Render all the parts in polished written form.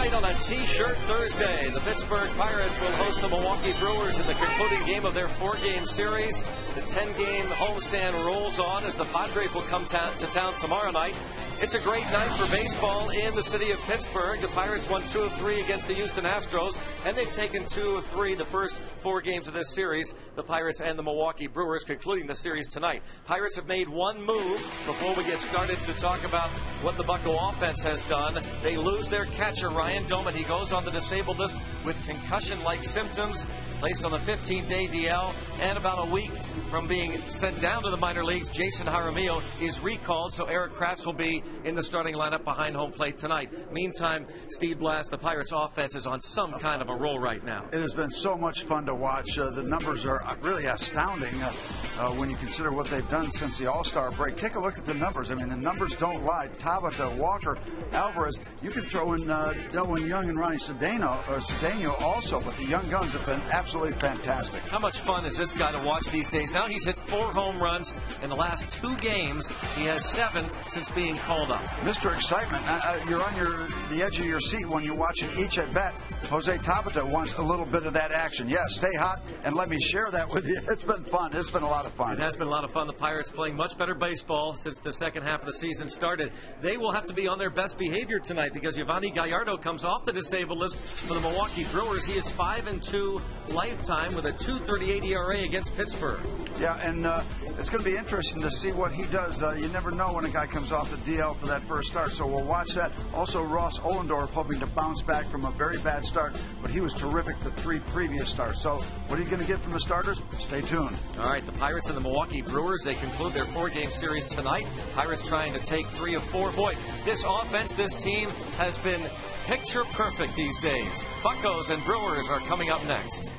Tonight on a T-shirt Thursday, the Pittsburgh Pirates will host the Milwaukee Brewers in the concluding game of their 4-game series. The 10-game homestand rolls on as the Padres will come to town tomorrow night. It's a great night for baseball in the city of Pittsburgh. The Pirates won 2 of 3 against the Houston Astros, and they've taken 2 of 3 the first 4 games of this series. The Pirates and the Milwaukee Brewers concluding the series tonight. Pirates have made one move before we get started to talk about what the Bucco offense has done. They lose their catcher, Ryan Doman. He goes on the disabled list with concussion-like symptoms, placed on the 15-day DL, and about a week from being sent down to the minor leagues, Jason Jaramillo is recalled, so Erik Kratz will be in the starting lineup behind home plate tonight. Meantime, Steve Blass, the Pirates offense is on some kind of a roll right now. It has been so much fun to watch. The numbers are really astounding when you consider what they've done since the All-Star break. Take a look at the numbers. I mean, the numbers don't lie. Tabata, Walker, Alvarez. You can throw in Delwin Young and Ronnie Cedeno also, but the young guns have been absolutely fantastic. How much fun is this guy to watch these days? Now he's hit 4 home runs in the last 2 games. He has 7 since being called up. Mr. Excitement, you're on the edge of your seat when you're watching each at bat. Jose Tabata wants a little bit of that action. Yes, stay hot and let me share that with you. It's been fun. It's been a lot of fun. It has been a lot of fun. The Pirates playing much better baseball since the second half of the season started. They will have to be on their best behavior tonight because Yovani Gallardo comes off the disabled list for the Milwaukee Brewers. He is 5-2 lifetime with a 2.38 ERA against Pittsburgh. Yeah, and it's going to be interesting to see what he does. You never know when a guy comes off the DL for that first start, so we'll watch that. Also, Ross Ollendorf hoping to bounce back from a very bad start, but he was terrific the 3 previous starts. So what are you going to get from the starters? Stay tuned. All right, the Pirates and the Milwaukee Brewers, they conclude their 4-game series tonight. Pirates trying to take 3 of 4. Boy, this offense, this team has been picture perfect these days. Buccos and Brewers are coming up next.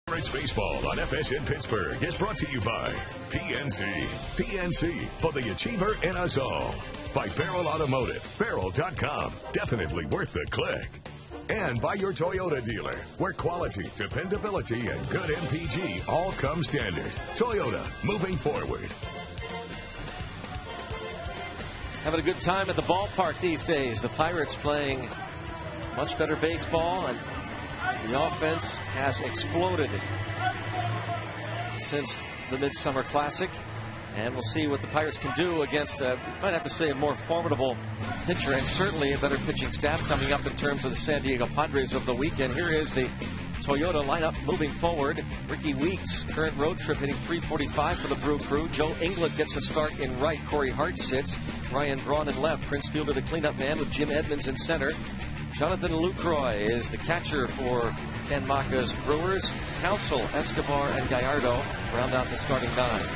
Pirates baseball on FSN Pittsburgh is brought to you by PNC. PNC for the achiever in us all. By Barrel Automotive. Barrel.com. Definitely worth the click. And by your Toyota dealer, where quality, dependability, and good MPG all come standard. Toyota, moving forward. having a good time at the ballpark these days. The Pirates playing much better baseball, and the offense has exploded since the Midsummer Classic. And we'll see what the Pirates can do against, might have to say, a more formidable pitcher and certainly a better pitching staff coming up in terms of the San Diego Padres over the weekend. Here is the Toyota lineup moving forward. Ricky Weeks, current road trip, hitting .345 for the Brew Crew. Joe Inglet gets a start in right. Corey Hart sits. Ryan Braun in left. Prince Fielder, the cleanup man, with Jim Edmonds in center. Jonathan Lucroy is the catcher for Ken Macha's Brewers. Council, Escobar, and Gallardo round out the starting nine.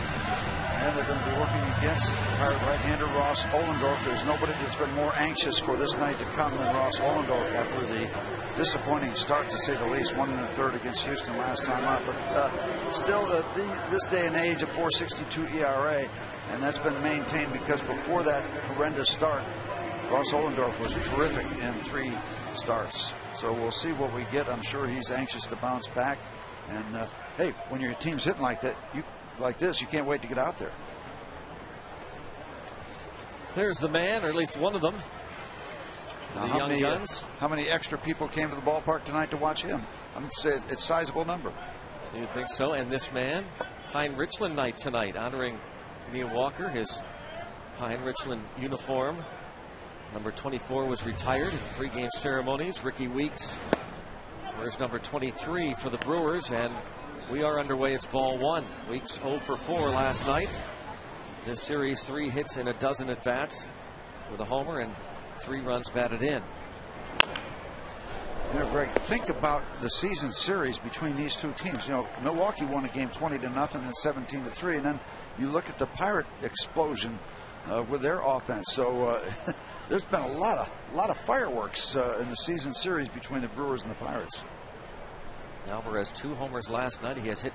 And they're going to be working against Pirate right-hander Ross Ohlendorf. There's nobody that's been more anxious for this night to come than Ross Ohlendorf after the disappointing start, to say the least. 1 1/3 against Houston last time out. But still, this day and age, a .462 ERA, and that's been maintained because before that horrendous start, Ross Ohlendorf was terrific in 3 starts. So we'll see what we get. I'm sure he's anxious to bounce back. And, hey, when your team's hitting like that, like this, you can't wait to get out there. There's the man, or at least one of them. Now, the young guns. How many extra people came to the ballpark tonight to watch him? I'm saying it's a sizable number. You think so? And this man, Pine Richland night tonight, honoring Neil Walker, his Pine Richland uniform. Number 24 was retired in pregame ceremonies. Ricky Weeks wears number 23 for the Brewers, and we are underway. It's ball 1. Weeks 0 for 4 last night. This series, 3 hits in a dozen at bats with a homer and 3 runs batted in. You know, Greg, think about the season series between these two teams. You know, Milwaukee won a game 20-0 and 17-3, and then you look at the Pirate explosion with their offense. So there's been a lot of fireworks in the season series between the Brewers and the Pirates. Alvarez 2 homers last night. He has hit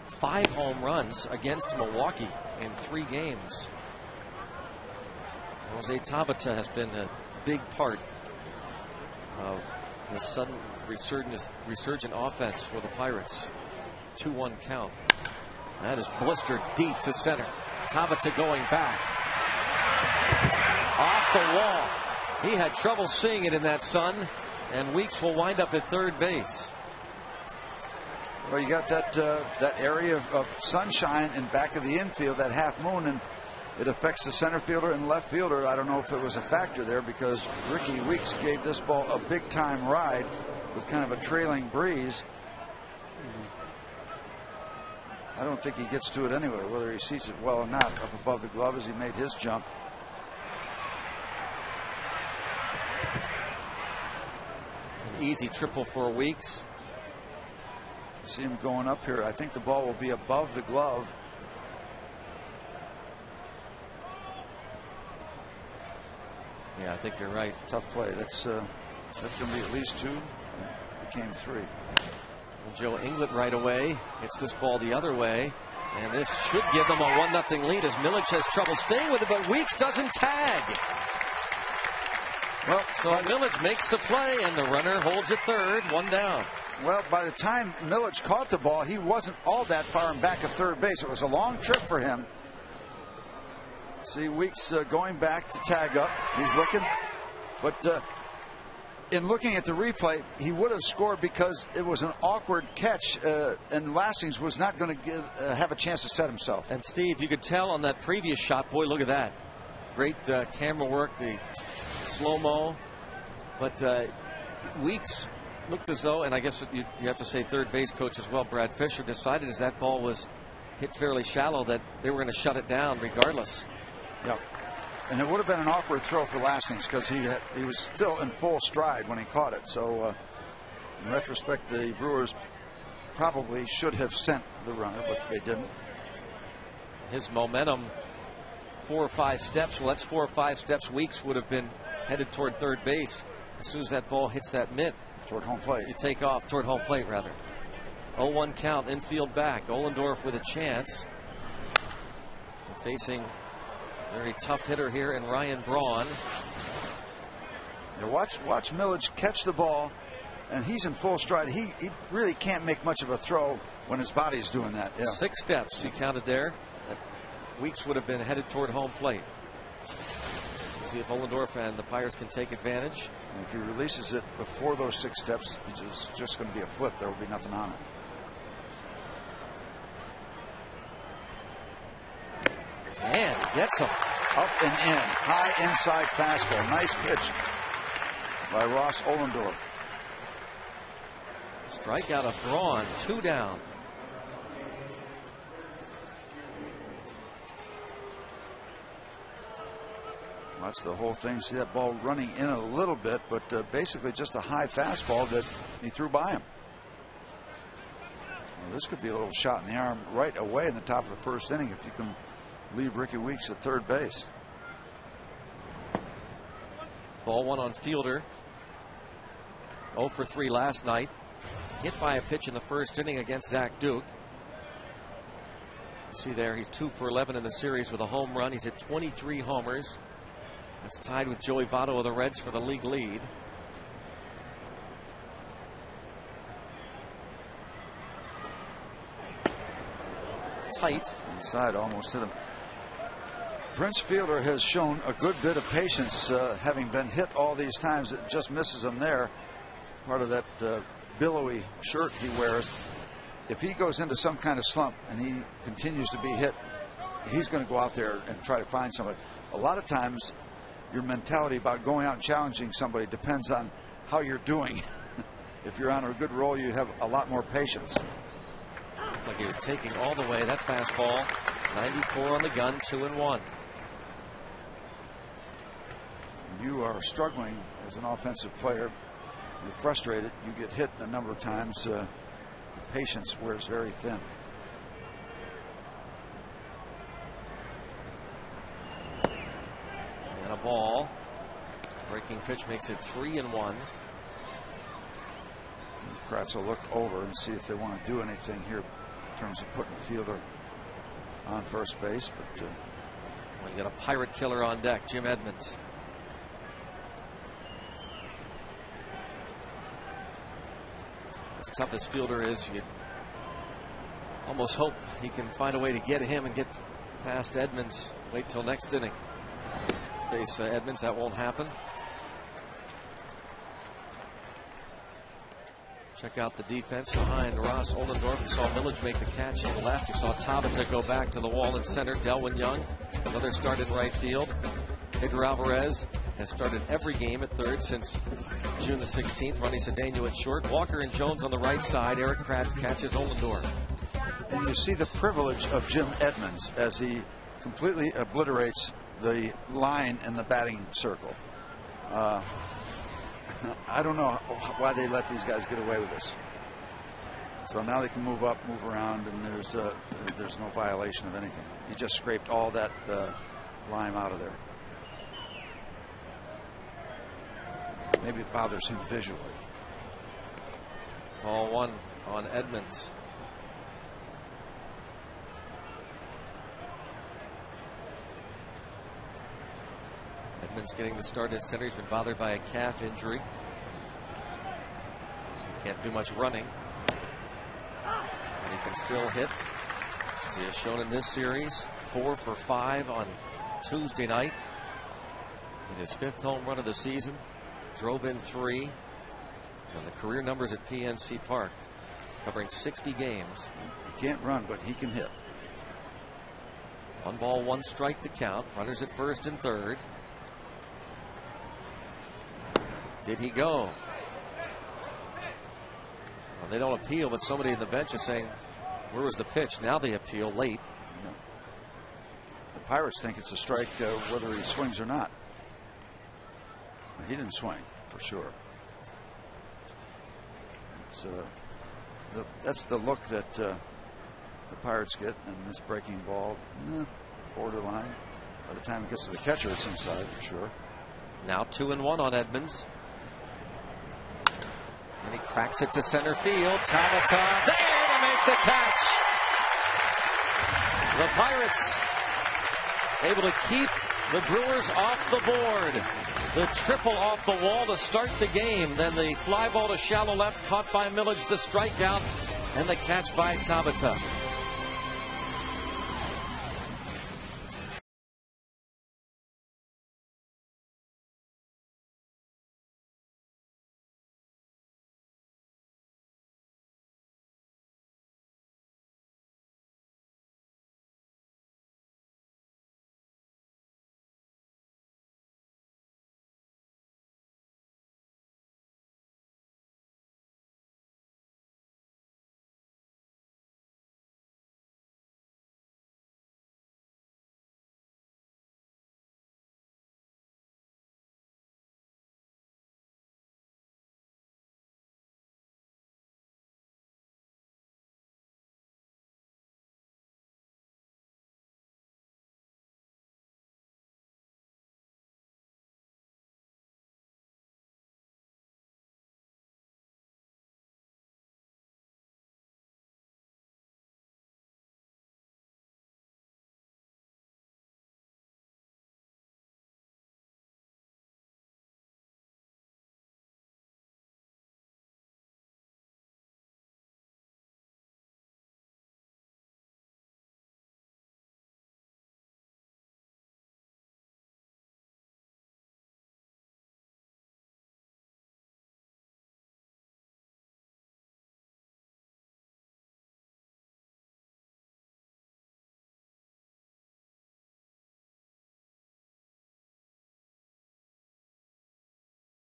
5 home runs against Milwaukee in 3 games. Jose Tabata has been a big part of the sudden resurgent offense for the Pirates. 2-1 count. That is blistered deep to center. Tabata going back. Off the wall. He had trouble seeing it in that sun, and Weeks will wind up at third base. Well, you got that area of sunshine in back of the infield, that half moon, and it affects the center fielder and left fielder. I don't know if it was a factor there, because Ricky Weeks gave this ball a big time ride with kind of a trailing breeze. I don't think he gets to it anyway, whether he sees it well or not, up above the glove as he made his jump. An easy triple for Weeks. See him going up here. I think the ball will be above the glove. Yeah, I think you're right. Tough play. That's going to be at least 2. It became 3. Well, Joe Inglet right away hits this ball the other way, and this should give them a 1-0 lead as Milic has trouble staying with it, but Weeks doesn't tag. Well, so Milic makes the play, and the runner holds at third, 1 down. Well, by the time Milic caught the ball, he wasn't all that far in back of third base. It was a long trip for him. See Weeks going back to tag up. He's looking. But in looking at the replay, he would have scored because it was an awkward catch, and Lastings was not going to have a chance to set himself. And Steve, you could tell on that previous shot, boy, look at that. Great camera work, the slow-mo. But Weeks looked as though, and I guess you have to say third base coach as well, Brad Fisher, decided as that ball was hit fairly shallow that they were going to shut it down regardless. Yeah, and it would have been an awkward throw for Lastings because he was still in full stride when he caught it. So in retrospect, the Brewers probably should have sent the runner, but they didn't. His momentum, 4 or 5 steps. Well, that's 4 or 5 steps. Weeks would have been headed toward third base as soon as that ball hits that mitt. Toward home plate. You take off toward home plate, rather. 0-1 count, infield back. Ohlendorf with a chance. Facing a very tough hitter here in Ryan Braun. Now watch Milic catch the ball, and he's in full stride. He really can't make much of a throw when his body's doing that. Yeah. 6 steps he counted there. Weeks would have been headed toward home plate. See if Ohlendorf and the Pirates can take advantage. And if he releases it before those 6 steps, it's just going to be a flip. There will be nothing on it. And he gets him. Up and in. High inside fastball. Nice pitch by Ross Ohlendorf. Strikeout of Braun. 2 down. Watch the whole thing. See that ball running in a little bit, but basically just a high fastball that he threw by him. Well, this could be a little shot in the arm right away in the top of the 1st inning if you can leave Ricky Weeks at 3rd base. Ball 1 on Fielder. 0 for 3 last night. Hit by a pitch in the 1st inning against Zach Duke. You see there, he's 2 for 11 in the series with a home run. He's hit 23 homers. It's tied with Joey Votto of the Reds for the league lead. Tight. Inside, almost hit him. Prince Fielder has shown a good bit of patience, having been hit all these times. It just misses him there. Part of that billowy shirt he wears. If he goes into some kind of slump and he continues to be hit, he's going to go out there and try to find somebody. A lot of times, your mentality about going out and challenging somebody depends on how you're doing. If you're on a good roll, you have a lot more patience. Looked like he was taking all the way. That fastball, 94 on the gun, 2-1. You are struggling as an offensive player. You're frustrated. You get hit a number of times. The patience wears very thin. And a ball. Breaking pitch makes it 3-1. Kratz will look over and see if they want to do anything here in terms of putting Fielder on 1st base. But well, you got a Pirate killer on deck, Jim Edmonds. As tough as Fielder is, you almost hope he can find a way to get him and get past Edmonds. Wait till next inning. Face Edmonds, that won't happen. Check out the defense behind Ross Ohlendorf. You saw Millage make the catch on the left. You saw Tabata go back to the wall in center. Delwyn Young, another start in right field. Edgar Alvarez has started every game at 3rd since June the 16th. Ronnie Cedeno at short. Walker and Jones on the right side. Eric Kratz catches Ohlendorf. And you see the privilege of Jim Edmonds as he completely obliterates the line in the batting circle. I don't know why they let these guys get away with this. So now they can move up, move around, and there's no violation of anything. He just scraped all that lime out of there. Maybe it bothers him visually. Ball 1 on Edmonds. Edmonds getting the start at center. He's been bothered by a calf injury. Can't do much running. And he can still hit. As he has shown in this series, 4 for 5 on Tuesday night. In his 5th home run of the season. Drove in 3. And the career numbers at PNC Park, covering 60 games. He can't run, but he can hit. 1 ball, 1 strike to count. Runners at 1st and 3rd. Did he go? Well, they don't appeal, but somebody in the bench is saying, where was the pitch? Now they appeal late. Yeah. The Pirates think it's a strike whether he swings or not. He didn't swing, for sure. That's the look that the Pirates get, and this breaking ball, borderline. By the time it gets to the catcher, it's inside, for sure. Now 2-1 on Edmonds. And he cracks it to center field. Tabata there to make the catch. The Pirates able to keep the Brewers off the board. The triple off the wall to start the game. Then the fly ball to shallow left, caught by Millage, the strikeout, and the catch by Tabata.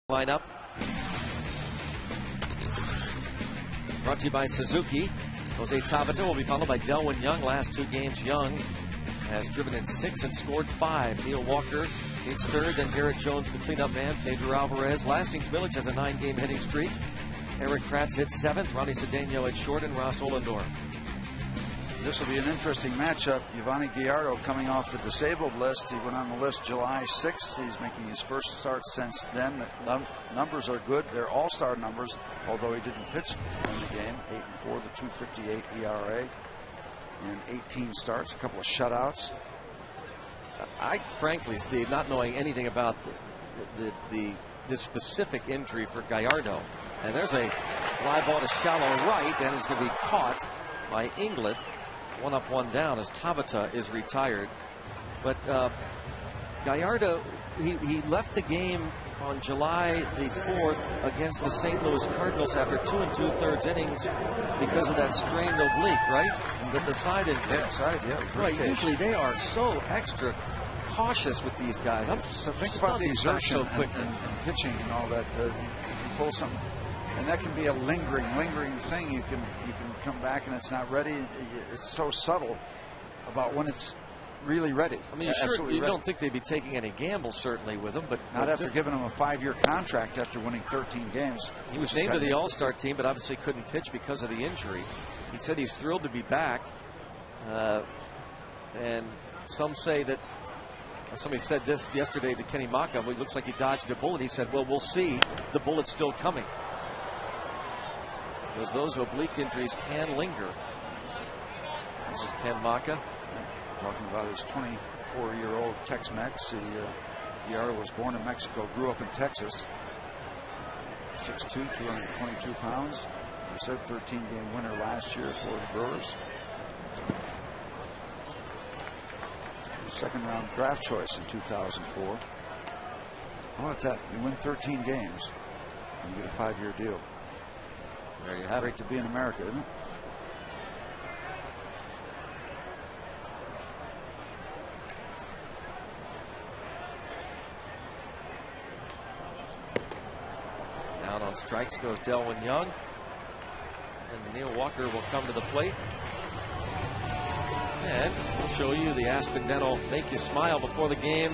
Lineup. Brought to you by Suzuki. Jose Tabata will be followed by Delwyn Young. Last 2 games, Young has driven in 6 and scored 5. Neil Walker hits third, then Garrett Jones, the cleanup man. Pedro Alvarez. Lastings Village has a 9-game hitting streak. Eric Kratz hits 7th. Ronnie Cedeno at short, and Ross Olendorf. This will be an interesting matchup. Yovani Gallardo coming off the disabled list. He went on the list July 6th. He's making his first start since then. The numbers are good. They're all-star numbers, although he didn't pitch in the game. 8-4, the 2.58 ERA in 18 starts, a couple of shutouts. I frankly, Steve, not knowing anything about this specific injury for Gallardo, and there's a fly ball to shallow right, and it's going to be caught by England. 1 up, 1 down as Tabata is retired. But Gallardo, he left the game on July the 4th against the St. Louis Cardinals after 2 2/3 innings because of that strained oblique, right? The side injury. Yeah, side, yeah. Right, usually they are so extra cautious with these guys. I'm think about the exertion so quick and pitching and all that. You pull something, and that can be a lingering thing. You can come back and it's not ready. It's so subtle about when it's really ready. I mean, sure, you don't think they'd be taking any gambles, certainly, with him, but not after giving him a 5-year contract after winning 13 games. He was named to the All-Star team, but obviously couldn't pitch because of the injury. He said he's thrilled to be back, and some say that. Somebody said this yesterday to Kenny Maka. Well, it looks like he dodged a bullet. He said, well, we'll see. The bullet's still coming. Because those oblique injuries can linger. This is Ken Maka. Talking about his 24-year-old Tex-Mex. Gallardo was born in Mexico, grew up in Texas. 6'2", 222 pounds. We said 13-game winner last year for the Brewers. Second-round draft choice in 2004. How about that? You win 13 games and you get a 5-year deal. There you have it. Great to be in America, isn't it? Down on strikes goes Delwyn Young. And Neil Walker will come to the plate. And we'll show you the Aspen Dental Make You Smile before the game.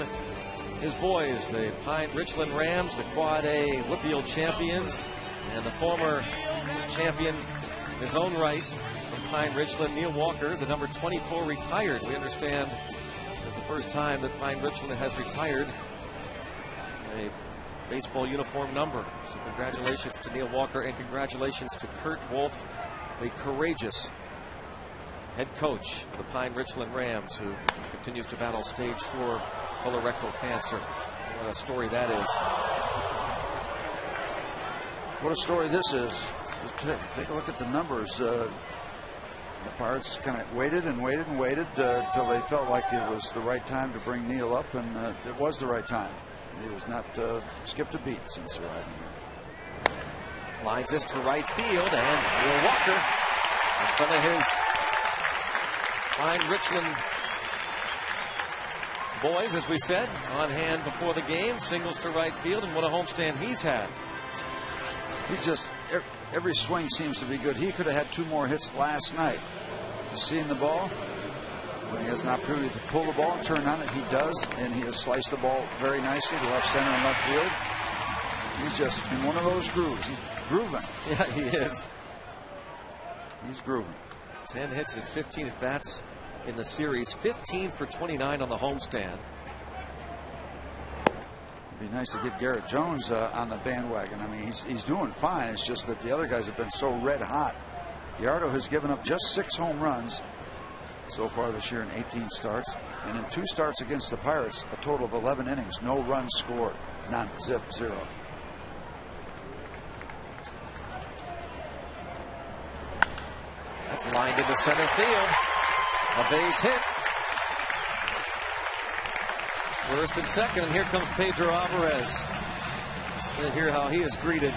His boys, the Pine Richland Rams, the Quad A Whitfield champions, and the former champion in his own right from Pine Richland, Neil Walker, the number 24, retired. We understand that the first time that Pine Richland has retired a baseball uniform number. So congratulations to Neil Walker, and congratulations to Kurt Wolf, the courageous head coach of the Pine Richland Rams, who continues to battle stage 4 colorectal cancer. What a story that is. What a story this is. Take a look at the numbers. The Pirates kind of waited and waited and waited till they felt like it was the right time to bring Neil up, and it was the right time. He was not skipped a beat since arriving here. Lines this to right field, and Neil Walker in front of his Pine Richland boys, as we said, on hand before the game. Singles to right field, and what a homestand he's had. He just, every swing seems to be good. He could have had 2 more hits last night. You seeing the ball? When he has an opportunity to pull the ball and turn on it, he does, and he has sliced the ball very nicely to left center and left field. He's just in one of those grooves. He's grooving. Yeah, he is. He's grooving. 10 hits and 15 at bats in the series. 15 for 29 on the homestand. It'd be nice to get Garrett Jones on the bandwagon. I mean, he's doing fine. It's just that the other guys have been so red hot. Gallardo has given up just 6 home runs so far this year in 18 starts, and in 2 starts against the Pirates, a total of 11 innings, no runs scored, none, 0. That's lined into center field. A base hit. First and second, and here comes Pedro Alvarez. Let's hear how he is greeted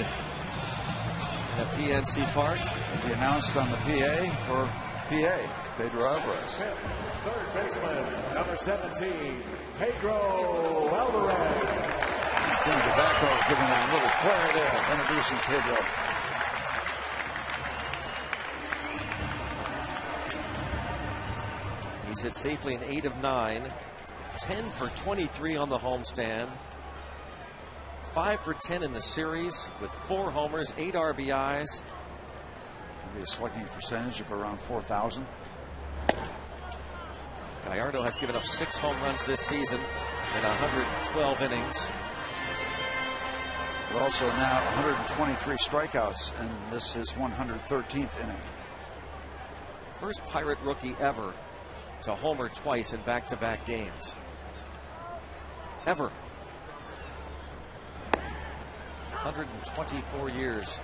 at PNC Park. He announced on the PA for PA, Pedro Alvarez. Third baseman, number 17, Pedro Alvarez. Timmy DeBacco giving it a little flair there, introducing Pedro. He's hit safely in 8 of 9, 10 for 23 on the homestand, 5 for 10 in the series with 4 homers, 8 RBIs. Maybe a slugging percentage of around 4,000. Gallardo has given up 6 home runs this season in 112 innings. But also now 123 strikeouts, and this is 113th inning. First Pirate rookie ever to homer twice in back-to-back games. Ever. 124 years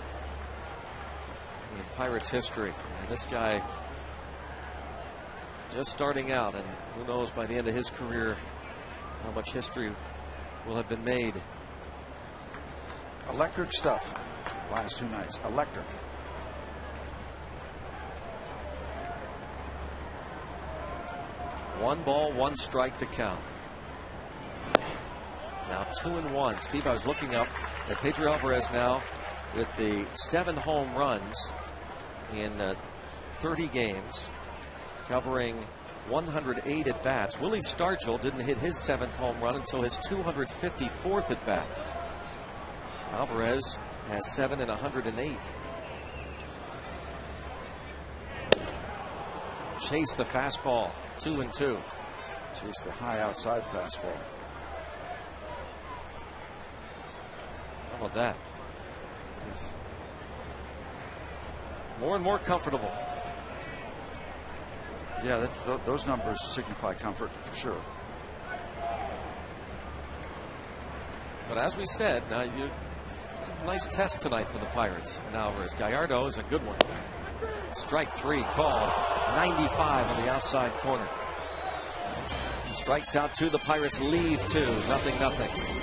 in Pirates history. And this guy just starting out, and who knows by the end of his career how much history will have been made. Electric stuff last 2 nights. Electric. One ball, 1 strike to count. Now 2-1. Steve, I was looking up at Pedro Alvarez now with the 7 home runs in 30 games, covering 108 at bats. Willie Stargell didn't hit his 7th home run until his 254th at bat. Alvarez has 7 in 108. Chase the fastball, 2-2. Chase the high outside fastball. How about that? He's more and more comfortable. Yeah, those numbers signify comfort for sure. But as we said, now nice test tonight for the Pirates. And Alvarez. Gallardo is a good one. Strike 3 called. 95 on the outside corner. He strikes out 2. The Pirates leave 2. 0-0.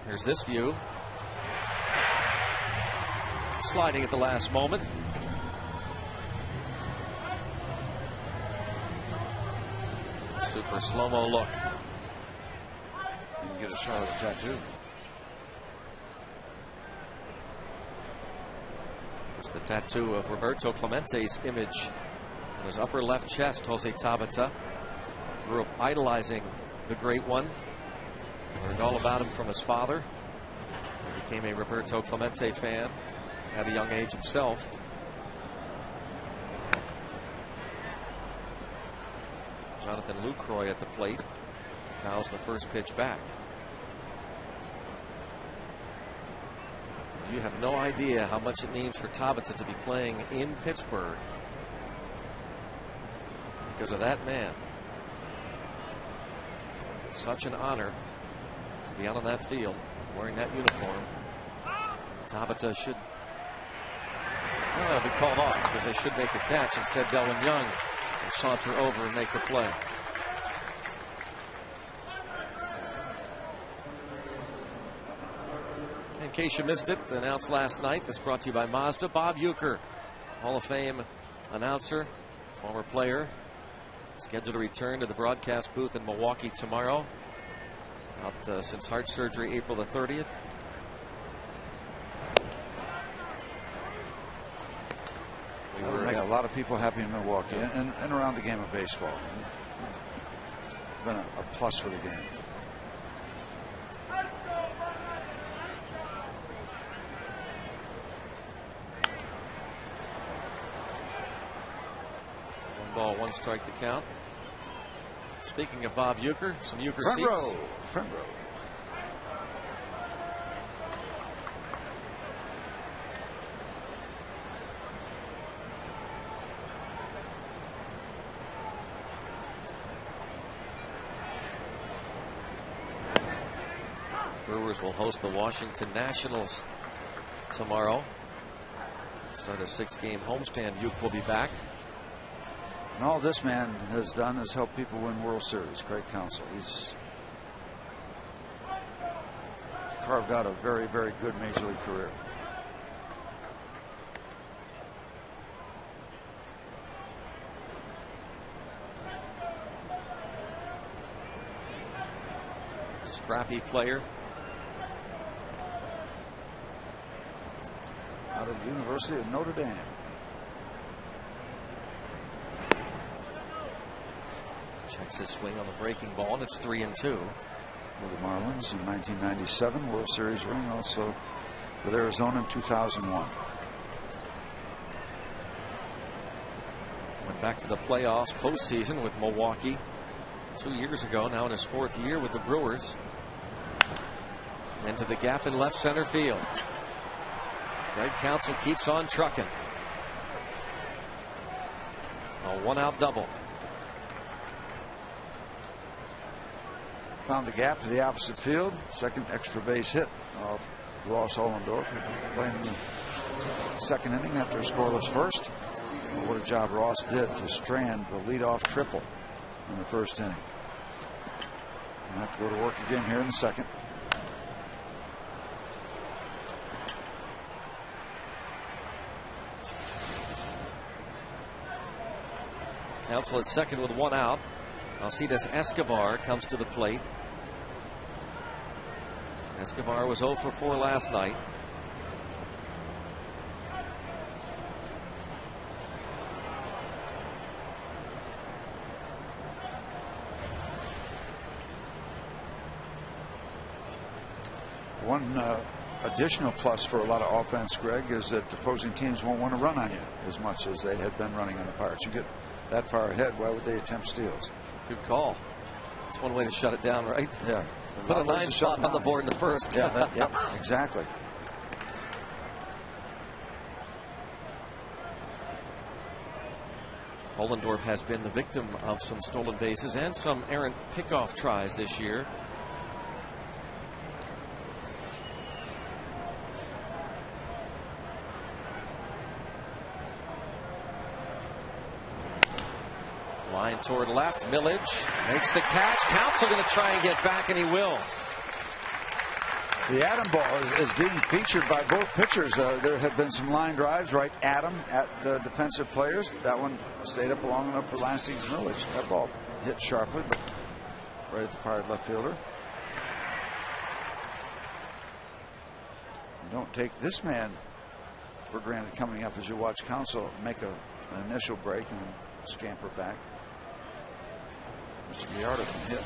Here's this view. Sliding at the last moment. Super slow-mo look. You can get a shot of the tattoo. There's the tattoo of Roberto Clemente's image on his upper left chest. Jose Tabata grew up idolizing the great one. Learned all about him from his father. Became a Roberto Clemente fan at a young age himself. Jonathan Lucroy at the plate. Fouls the first pitch back. You have no idea how much it means for Tabata to be playing in Pittsburgh because of that man. Such an honor to be out on that field wearing that uniform. Tabata should be called off because they should make the catch. Instead, Delwin Young will saunter over and make the play. In case you missed it, announced last night, this brought to you by Mazda. Bob Uecker, Hall of Fame announcer, former player, scheduled to return to the broadcast booth in Milwaukee tomorrow. Out since heart surgery April the 30th. That would make a lot of people happy in Milwaukee and around the game of baseball. Been a plus for the game. One ball, one strike to count. Speaking of Bob Uecker, some Uecker seats. Front row. Brewers will host the Washington Nationals tomorrow. Start a 6-game homestand. Uecker will be back. And all this man has done is help people win World Series. Craig Counsell. He's carved out a very, very good Major League career. Scrappy player. Out of the University of Notre Dame. Checks his swing on the breaking ball, and it's 3-2. With the Marlins in 1997, World Series ring. Also with Arizona in 2001. Went back to the playoffs postseason with Milwaukee 2 years ago. Now in his 4th year with the Brewers. Into the gap in left center field. Craig Counsell keeps on trucking. A 1-out double. Found the gap to the opposite field. Second extra base hit off Ross Ollendorf, playing in the second inning after a scoreless first. Well, what a job Ross did to strand the leadoff triple in the first inning. We'll have to go to work again here in the second. Counsell at second with 1 out. Alcides Escobar comes to the plate. Escobar was 0 for 4 last night. One additional plus for a lot of offense, Greg, is that opposing teams won't want to run on you as much as they had been running on the Pirates. You get that far ahead, why would they attempt steals? Good call. That's one way to shut it down, right? Yeah. Put a 9 spot on the board in the first. Yeah, yep, exactly. Ollendorf has been the victim of some stolen bases and some errant pickoff tries this year. Line toward left. Millage makes the catch. Counsell going to try and get back, and he will. The Adam ball is being featured by both pitchers. There have been some line drives right at them, at defensive players. That one stayed up long enough for Lansing's Millage. That ball hit sharply, but right at the Pirate left fielder. You don't take this man for granted coming up as you watch Counsell make an initial break and then scamper back. Mr. Gallardo can hit.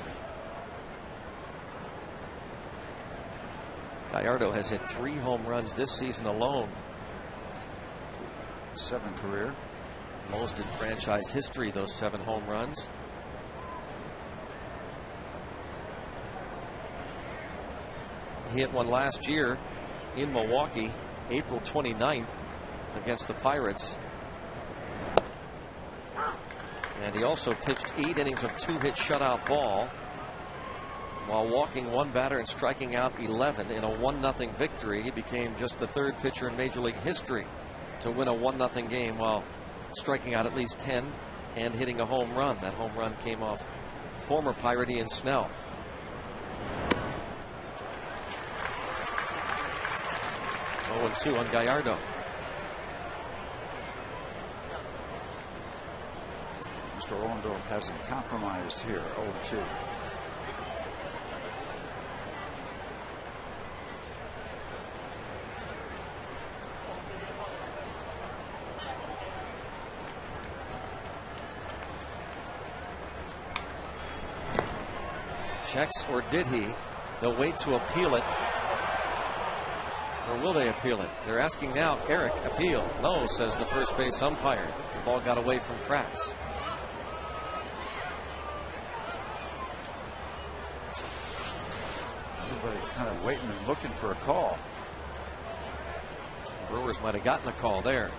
Gallardo has hit 3 home runs this season alone. 7 career. Most in franchise history, those 7 home runs. He hit one last year in Milwaukee, April 29th, against the Pirates. And he also pitched 8 innings of 2-hit shutout ball. while walking one batter and striking out 11 in a 1-0 victory. He became just the third pitcher in Major League history to win a 1-0 game while striking out at least 10 and hitting a home run. That home run came off former Pirate Ian Snell. Oh, 0-2 on Gallardo. Mr. Ohlendorf hasn't compromised here. 0-2. Checks, or did he? They'll wait to appeal it. Or will they appeal it? They're asking now, Eric, appeal. No, says the first base umpire. The ball got away from cracks. Everybody kind of waiting and looking for a call. Brewers might have gotten a call there.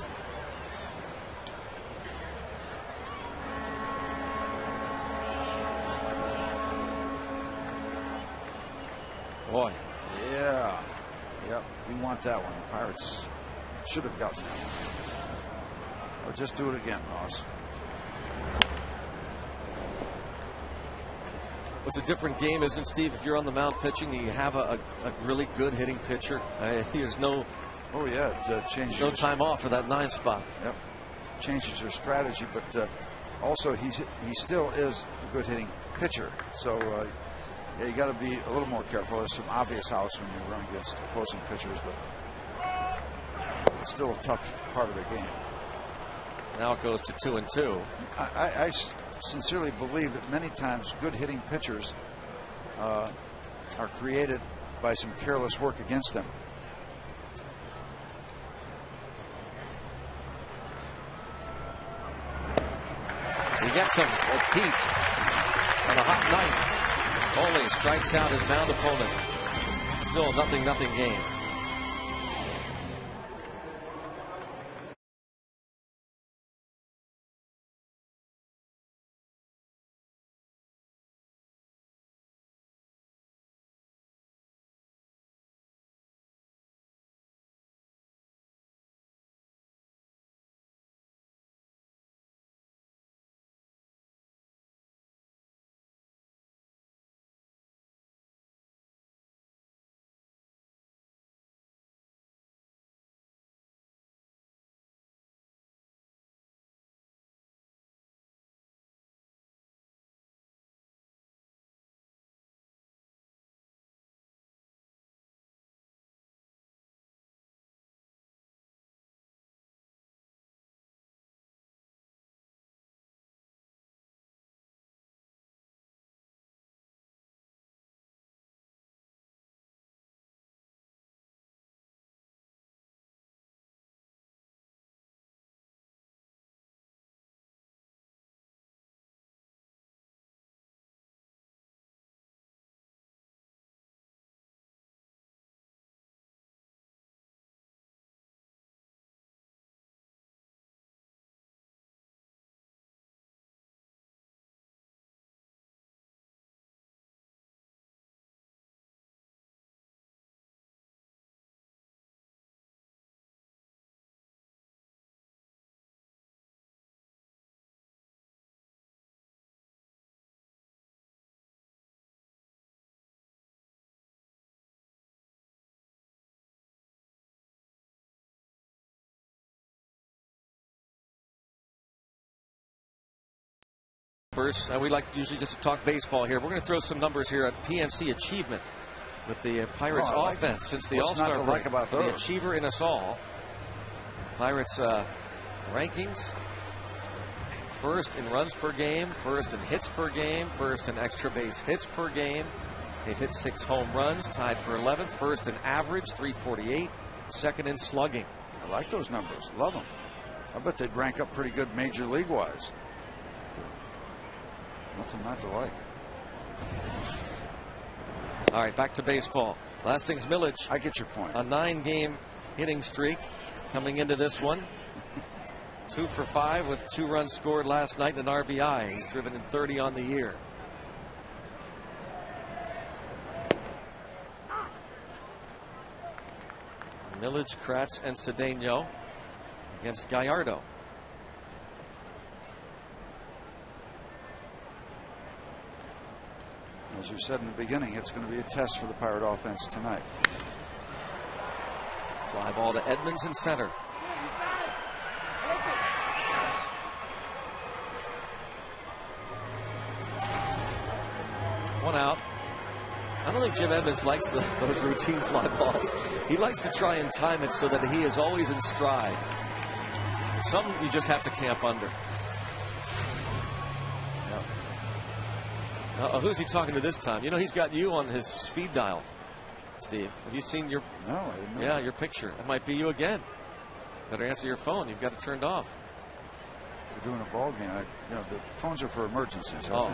Boy. Yeah. Yep. We want that one. The Pirates should have gotten that one. Or just do it again, Ross. It's a different game, isn't it, Steve? If you're on the mound pitching, you have a really good hitting pitcher. There's no. Oh yeah, it changes. No time off for that 9 spot. Yep. Changes your strategy, but also he still is a good hitting pitcher. So. Yeah, you got to be a little more careful. There's some obvious outs when you run against opposing pitchers, but it's still a tough part of the game. Now it goes to 2-2. I sincerely believe that many times good hitting pitchers are created by some careless work against them. He gets him with Pete on a hot night. Foley strikes out his mound opponent. Still a 0-0 game. We like usually just to talk baseball here. We're going to throw some numbers here at PNC Achievement with the Pirates offense since the All-Star break. The achiever in us all. Pirates rankings: first in runs per game, first in hits per game, first in extra base hits per game. They've hit 6 home runs, tied for 11th. First in average, 348. Second in slugging. I like those numbers. Love them. I bet they'd rank up pretty good major league wise. Nothing not to like. All right, back to baseball. Lastings Milledge. I get your point. A 9-game hitting streak coming into this one. 2 for 5 with 2 runs scored last night and an RBI. He's driven in 30 on the year. Milledge, Kratz, and Cedeno against Gallardo. As you said in the beginning, it's going to be a test for the Pirate offense tonight. Fly ball to Edmonds in center. One out. I don't think Jim Edmonds likes those routine fly balls. He likes to try and time it so that he is always in stride. Some you just have to camp under. Who's he talking to this time? You know, he's got you on his speed dial, Steve. Have you seen your... No, I didn't know. Yeah, your picture. It might be you again. Better answer your phone. You've got it turned off. We're doing a ball game. You know, the phones are for emergencies. Oh.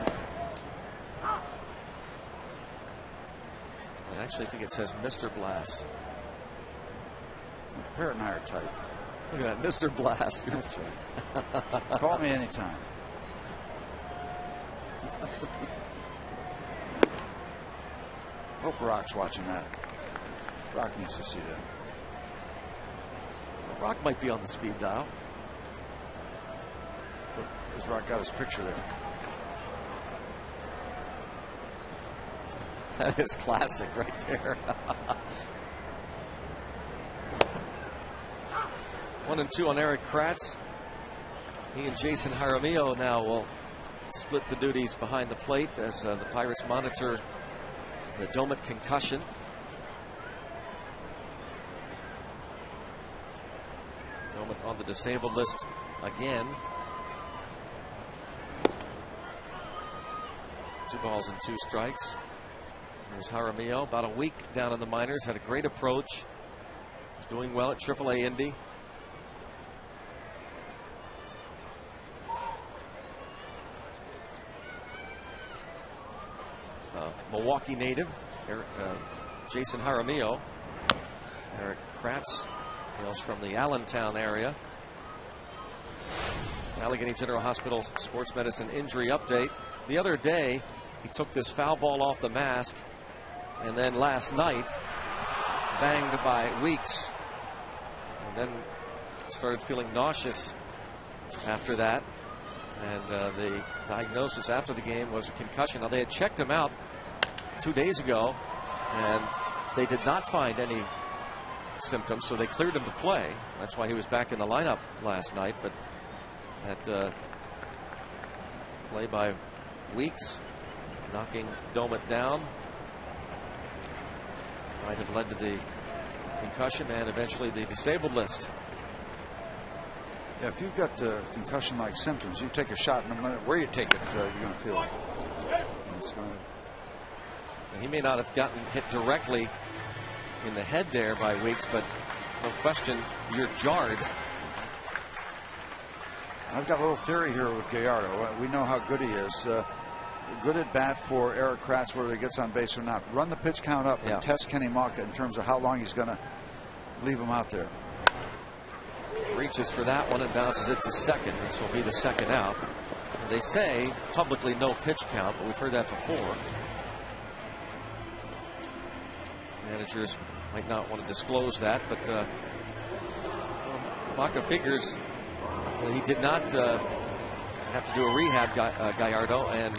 I actually think it says Mr. Blass. Parrot and I are tight. Look at that, Mr. Blass. That's right. Call me anytime. Hope Rock's watching that. Rock needs to see that. Rock might be on the speed dial. Has Rock got his picture there? That is classic right there. 1-2 on Erik Kratz. He and Jason Jaramillo now will split the duties behind the plate as the Pirates monitor the Domet concussion. Domet on the disabled list again. 2 balls and 2 strikes. There's Jaramillo, about a week down in the minors, had a great approach. Was doing well at AAA Indy. Milwaukee native, Jason Jaramillo. Erik Kratz hails from the Allentown area. Allegheny General Hospital sports medicine injury update. The other day, he took this foul ball off the mask, and then last night, banged by Weeks, and then started feeling nauseous after that. And the diagnosis after the game was a concussion. Now, they had checked him out 2 days ago, and they did not find any symptoms, so they cleared him to play. That's why he was back in the lineup last night. But that play by Weeks, knocking Domet down, might have led to the concussion and eventually the disabled list. Yeah, if you've got concussion-like symptoms, you take a shot, no matter where you take it, you're going to feel it. It's going to... He may not have gotten hit directly in the head there by Weeks, but no question, you're jarred. I've got a little theory here with Gallardo. We know how good he is. Good at bat for Erik Kratz, whether he gets on base or not. Run the pitch count up and test Kenny Maka in terms of how long he's going to leave him out there. Reaches for that one and bounces it to second. This will be the second out. They say publicly no pitch count, but we've heard that before. Managers might not want to disclose that, but Maka figures he did not have to do a rehab, Gallardo, and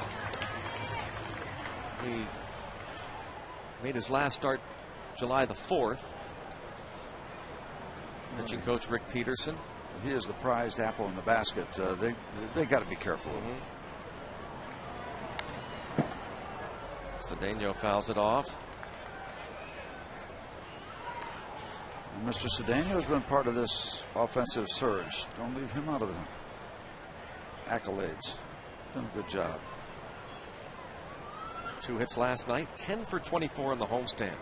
he made his last start July the 4th. Pitching coach Rick Peterson. He is the prized apple in the basket. They got to be careful. Cedeno fouls it off. And Mr. Cedeno has been part of this offensive surge. Don't leave him out of the accolades. Done a good job. 2 hits last night, 10 for 24 in the homestand.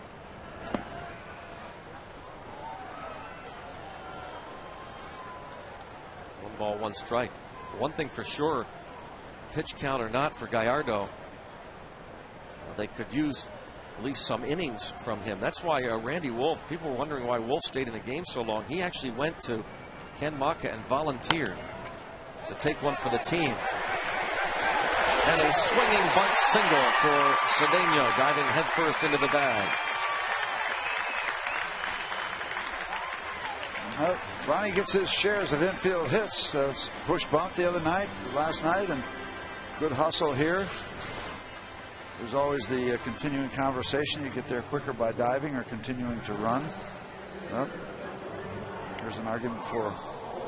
One ball, 1 strike. One thing for sure, pitch count or not for Gallardo, they could use at least some innings from him. That's why Randy Wolf, people were wondering why Wolf stayed in the game so long. He actually went to Ken Maka and volunteered to take one for the team. And a swinging bunt single for Cedeno, diving headfirst into the bag. Ronnie gets his shares of infield hits. Push bunt last night, and good hustle here. There's always the continuing conversation. You get there quicker by diving or continuing to run. Well, there's an argument for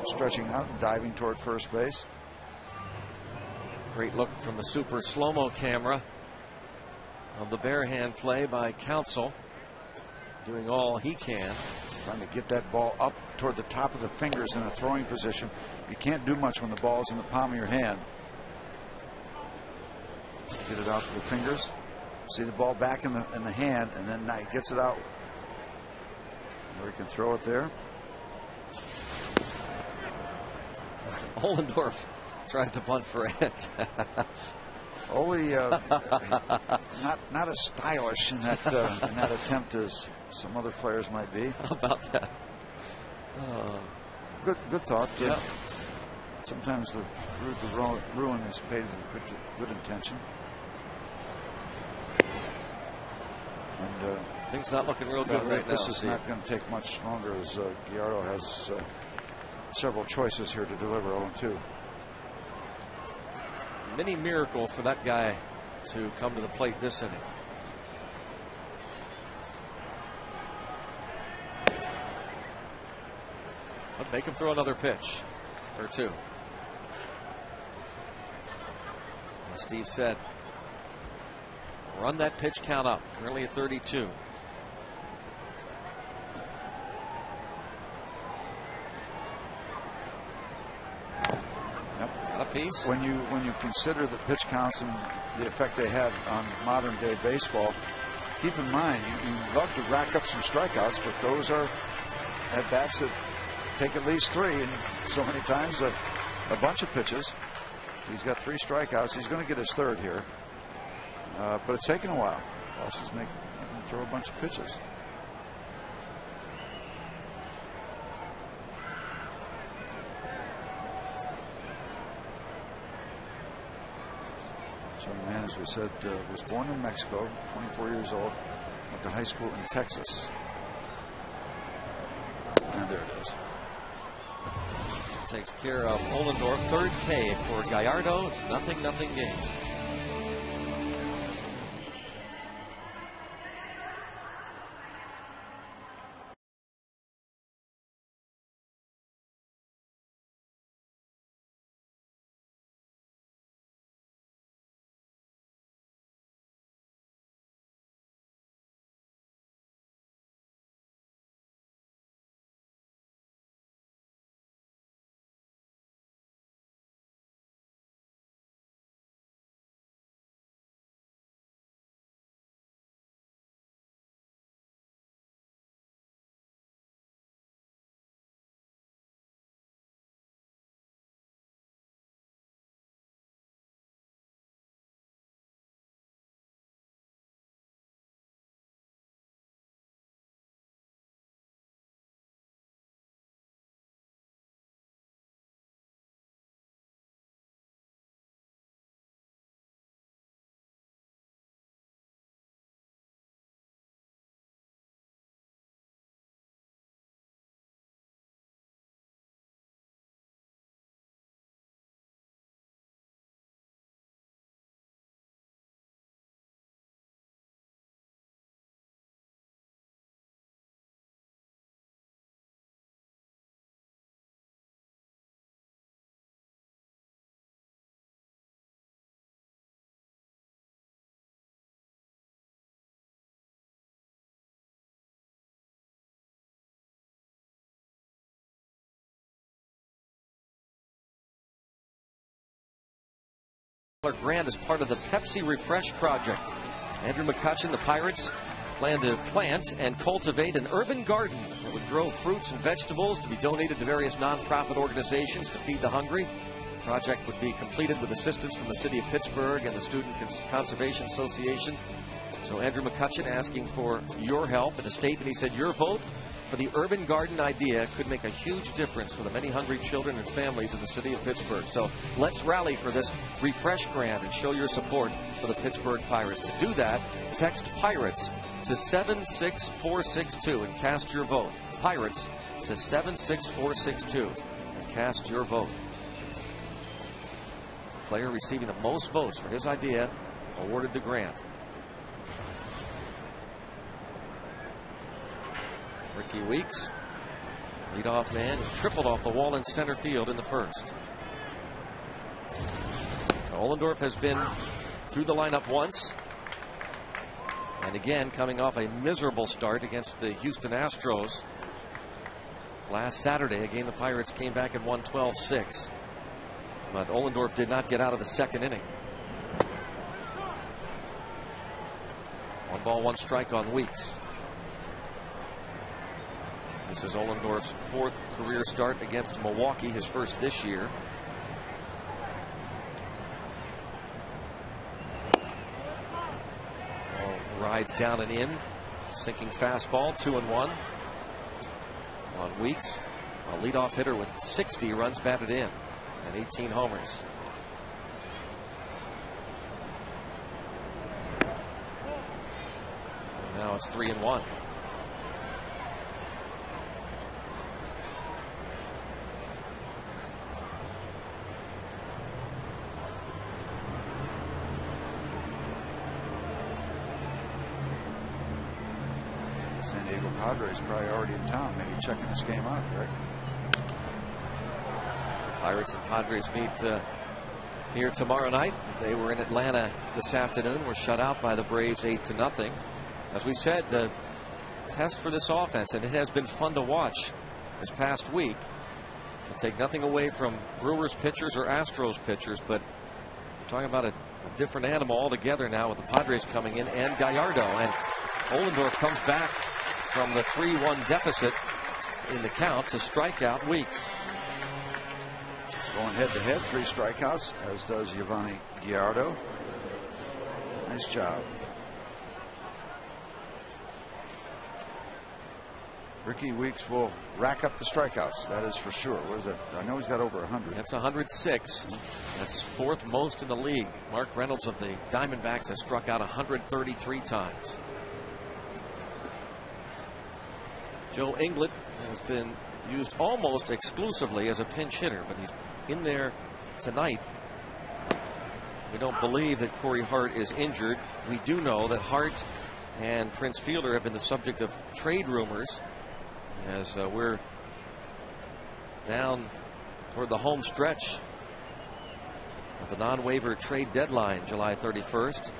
stretching out and diving toward first base. Great look from the super slow-mo camera of the bare hand play by Counsell. Doing all he can. Trying to get that ball up toward the top of the fingers in a throwing position. You can't do much when the ball is in the palm of your hand. Get it out to the fingers. See the ball back in the hand, and then he gets it out where he can throw it there. Ohlendorf tries to bunt for it. Ole not as stylish in that attempt as some other players might be. How about that? Good thought. Yeah. Sometimes the root of ruin is paid with good intention. And things not looking real good right now. This is not going to take much longer, as Gallardo has several choices here to deliver 0-2. Mini miracle for that guy to come to the plate this inning. But make him throw another pitch or two. As Steve said, run that pitch count up. Currently at 32. Got a piece. When you consider the pitch counts and the effect they have on modern day baseball, keep in mind you love to rack up some strikeouts, but those are at bats that take at least 3, and so many times a bunch of pitches. He's got 3 strikeouts. He's going to get his 3rd here, but it's taken a while. Bosses make him throw a bunch of pitches. So the man, as we said, was born in Mexico, 24 years old, went to high school in Texas. And there it is. Takes care of Ohlendorf. 3rd K for Gallardo. 0-0 game. Grant is part of the Pepsi Refresh Project. Andrew McCutchen, the Pirates, plan to plant and cultivate an urban garden that would grow fruits and vegetables to be donated to various nonprofit organizations to feed the hungry. The project would be completed with assistance from the city of Pittsburgh and the Student Conservation Association. So Andrew McCutchen asking for your help. In a statement, he said, your vote for the urban garden idea could make a huge difference for the many hungry children and families in the city of Pittsburgh. So let's rally for this Refresh Grant and show your support for the Pittsburgh Pirates. To do that, text Pirates to 76462 and cast your vote. Pirates to 76462 and cast your vote. The player receiving the most votes for his idea awarded the grant. Ricky Weeks, leadoff man, tripled off the wall in center field in the first. Ohlendorf has been through the lineup once. And again, coming off a miserable start against the Houston Astros last Saturday, a game the Pirates came back and won 12-6. But Ohlendorf did not get out of the second inning. 1 ball, 1 strike on Weeks. This is Ohlendorf's 4th career start against Milwaukee, his first this year. Rides down and in, sinking fastball, 2-1 on Weeks, a leadoff hitter with 60 runs batted in and 18 homers. And now it's 3-1. San Diego Padres probably already in town, maybe checking this game out, right? Pirates and Padres meet here tomorrow night. They were in Atlanta this afternoon, were shut out by the Braves 8-0. As we said, the test for this offense, and it has been fun to watch this past week, to take nothing away from Brewers pitchers or Astros pitchers, but talking about a different animal altogether now with the Padres coming in and Gallardo. And Ohlendorf comes back from the 3-1 deficit in the count to strike out Weeks. Going head to head, 3 strikeouts, as does Giovanni Gallardo. Nice job. Ricky Weeks will rack up the strikeouts, that is for sure. What is that? I know he's got over 100. That's 106. That's 4th most in the league. Mark Reynolds of the Diamondbacks has struck out 133 times. Joe Inglet has been used almost exclusively as a pinch hitter, but he's in there tonight. We don't believe that Corey Hart is injured. We do know that Hart and Prince Fielder have been the subject of trade rumors, as we're down toward the home stretch of the non-waiver trade deadline, July 31st.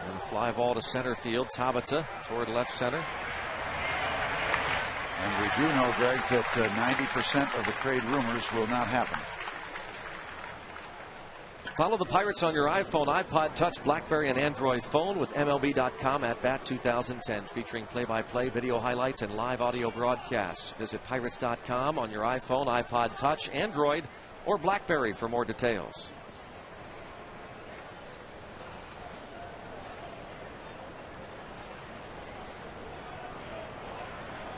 And fly ball to center field. Tabata toward left center. And we do know, Greg, that 90% of the trade rumors will not happen. Follow the Pirates on your iPhone, iPod Touch, BlackBerry, and Android phone with MLB.com at Bat 2010, featuring play-by-play video highlights and live audio broadcasts. Visit Pirates.com on your iPhone, iPod Touch, Android, or BlackBerry for more details.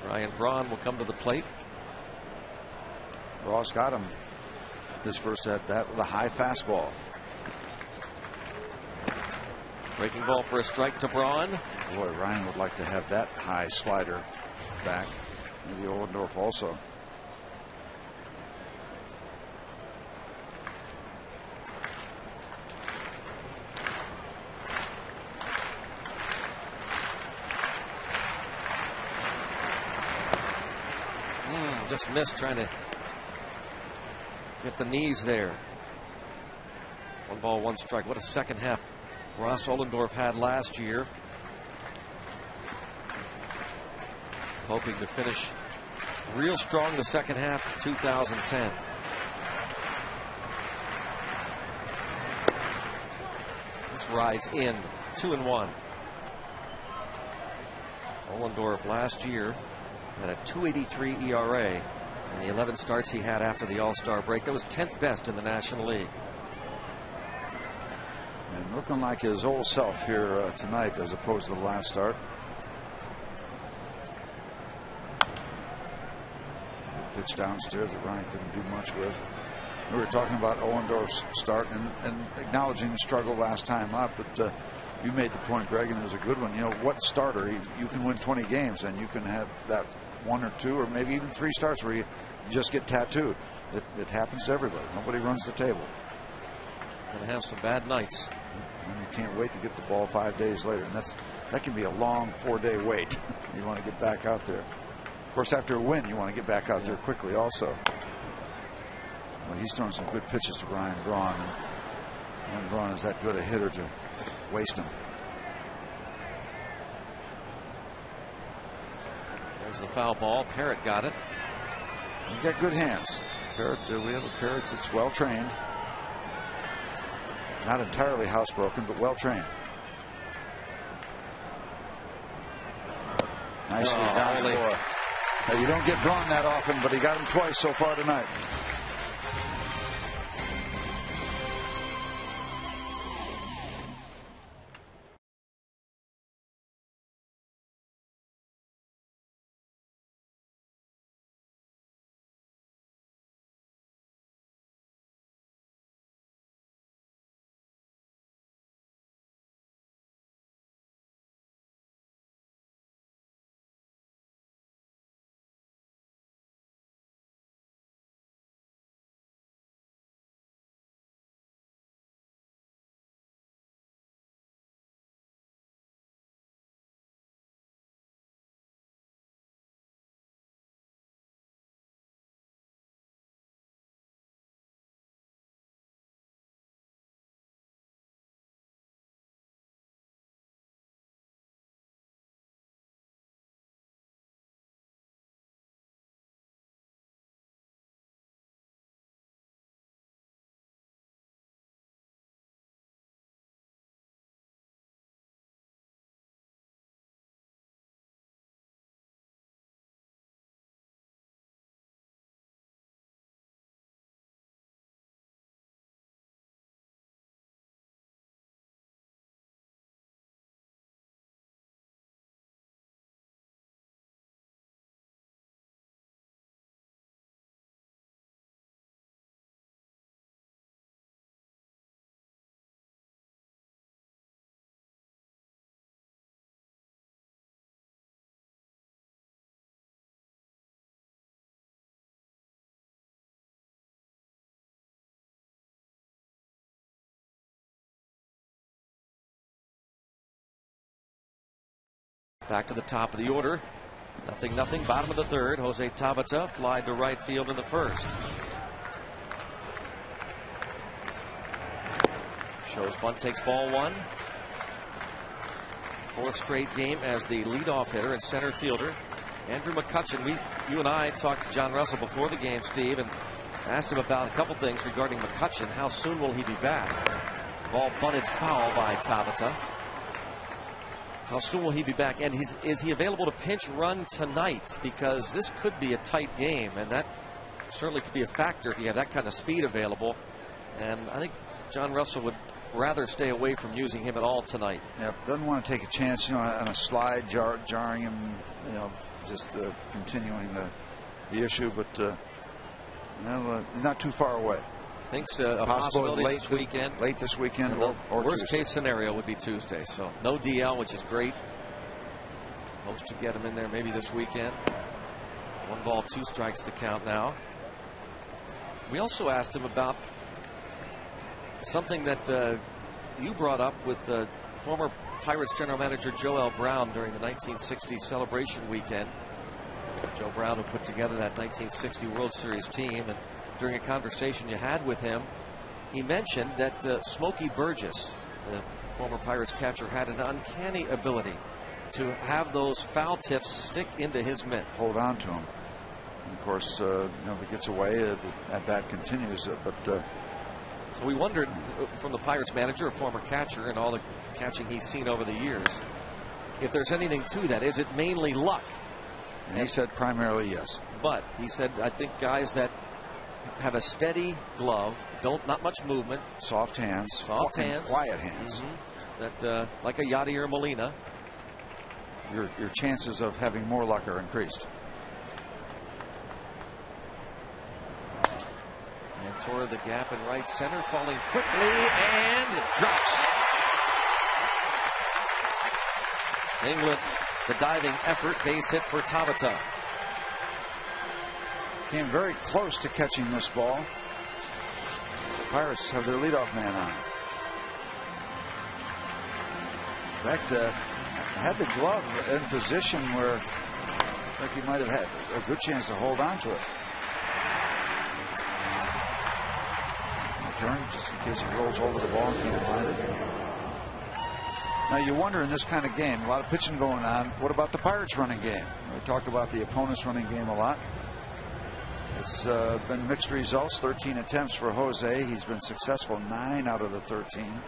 Ryan Braun will come to the plate. Ross got him his first at bat with a high fastball. Breaking ball for a strike to Braun. Boy, Ryan would like to have that high slider back. Maybe Ohlendorf also. Just missed trying to get the knees there. 1 ball, 1 strike. What a second half Ross Ohlendorf had last year. Hoping to finish real strong the second half of 2010. This rides in 2-1. Ohlendorf last year had a 2.83 ERA in the 11 starts he had after the All-Star break. That was 10th best in the National League. And looking like his old self here tonight as opposed to the last start. Pitch downstairs that Ryan couldn't do much with. We were talking about Ohlendorf's start and acknowledging the struggle last time up, but You made the point, Greg, and it was a good one. You know, what starter? You can win 20 games, and you can have that 1 or 2 or maybe even 3 starts where you just get tattooed. It happens to everybody. Nobody runs the table. Going to have some bad nights. And you can't wait to get the ball 5 days later. And that can be a long 4-day wait. You want to get back out there. Of course, after a win, you want to get back out there quickly also. Well, he's throwing some good pitches to Ryan Braun. And Ryan Braun is that good a hitter to waste him. There's the foul ball. Parrott got it. He's got good hands. Parrott, we have a Parrott that's well trained. Not entirely housebroken, but well trained. Nicely down the floor. Now, you don't get Braun that often, but he got him twice so far tonight. Back to the top of the order. 0-0, bottom of the third. Jose Tabata flied to right field in the first. Shows bunt, takes ball 1. 4th straight game as the leadoff hitter and center fielder. Andrew McCutchen. You and I talked to John Russell before the game, Steve, and asked him about a couple things regarding McCutchen. How soon will he be back? Ball bunted foul by Tabata. How soon will he be back? And is he available to pinch run tonight? Because this could be a tight game, and that certainly could be a factor if you have that kind of speed available. And I think John Russell would rather stay away from using him at all tonight. Yeah, doesn't want to take a chance, on a slide, jarring him, just continuing the issue. But he's not too far away. Thinks a possibility late this weekend. Late this weekend, or worst Tuesday. Case scenario would be Tuesday. So no DL, which is great. Hopes to get him in there maybe this weekend. 1 ball, 2 strikes the count now. We also asked him about something that you brought up with former Pirates general manager Joe L. Brown during the 1960 celebration weekend. Joe Brown, who put together that 1960 World Series team, and during a conversation you had with him, he mentioned that Smokey Burgess, the former Pirates catcher, had an uncanny ability to have those foul tips stick into his mitt. Hold on to him. And of course, if it gets away, that bat continues. So we wondered, from the Pirates manager, a former catcher, and all the catching he's seen over the years, if there's anything to that. Is it mainly luck? And he said primarily yes. But he said, I think guys that have a steady glove, not much movement, soft hands, quiet hands, that like a Yadier Molina, your chances of having more luck are increased. And toward the gap in right center, falling quickly, and it drops. England, the diving effort, base hit for Tabata. Came very close to catching this ball. The Pirates have their leadoff man on. In fact, had the glove in position where like he might have had a good chance to hold on to it. Turn just in case he rolls over the ball and can't find it. Now you wonder in this kind of game, a lot of pitching going on, what about the Pirates running game? We talk about the opponent's running game a lot. It's been mixed results. 13 attempts for Jose. He's been successful 9 out of the 13.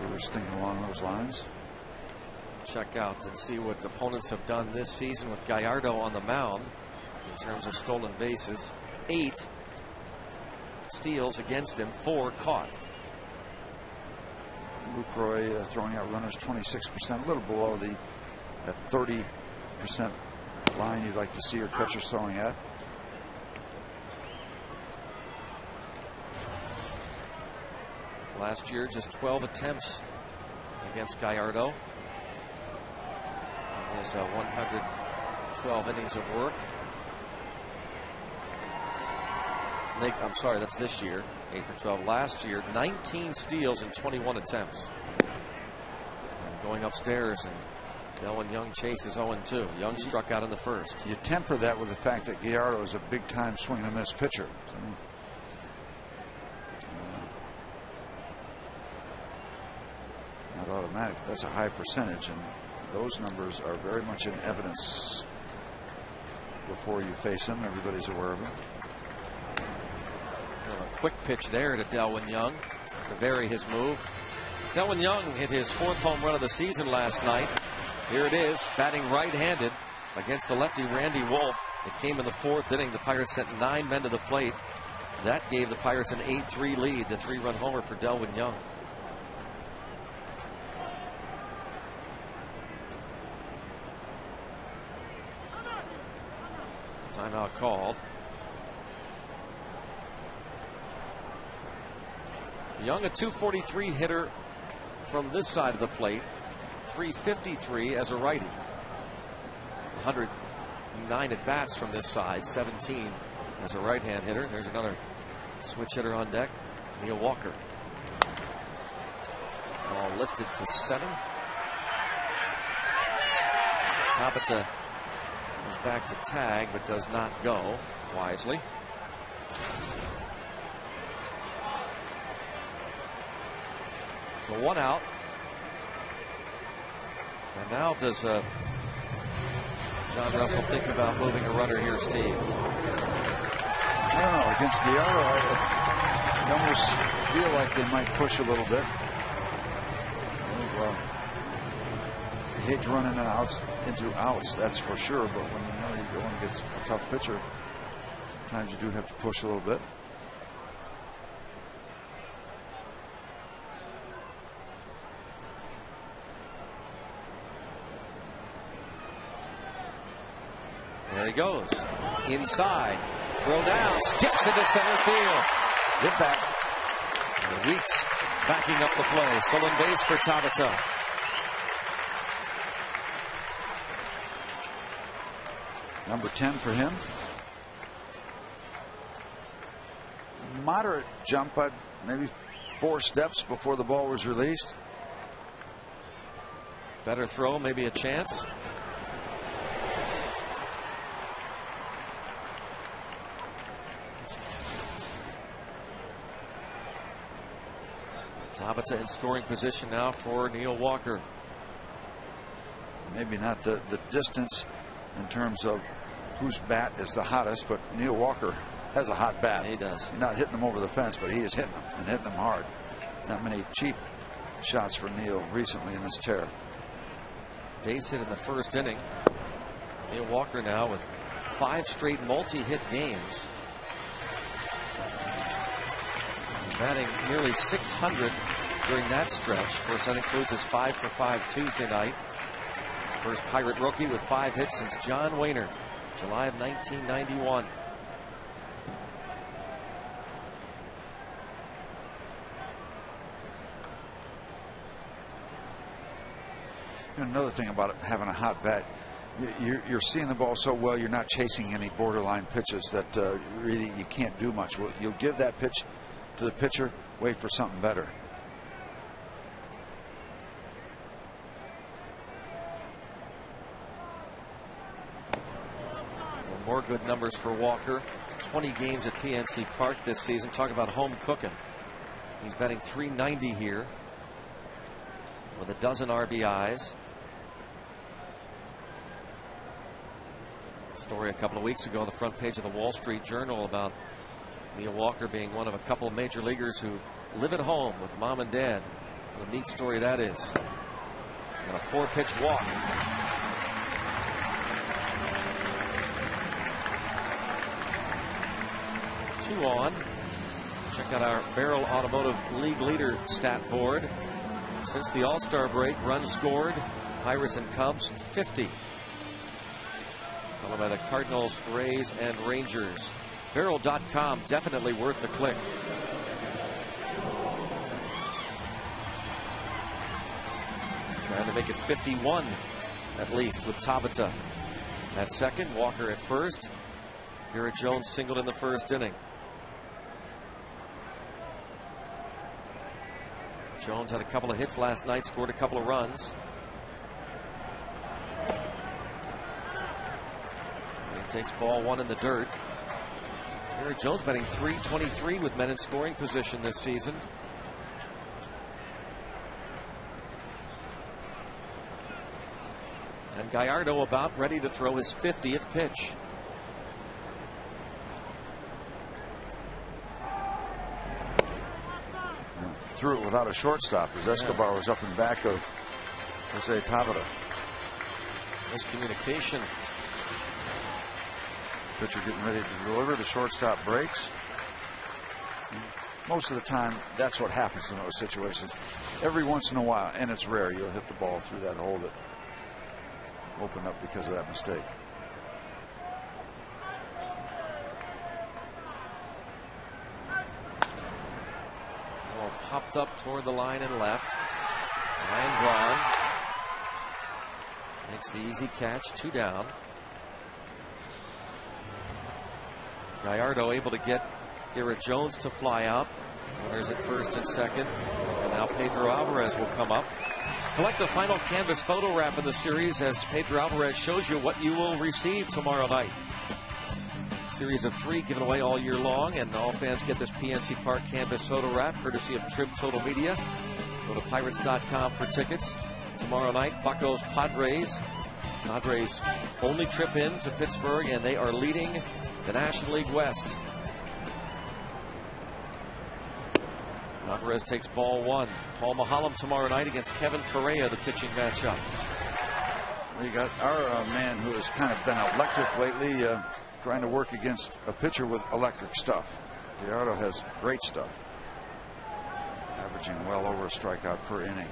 We were thinking along those lines. Check out and see what opponents have done this season with Gallardo on the mound in terms of stolen bases. 8 steals against him, 4 caught. Lucroy throwing out runners 26%, a little below that 30% line you'd like to see your catchers throwing at. Last year, just 12 attempts against Gallardo. His 112 innings of work. I'm sorry, that's this year. 8 for 12. Last year, 19 steals and 21 attempts. And going upstairs, and Delwin Young chases 0-2. Young struck out in the first. You temper that with the fact that Gallardo is a big-time swing and miss pitcher. Not automatic. That's a high percentage, and those numbers are very much in evidence before you face him. Everybody's aware of it. A quick pitch there to Delwin Young to vary his move. Delwin Young hit his 4th home run of the season last night. Here it is, batting right-handed against the lefty Randy Wolf. It came in the 4th inning. The Pirates sent 9 men to the plate. That gave the Pirates an 8-3 lead. The 3-run homer for Delwin Young. Timeout called. Young, a .243 hitter from this side of the plate, .353 as a righty. 109 at bats from this side, 17 as a right-hand hitter. There's another switch hitter on deck, Neil Walker. Ball lifted to 7. Tabata goes back to tag, but does not go wisely. So 1 out. And now does John Russell think about moving a runner here, Steve? I don't know. Against Gallardo, I almost feel like they might push a little bit. Well, you hate to run in and outs into outs, that's for sure. But when you know you're going against a tough pitcher, sometimes you do have to push a little bit. There he goes. Inside. Throw down. Skips into center field. Get back. And Weeks backing up the play. Stolen base for Tabata. Number 10 for him. Moderate jump, but maybe 4 steps before the ball was released. Better throw, maybe a chance. Tabata in scoring position now for Neil Walker. Maybe not the distance in terms of whose bat is the hottest, but Neil Walker has a hot bat. He does. He's not hitting them over the fence, but he is hitting them and hitting them hard. Not many cheap shots for Neil recently in this tear. Base hit in the first inning. Neil Walker now with 5 straight multi-hit games. Batting nearly 600 during that stretch. Of course, that includes his 5 for 5 Tuesday night. First Pirate rookie with 5 hits since John Wehner, July of 1991. Another thing about having a hot bat, you're seeing the ball so well, you're not chasing any borderline pitches that really you can't do much. You'll give that pitch to the pitcher, wait for something better. More good numbers for Walker. 20 games at PNC Park this season. Talk about home cooking. He's batting .390 here with a dozen RBIs. Story a couple of weeks ago on the front page of the Wall Street Journal about Neil Walker being one of a couple of major leaguers who live at home with mom and dad. What a neat story that is. And a 4-pitch walk. Two on. Check out our Barrel Automotive League Leader stat board. Since the All-Star break, runs scored, Pirates and Cubs 50. Followed by the Cardinals, Rays, and Rangers. Barrel.com, definitely worth the click. Trying to make it 51 at least with Tabata at second, Walker at first. Garrett Jones singled in the first inning. Jones had a couple of hits last night, scored a couple of runs. He takes ball one in the dirt. Garrett Jones batting .323 with men in scoring position this season. And Gallardo about ready to throw his 50th pitch. Threw it without a shortstop as Escobar was up in back of Jose Tabata. Miscommunication. Pitcher getting ready to deliver. The shortstop breaks. Most of the time, that's what happens in those situations. Every once in a while, and it's rare, you'll hit the ball through that hole that opened up because of that mistake. Ball popped up toward the line and left. Ryan Braun makes the easy catch, 2 down. Gallardo able to get Garrett Jones to fly out. Runners at first and second. And now Pedro Alvarez will come up. Collect the final canvas photo wrap in the series as Pedro Alvarez shows you what you will receive tomorrow night. Series of 3 given away all year long, and all fans get this PNC Park canvas photo wrap courtesy of Trib Total Media. Go to Pirates.com for tickets. Tomorrow night, Buccos Padres. Padres only trip in to Pittsburgh, and they are leading the National League West. Alvarez takes ball 1. Paul Maholm tomorrow night against Kevin Correa, the pitching matchup. We got our man who has kind of been electric lately, trying to work against a pitcher with electric stuff. Gallardo has great stuff, averaging well over a strikeout per inning.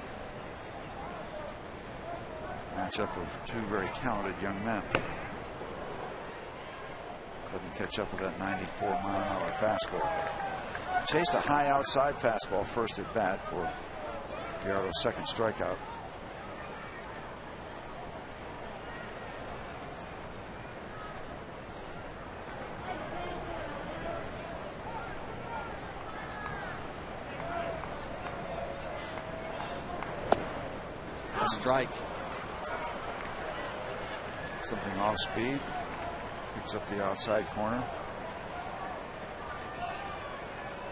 Matchup of 2 very talented young men. Couldn't catch up with that 94-mile-an-hour fastball. Chased a high outside fastball first at bat for Gallardo's second strikeout. A strike. Something off speed. Picks up the outside corner.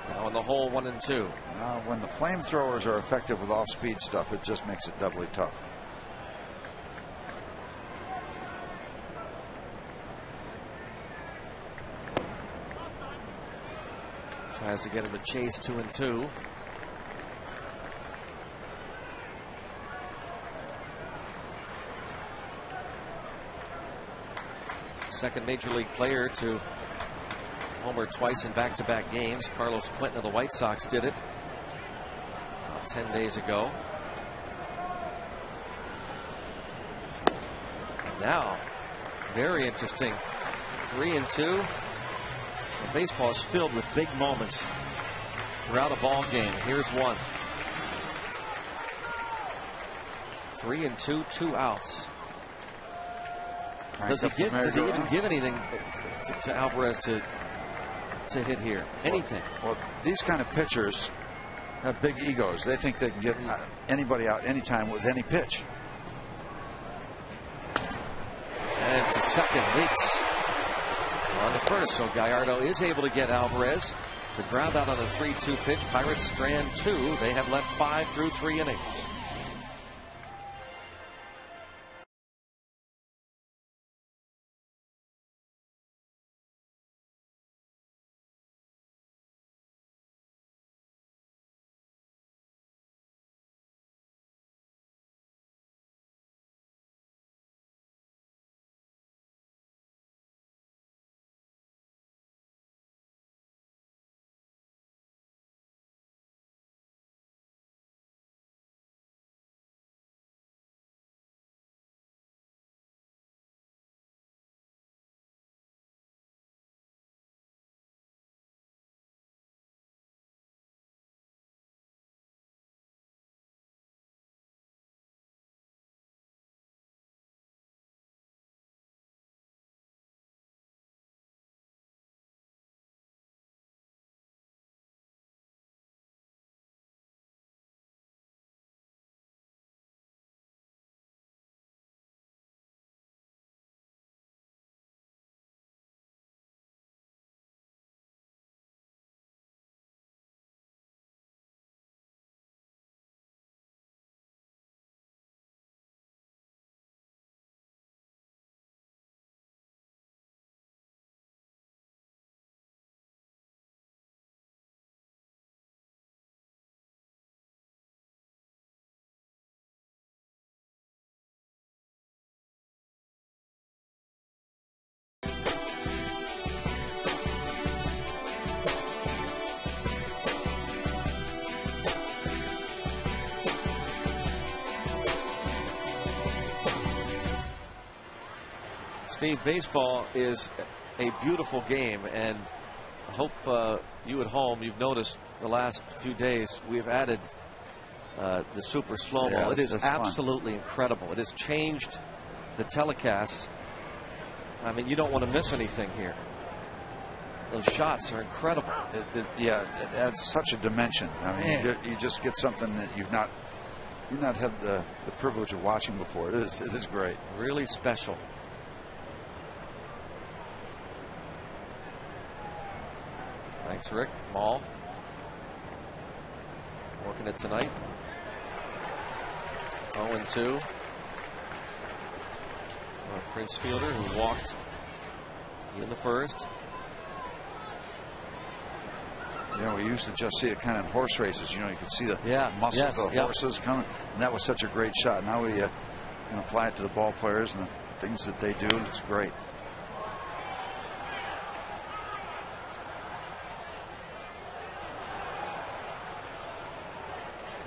Now in the hole, 1 and 2. Now, when the flamethrowers are effective with off-speed stuff, it just makes it doubly tough. Tries to get him to chase 2 and 2. Second major league player to homer twice in back-to-back games. Carlos Quentin of the White Sox did it about 10 days ago. Now, very interesting. 3 and 2. The baseball is filled with big moments throughout a ball game. Here's one. 3-2, 2 outs. Does he even give anything to Alvarez to hit here? Anything? Well, these kind of pitchers have big egos. They think they can get anybody out anytime with any pitch. And to second, Weeks on the first. So Gallardo is able to get Alvarez to ground out on a 3-2 pitch. Pirates strand 2. They have left 5 through 3 innings. Steve, baseball is a beautiful game, and I hope you at home, you've noticed the last few days we've added the super slow-mo. Yeah, it is absolutely fun. Incredible. It has changed the telecast. I mean, you don't want to miss anything here. Those shots are incredible. It adds such a dimension. I mean, you just get something that you've not had the privilege of watching before. It is great. Really special. Thanks, Rick. Maul working it tonight. 0-2. Prince Fielder, who walked in the first. You know, we used to just see it kind of in horse races. You know, you could see the muscles of the horses coming, and that was such a great shot. Now we can apply it to the ball players and the things that they do. It's great.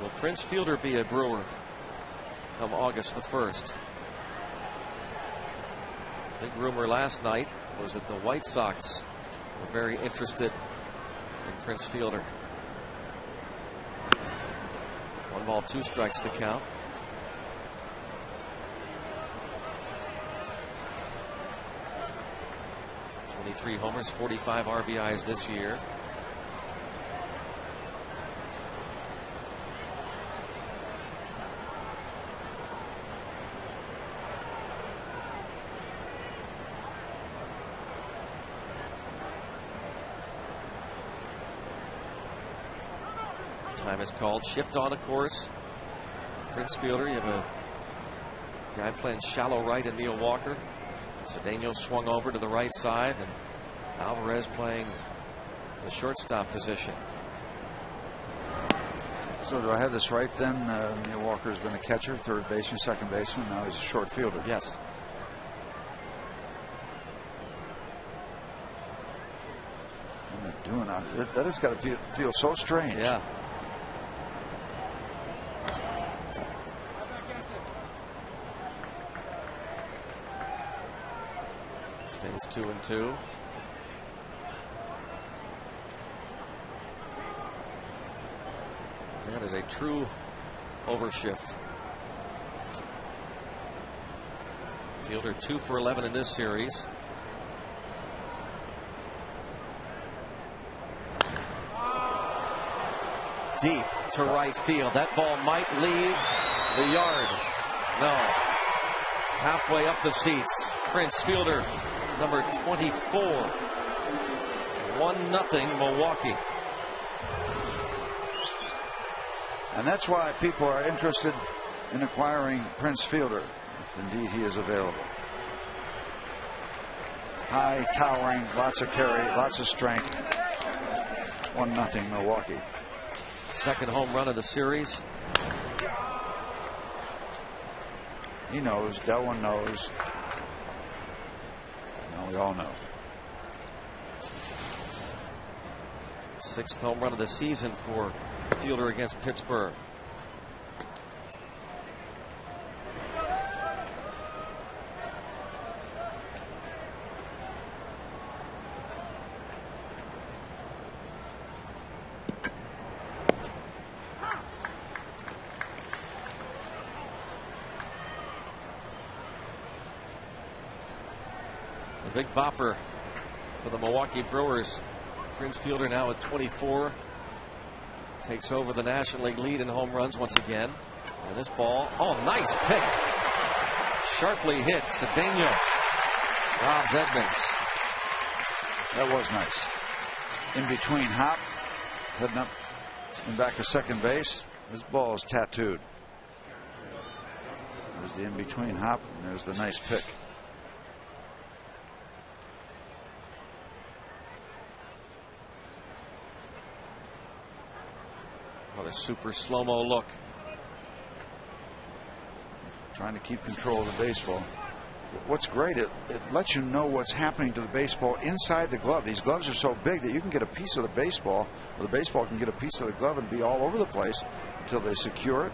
Will Prince Fielder be a Brewer come August the 1st? Big rumor last night was that the White Sox were very interested in Prince Fielder. 1 ball, 2 strikes to count. '23 homers, 45 RBIs this year. Time is called. Shift on, of course. Prince Fielder, you have a guy playing shallow right in Neil Walker. Cedeno swung over to the right side, and Alvarez playing the shortstop position. So do I have this right then? Neil Walker has been a catcher, third baseman, second baseman. Now he's a short fielder. Yes. What am I doing? That has got to feel so strange. Yeah. Stays 2-2. That is a true overshift. Fielder 2 for 11 in this series. Deep to right field. That ball might leave the yard. No. Halfway up the seats. Prince Fielder, number 24. 1-0 Milwaukee. And that's why people are interested in acquiring Prince Fielder, if indeed he is available. High, towering, lots of carry, lots of strength. 1-0 Milwaukee. Second home run of the series. He knows. Delwyn knows. Now we all know. Sixth home run of the season for Fielder against Pittsburgh. The big bopper for the Milwaukee Brewers. Prince Fielder now at 24. Takes over the National League lead in home runs once again. And this ball, oh, nice pick. Sharply hit. Cedeno robs Edmonds. That was nice. In between hop, heading up and back to second base. This ball is tattooed. There's the in between hop, and there's the nice pick. What a super slow-mo look. Trying to keep control of the baseball. What's great, it lets you know what's happening to the baseball inside the glove. These gloves are so big that you can get a piece of the baseball, or the baseball can get a piece of the glove and be all over the place until they secure it.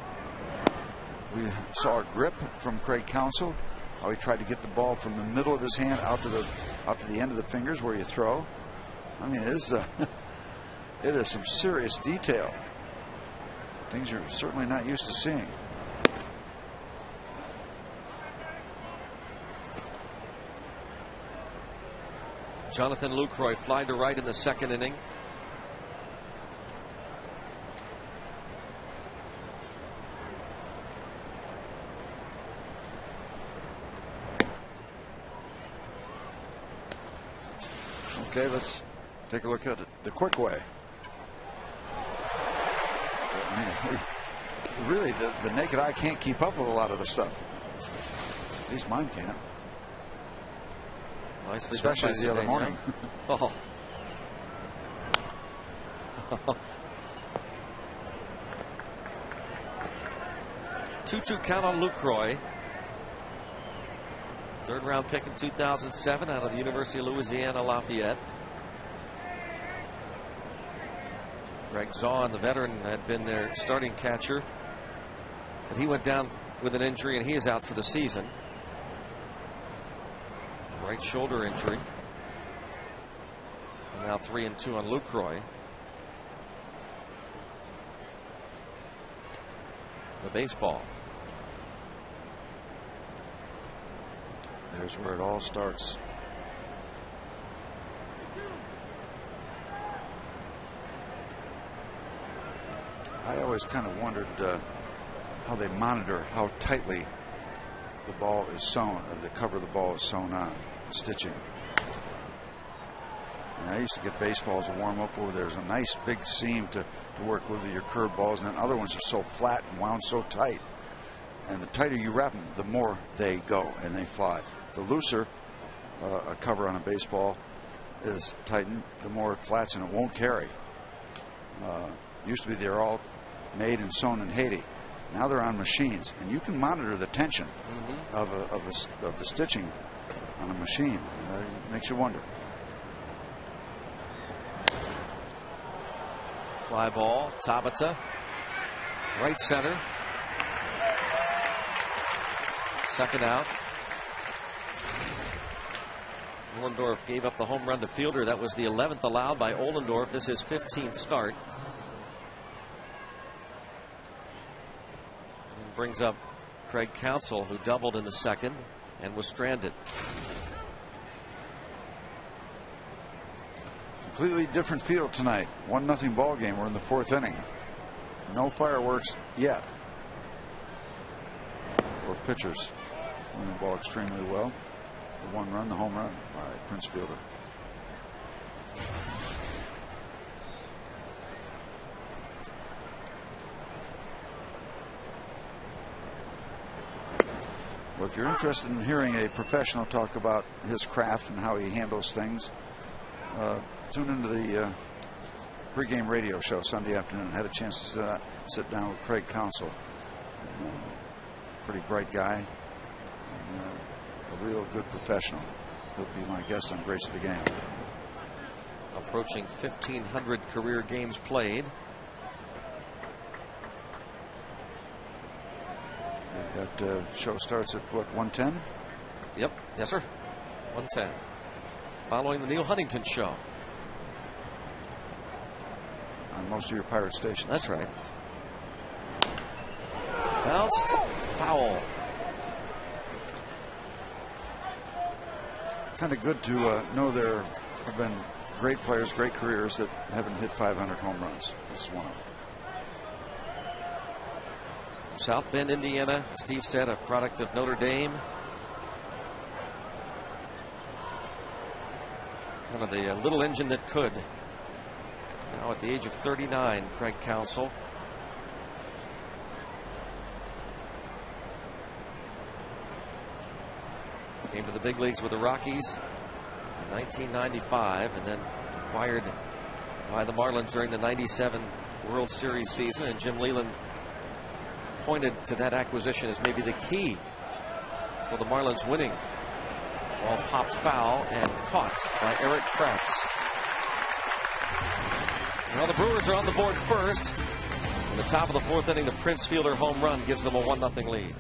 We saw a grip from Craig Counsell, how he tried to get the ball from the middle of his hand out to the end of the fingers where you throw. I mean, it is some serious detail. Things you're certainly not used to seeing. Jonathan Lucroy fly to right in the second inning. Okay, let's take a look at it the quick way. I mean, really, the naked eye can't keep up with a lot of the stuff. At least mine can't. Nicely especially done by the other Cedeno. morning. Oh. 2-2 count on Lucroy. Third round pick in 2007 out of the University of Louisiana Lafayette. Greg Zaun, the veteran, had been their starting catcher, but he went down with an injury and he is out for the season. Right shoulder injury. And now 3-2 on Lucroy. The baseball. There's where it all starts. I always kind of wondered how they monitor how tightly the ball is sewn, or the cover of the ball is sewn on, stitching. And I used to get baseballs to warm up where there's a nice big seam to work with your curved balls, and then other ones are so flat and wound so tight. And the tighter you wrap them, the more they go and they fly. The looser a cover on a baseball is tightened, the more it flats and it won't carry. Used to be they're all made and sewn in Haiti. Now they're on machines, and you can monitor the tension of the stitching on a machine. It makes you wonder. Fly ball, Tabata, right center. Second out. Ohlendorf gave up the home run to Fielder. That was the 11th allowed by Ohlendorf. This is his 15th start. And brings up Craig Counsell, who doubled in the second. and was stranded. Completely different field tonight. 1-0 ball game. We're in the 4th inning. No fireworks yet. Both pitchers winning the ball extremely well. The 1 run, the home run by Prince Fielder. Well, if you're interested in hearing a professional talk about his craft and how he handles things, tune into the pregame radio show Sunday afternoon. Had a chance to sit down with Craig Counsell. Pretty bright guy. And, a real good professional. He'll be my guest on Greats of the Game. Approaching 1,500 career games played. That show starts at what, 1:10? Yep. Yes, sir. 1:10. Following the Neil Huntington Show. On most of your pirate stations. That's right. Bounced. Foul. Kind of good to know there have been great players, great careers that haven't hit 500 home runs. This is one of them. South Bend, Indiana. Steve said a product of Notre Dame. Kind of the little engine that could. Now at the age of 39, Craig Counsell. Came to the big leagues with the Rockies in 1995 and then acquired by the Marlins during the 97 World Series season. And Jim Leyland pointed to that acquisition as maybe the key for the Marlins winning. Ball popped foul and caught by Erik Kratz. Well, the Brewers are on the board first. In the top of the 4th inning, the Prince Fielder home run gives them a 1-0 lead.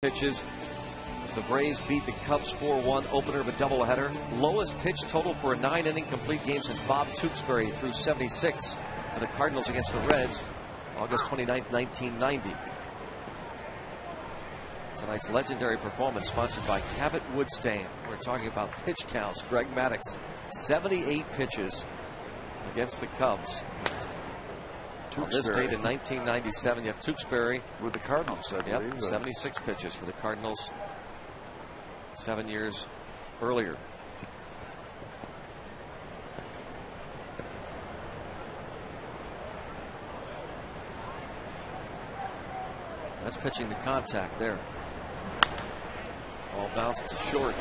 Pitches. The Braves beat the Cubs 4-1, opener of a doubleheader. Lowest pitch total for a 9-inning complete game since Bob Tewksbury threw 76 for the Cardinals against the Reds, August 29, 1990. Tonight's legendary performance sponsored by Cabot Woodstein. We're talking about pitch counts. Greg Maddux, 78 pitches against the Cubs. On this date in 1997, you have Tewksbury with the Cardinals, I believe. 76 pitches for the Cardinals 7 years earlier. That's pitching the contact there. Ball bounced to short.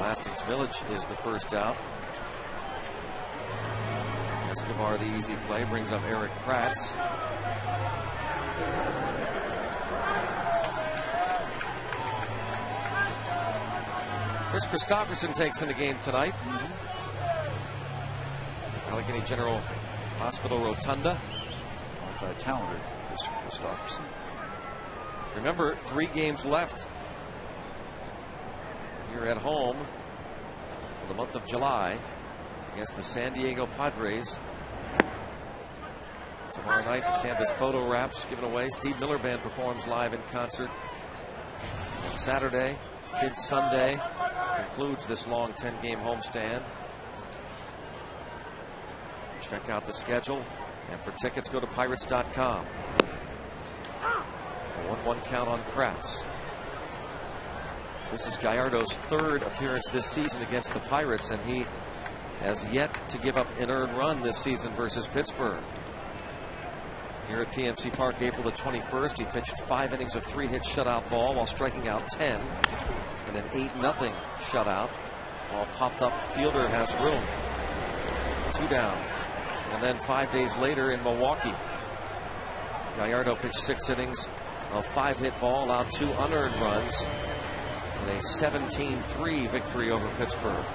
Lastings Village is the first out. Escobar, the easy play, brings up Eric Kratz. Chris Christopherson takes in the game tonight. Allegheny General Hospital Rotunda. Multi-talented Chris Christopherson. Remember, 3 games left here at home for the month of July against the San Diego Padres. Tomorrow night, the Canvas photo wraps given away. Steve Miller Band performs live in concert. And Saturday, Kids Sunday concludes this long 10-game homestand. Check out the schedule, and for tickets, go to Pirates.com. A 1-1 count on Kratz. This is Gallardo's 3rd appearance this season against the Pirates, and he has yet to give up an earned run this season versus Pittsburgh. Here at PNC Park, April the 21st, he pitched 5 innings of 3-hit shutout ball while striking out 10 in an 8-0 shutout. While popped up fielder has room. 2 down. And then 5 days later in Milwaukee, Gallardo pitched 6 innings of 5-hit ball, allowed 2 unearned runs in a 17-3 victory over Pittsburgh.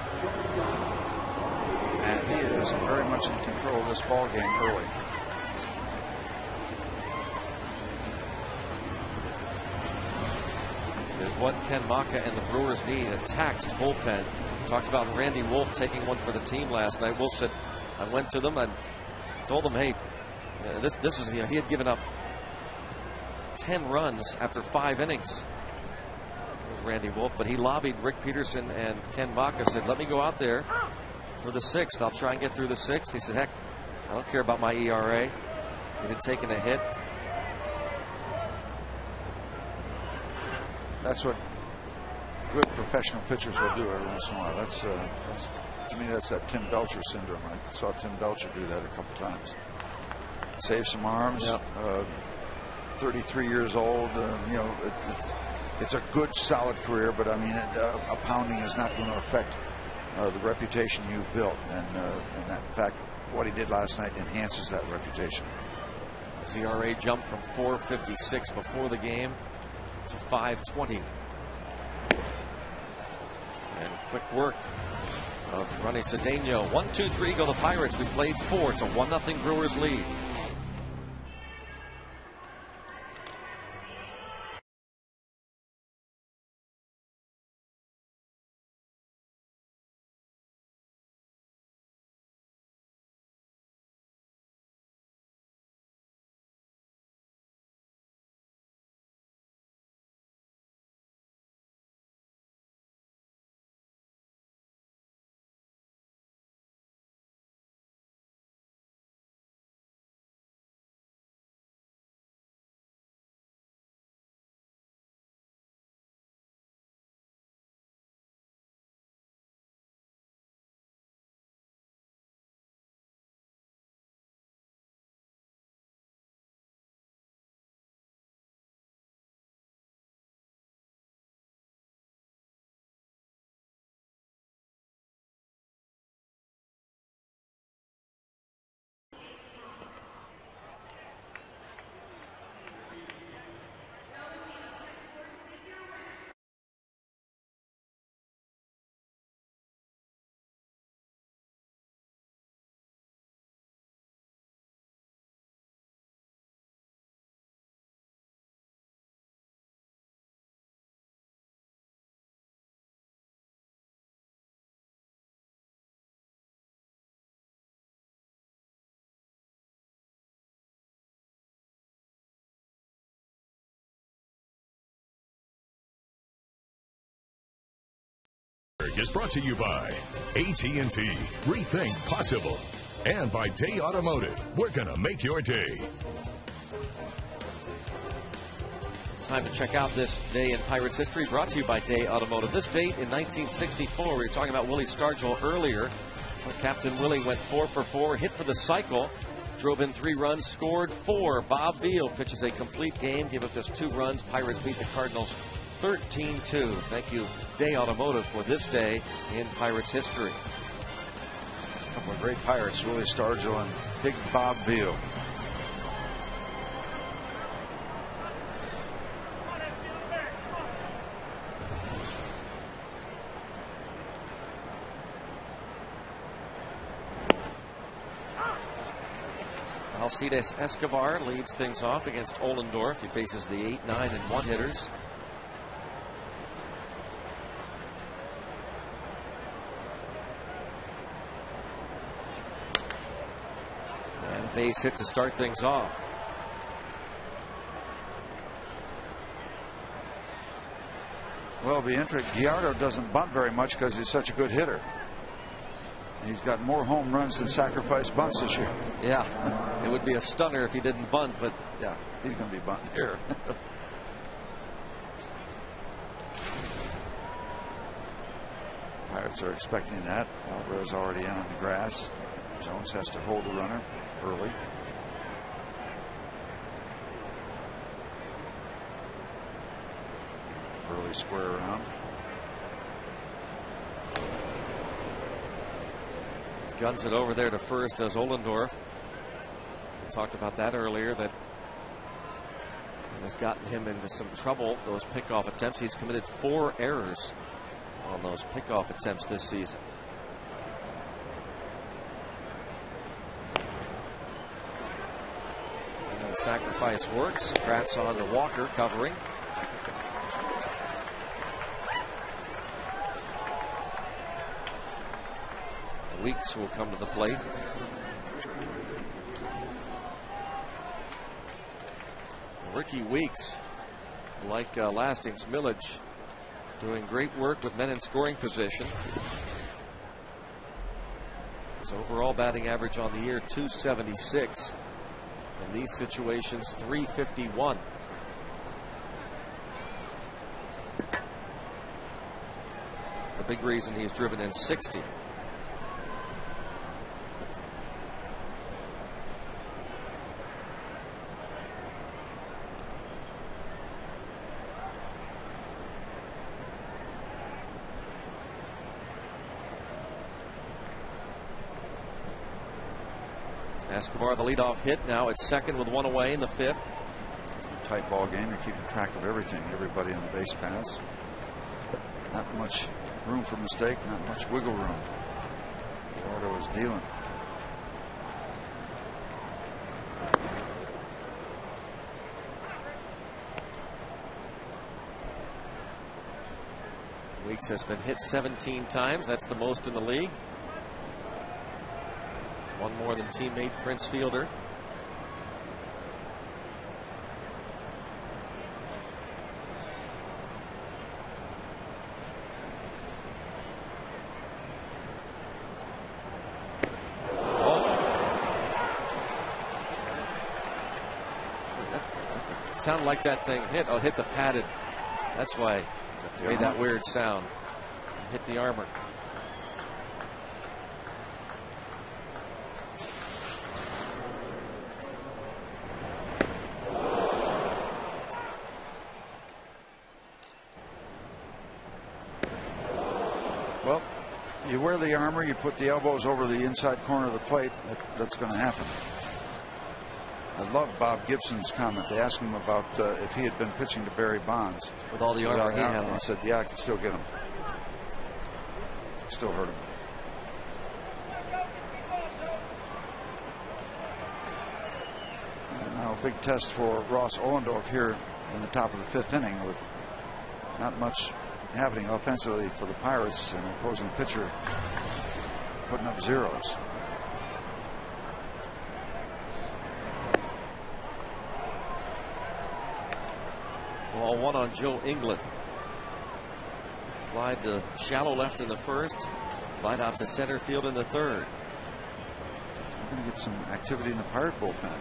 And he is very much in control of this ball game early. Is what Ken Macha and the Brewers need, a taxed bullpen. Talked about Randy Wolf taking one for the team last night. Wolf said, I went to them and told them, hey, this is, he had given up 10 runs after 5 innings. It was Randy Wolf, but he lobbied Rick Peterson and Ken Macha, said, let me go out there for the 6th. I'll try and get through the 6th. He said, heck, I don't care about my ERA. He had taken a hit. That's what good professional pitchers will do every once in a while. That's to me, that's that Tim Belcher syndrome. I saw Tim Belcher do that a couple times. Save some arms. Yep. 33 years old. You know, it's a good, solid career, but I mean, a pounding is not going to affect the reputation you've built. And that, in fact, what he did last night enhances that reputation. His ERA jumped from 4.56 before the game to 5.20. And quick work of Ronnie Cedeno. 1-2-3 go the Pirates. We played 4. It's a 1-0 Brewers lead. Is brought to you by AT&T. Rethink possible. And by Day Automotive. We're going to make your day. Time to check out this day in Pirates history, brought to you by Day Automotive. This date in 1964, we were talking about Willie Stargell earlier. Captain Willie went 4 for 4, hit for the cycle, drove in 3 runs, scored 4. Bob Beal pitches a complete game, gave up just 2 runs. Pirates beat the Cardinals 13-2. Thank you, Day Automotive, for this day in Pirates history. A couple of great Pirates, Willie Stargell and Big Bob Beal. Alcides Escobar leads things off against Ohlendorf. He faces the 8, 9, and 1 hitters. And a base hit to start things off. Well, it'll be interesting. Gallardo doesn't bunt very much because he's such a good hitter. He's got more home runs than sacrifice bunts this year. Yeah, it would be a stunner if he didn't bunt, but yeah, he's going to be bunting here. Pirates are expecting that. Alvarez already in on the grass. Jones has to hold the runner early. Early square around. Guns it over there to first as Ohlendorf. We talked about that earlier, that has gotten him into some trouble, those pickoff attempts. He's committed 4 errors on those pickoff attempts this season. And the sacrifice works. Congrats on to Walker covering. Weeks will come to the plate. Ricky Weeks, like Lastings Millage, doing great work with men in scoring position. His overall batting average on the year, .276. In these situations, .351. The big reason he's driven in 60. Escobar, the leadoff hit. Now it's second with 1 away in the 5th. Tight ball game. You're keeping track of everything. Everybody on the base paths. Not much room for mistake. Not much wiggle room. Gallardo is dealing. Weeks has been hit 17 times. That's the most in the league. 1 more than teammate Prince Fielder. Sounded like that thing hit. Oh, hit the padded. That's why it made that weird sound. Hit the armor. Well, you wear the armor, you put the elbows over the inside corner of the plate. That's going to happen. I love Bob Gibson's comment. They asked him about if he had been pitching to Barry Bonds. With all the armor he had on. He said, yeah, I could still get him. Still hurt him. And now a big test for Ross Ohlendorf here in the top of the 5th inning with not much happening offensively for the Pirates, and the opposing pitcher putting up zeros. Ball 1 on Joe England. Fly to shallow left in the 1st. Flied out to center field in the 3rd. We're going to get some activity in the Pirate bullpen.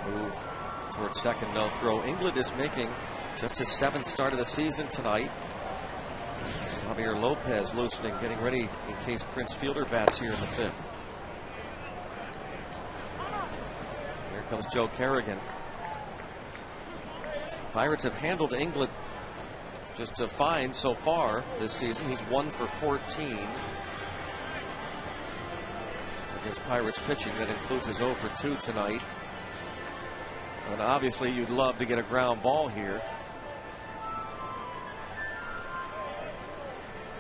Move towards second, no throw. England is making Just his 7th start of the season tonight. Javier Lopez loosening, getting ready in case Prince Fielder bats here in the 5th. Here comes Joe Kerrigan. Pirates have handled England just fine so far this season. He's 1 for 14 against Pirates pitching. That includes his 0 for 2 tonight. And obviously you'd love to get a ground ball here.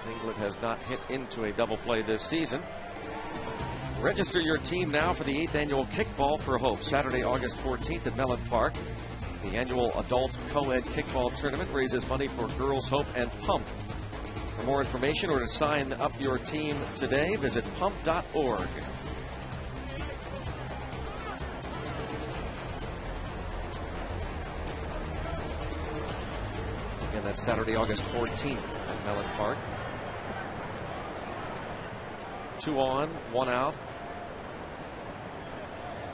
England has not hit into a double play this season. Register your team now for the 8th annual Kickball for Hope, Saturday, August 14th at Mellon Park. The annual adult co-ed kickball tournament raises money for Girls Hope and Pump. For more information or to sign up your team today, visit pump.org. Again, that's Saturday, August 14th at Mellon Park. 2 on, 1 out.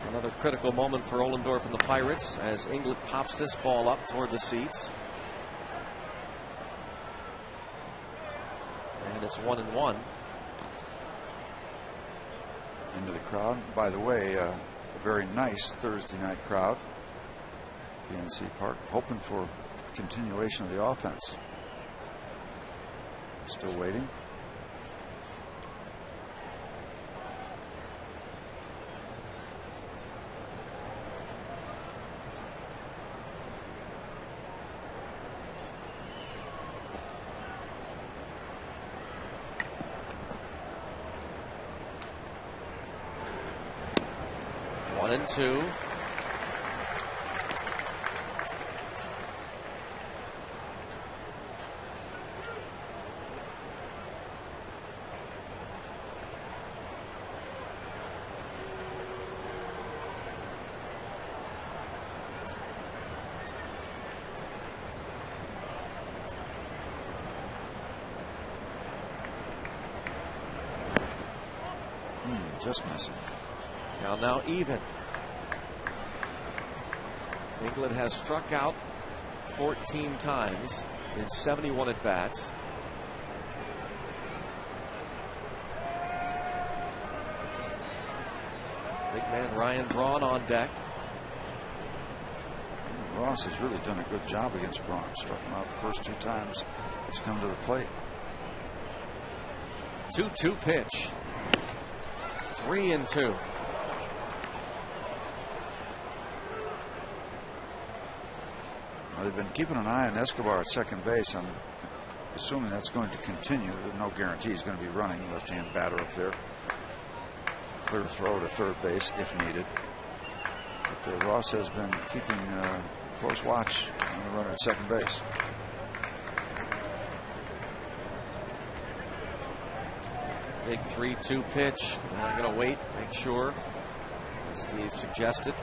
Another critical moment for Ohlendorf and the Pirates as England pops this ball up toward the seats. And it's 1-1. Into the crowd. By the way, a very nice Thursday night crowd. PNC Park, hoping for continuation of the offense. Still waiting. And 2. Just missing. Count now even. England has struck out 14 times in 71 at-bats. Big man Ryan Braun on deck. Ross has really done a good job against Braun. Struck him out the first 2 times he's come to the plate. 2-2 pitch. 3-2. They've been keeping an eye on Escobar at second base. I'm assuming that's going to continue. There's no guarantee he's going to be running. Left-hand batter up there. Clear throw to third base if needed. But Ross has been keeping close watch on the runner at second base. Big 3-2 pitch. I'm going to wait, make sure, as Steve suggested.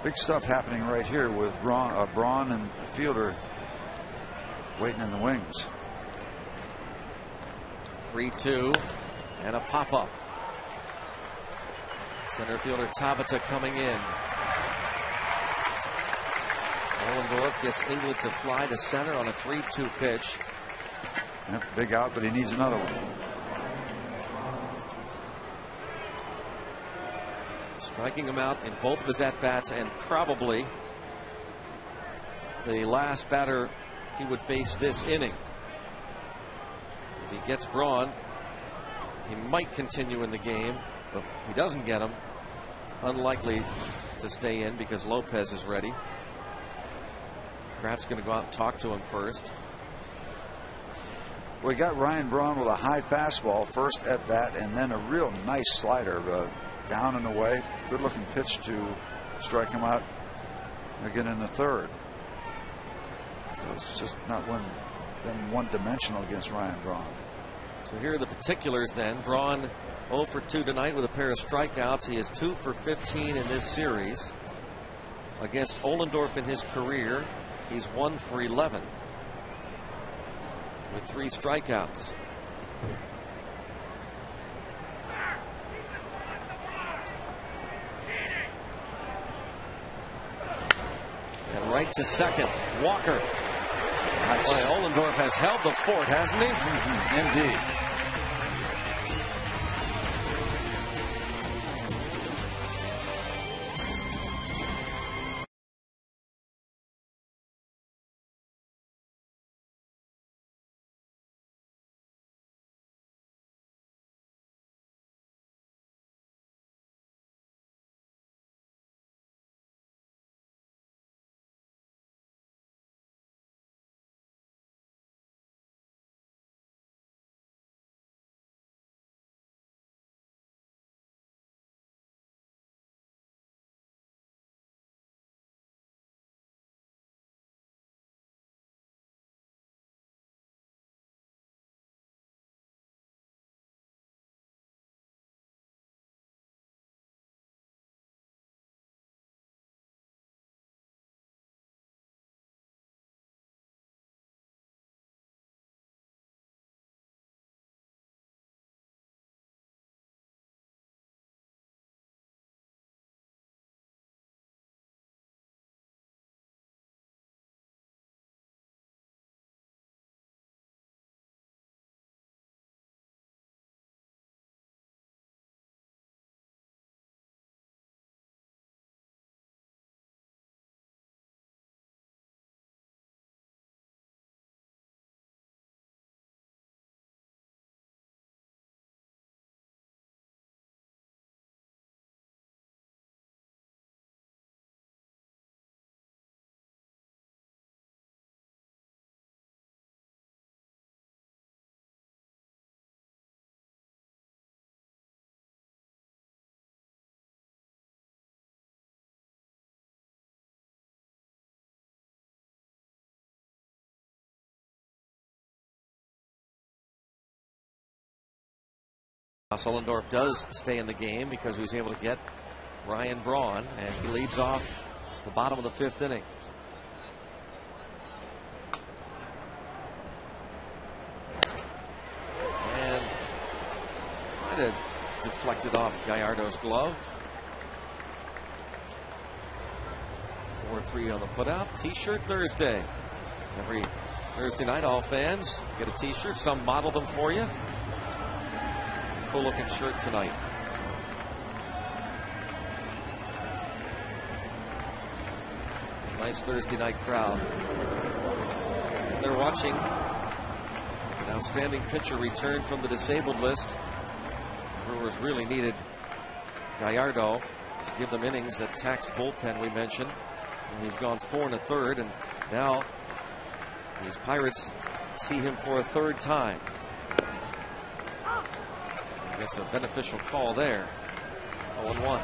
Big stuff happening right here with Braun and Fielder waiting in the wings. 3-2 and a pop-up. Center fielder Tabata coming in. Ohlendorf gets England to fly to center on a 3-2 pitch. Yep, big out, but he needs another one. Striking him out in both of his at-bats, and probably the last batter he would face this inning. If he gets Braun, he might continue in the game, but if he doesn't get him, unlikely to stay in because Lopez is ready. Pratt's going to go out and talk to him first. We got Ryan Braun with a high fastball first at bat, and then a real nice slider down and away. Good looking pitch to strike him out again in the third. So it's just not one dimensional against Ryan Braun. So here are the particulars then. Braun 0 for 2 tonight with a pair of strikeouts. He is 2 for 15 in this series. Against Ohlendorf in his career, he's 1 for 11 with 3 strikeouts. And right to second, Walker. Nice. Boy, Ohlendorf has held the fort, hasn't he? Indeed. Ohlendorf does stay in the game because he was able to get Ryan Braun, and he leads off the bottom of the 5th inning. And might have deflected off Gallardo's glove. 4-3 on the putout. T-shirt Thursday. Every Thursday night, all fans get a T-shirt. Some model them for you. Cool looking shirt tonight. Nice Thursday night crowd. They're watching an outstanding pitcher return from the disabled list. Brewers really needed Gallardo to give them innings. That taxed bullpen we mentioned. And he's gone 4 1/3, and now these Pirates see him for a 3rd time. It's a beneficial call there. 0-1.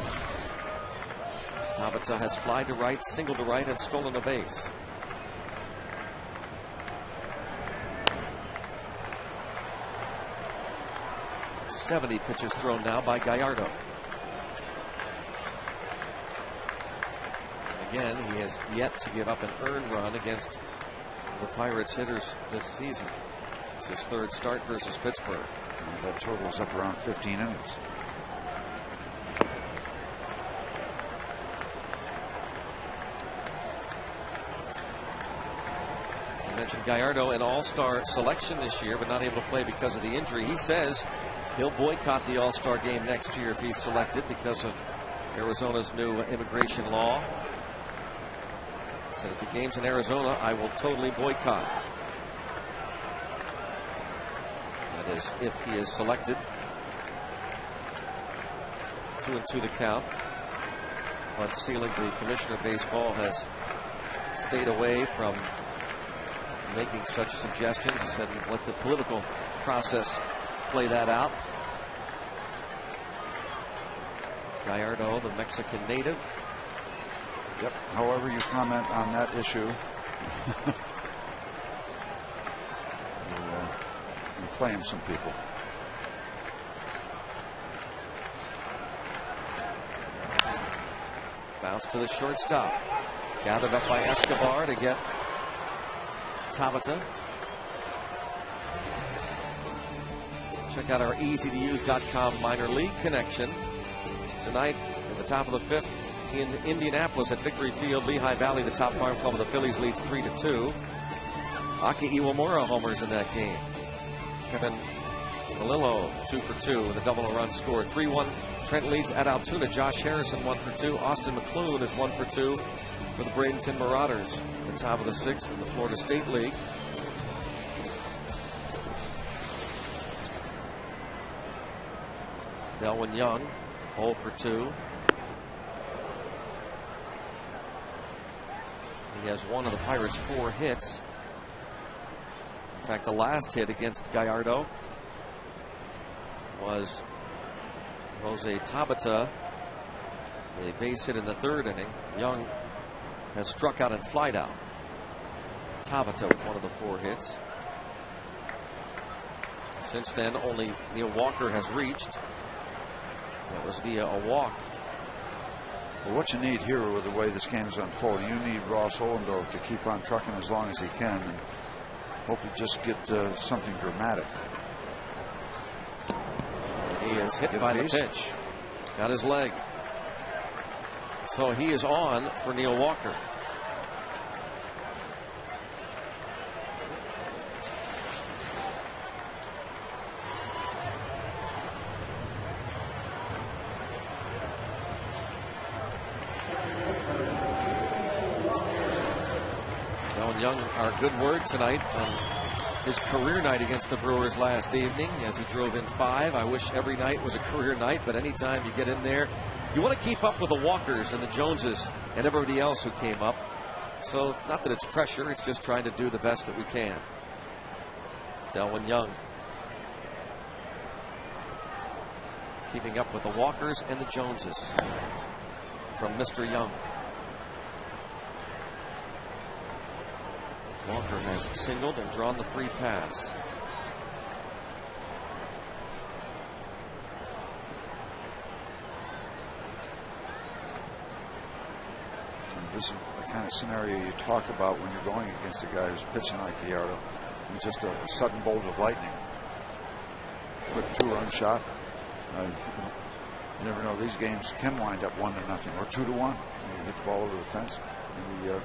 Tabata has fly to right, single to right, and stolen a base. .70 pitches thrown now by Gallardo. Again, he has yet to give up an earned run against the Pirates hitters this season. It's his 3rd start versus Pittsburgh. That total is up around 15 innings. I mentioned Gallardo, an all-star selection this year, but not able to play because of the injury. He says he'll boycott the all-star game next year if he's selected because of Arizona's new immigration law. He said, if the game's in Arizona, I will totally boycott. That is, if he is selected. 2-2 the count. But Seelig, the commissioner of baseball, has stayed away from making such suggestions. He said, let the political process play that out. Gallardo, the Mexican native. Yep. However you comment on that issue, playing some people. Bounce to the shortstop. Gathered up by Escobar to get Tabata. Check out our easytouse.com minor league connection. Tonight, at the top of the fifth, in Indianapolis at Victory Field, Lehigh Valley, the top farm club of the Phillies, leads 3-2. Aki Iwamura homers in that game. Kevin Melillo 2 for 2 with a double run scored. 3-1. Trent leads at Altoona. Josh Harrison 1 for 2. Austin McClune is 1 for 2 for the Bradenton Marauders. The top of the sixth in the Florida State League. Delwin Young 0 for 2. He has one of the Pirates' 4 hits. In fact, the last hit against Gallardo was Jose Tabata, a base hit in the third inning. Young has struck out and flied out. Tabata with one of the 4 hits. Since then, only Neil Walker has reached. That was via a walk. Well, what you need here with the way this game is unfolding, you need Ross Ollendorf to keep on trucking as long as he can and hope you just get something dramatic. He is hit by the pitch. Got his leg. So he is on for Neil Walker. Young, our good word tonight on his career night against the Brewers last evening as he drove in 5. I wish every night was a career night, but anytime you get in there, you want to keep up with the Walkers and the Joneses and everybody else who came up. So not that it's pressure, it's just trying to do the best that we can. Delwin Young keeping up with the Walkers and the Joneses from Mr. Young. Walker has singled and drawn the free pass. And this is the kind of scenario you talk about when you're going against a guy who's pitching like Gallardo. It's just a sudden bolt of lightning. Quick 2-run shot. You never know. These games can wind up 1-0 or 2-1. You hit the ball over the fence. Maybe your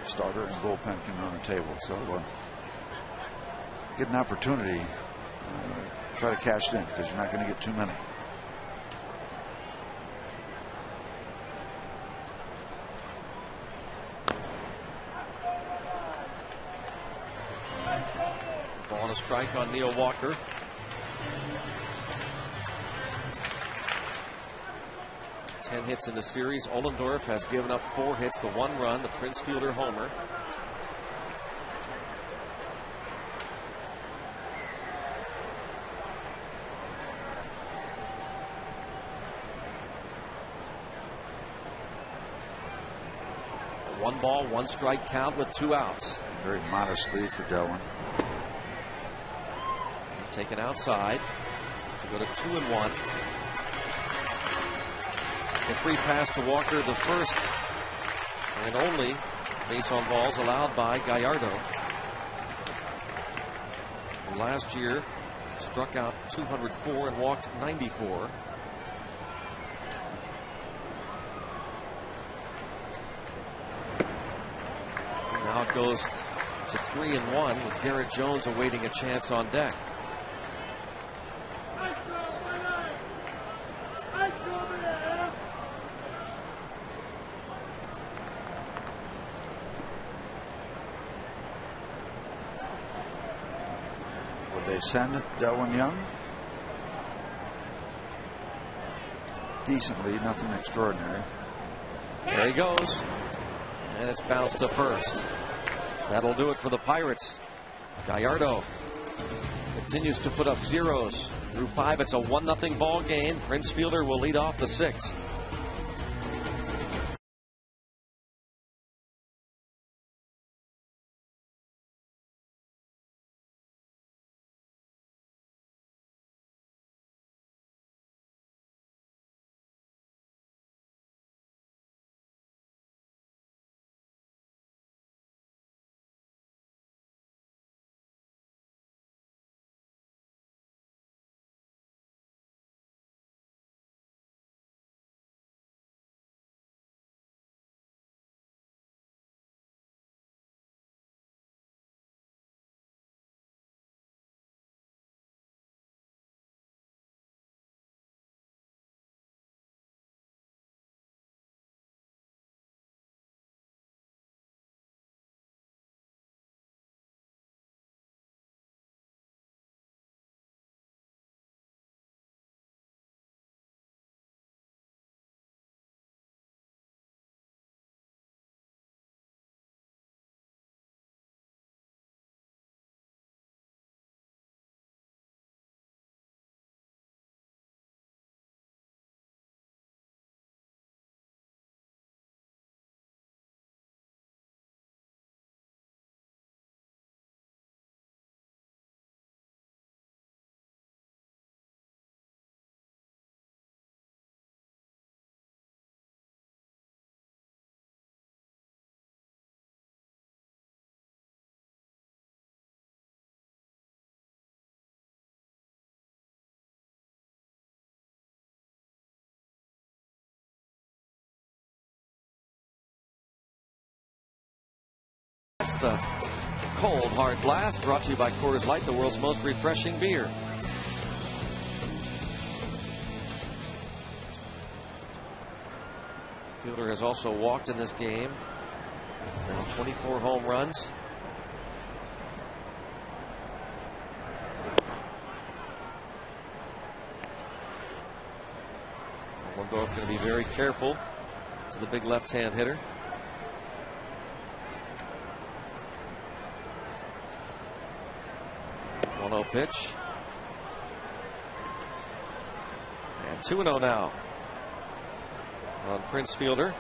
starter and bullpen can run the table. So get an opportunity. Try to cash it in because you're not going to get too many. Ball and a strike on Neil Walker. Hits in the series. Ollendorf has given up 4 hits, the 1 run, the Prince Fielder homer. A 1 ball, 1 strike count with 2 outs. Very modest lead for Delwin. Taken outside to go to 2-1. The free pass to Walker, the first and only base on balls allowed by Gallardo. Last year, struck out 204 and walked 94. And now it goes to 3-1 with Garrett Jones awaiting a chance on deck. They send Delwin Young. Decently, nothing extraordinary. There he goes. And it's bounced to first. That'll do it for the Pirates. Gallardo continues to put up zeros. Through 5, it's a 1-0 ball game. Prince Fielder will lead off the 6th. It's the cold, hard blast brought to you by Coors Light, the world's most refreshing beer. Fielder has also walked in this game. 24 home runs. Ohlendorf going to be very careful to the big left-hand hitter. 1-0 pitch. And 2-0 now on Prince Fielder,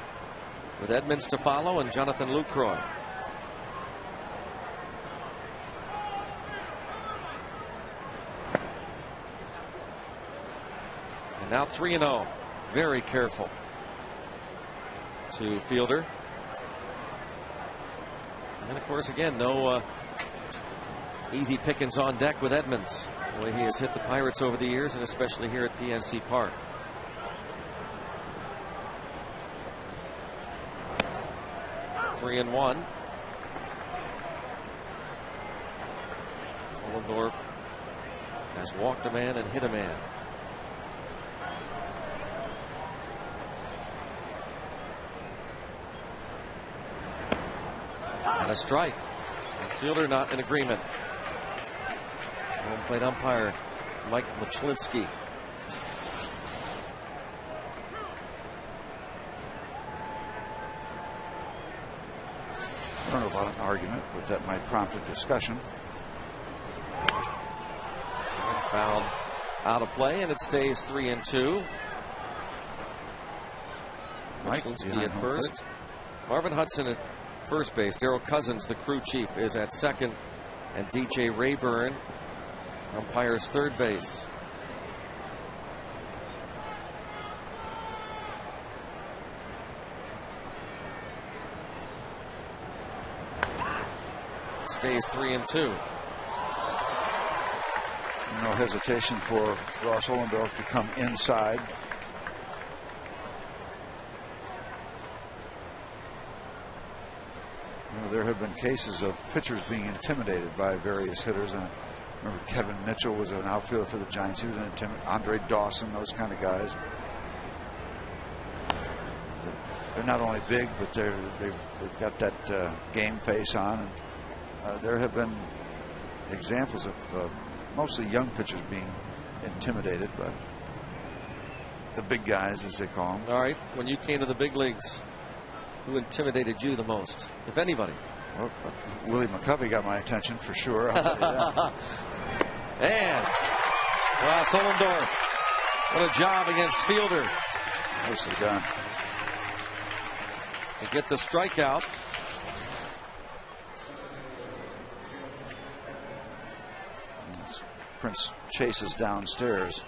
with Edmonds to follow and Jonathan Lucroy. And now 3-0. Very careful to Fielder. And of course, again, no easy pickings on deck with Edmonds, the way he has hit the Pirates over the years, and especially here at PNC Park. Three and one. Ohlendorf has walked a man and hit a man. And a strike. And Fielder not in agreement. Home plate umpire Mike Machlinski. I don't know about an argument, but that might prompt a discussion. And fouled out of play, and it stays 3-2. Machlinski at first. Marvin Hudson at first base. Darryl Cousins, the crew chief, is at second, and DJ Rayburn umpires third base. Stays 3-2. No hesitation for Ross Ohlendorf to come inside. There have been cases of pitchers being intimidated by various hitters. And I remember Kevin Mitchell was an outfielder for the Giants. He was an intimidated. Andre Dawson, those kind of guys. They're not only big, but they've got that game face on. And there have been examples of mostly young pitchers being intimidated by the big guys, as they call them. All right, when you came to the big leagues, who intimidated you the most, if anybody? Well, Willie McCovey got my attention for sure. I'll tell you that. And Ross Ohlendorf, what a job against Fielder. Nicely done. To get the strikeout. Prince chases downstairs,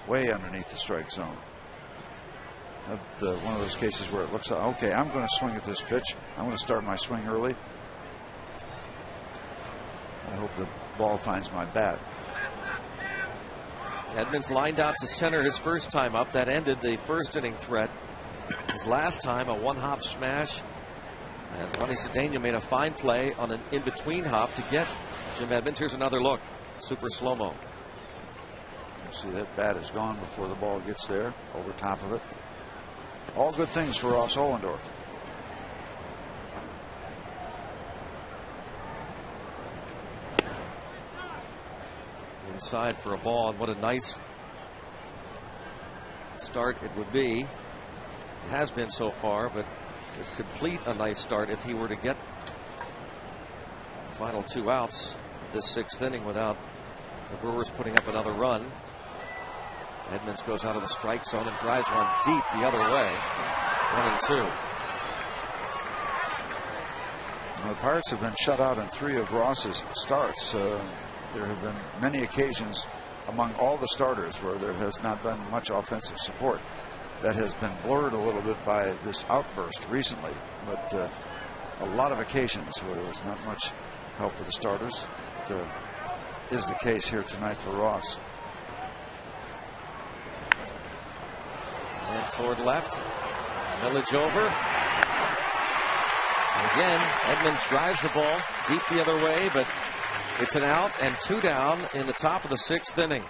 way underneath the strike zone. One of those cases where it looks like, okay, I'm going to swing at this pitch. I'm going to start my swing early. I hope the ball finds my bat. Edmonds lined out to center his first time up. That ended the first inning threat. His last time, a one-hop smash. And Ronnie Cedeno made a fine play on an in-between hop to get Jim Edmonds. Here's another look. Super slow-mo. You see that bat is gone before the ball gets there, over top of it. All good things for Ross Ohlendorf. Inside for a ball, and what a nice start it would be. It has been so far, but it could complete a nice start if he were to get the final 2 outs this 6th inning without the Brewers putting up another run. Edmonds goes out of the strike zone and drives one deep the other way. 1-2. The Pirates have been shut out in 3 of Ross's starts. There have been many occasions among all the starters where there has not been much offensive support. That has been blurred a little bit by this outburst recently, but a lot of occasions where there was not much help for the starters. Is the case here tonight for Ross. And toward left. Millage over. Again, Edmonds drives the ball deep the other way, but it's an out and 2 down in the top of the 6th inning.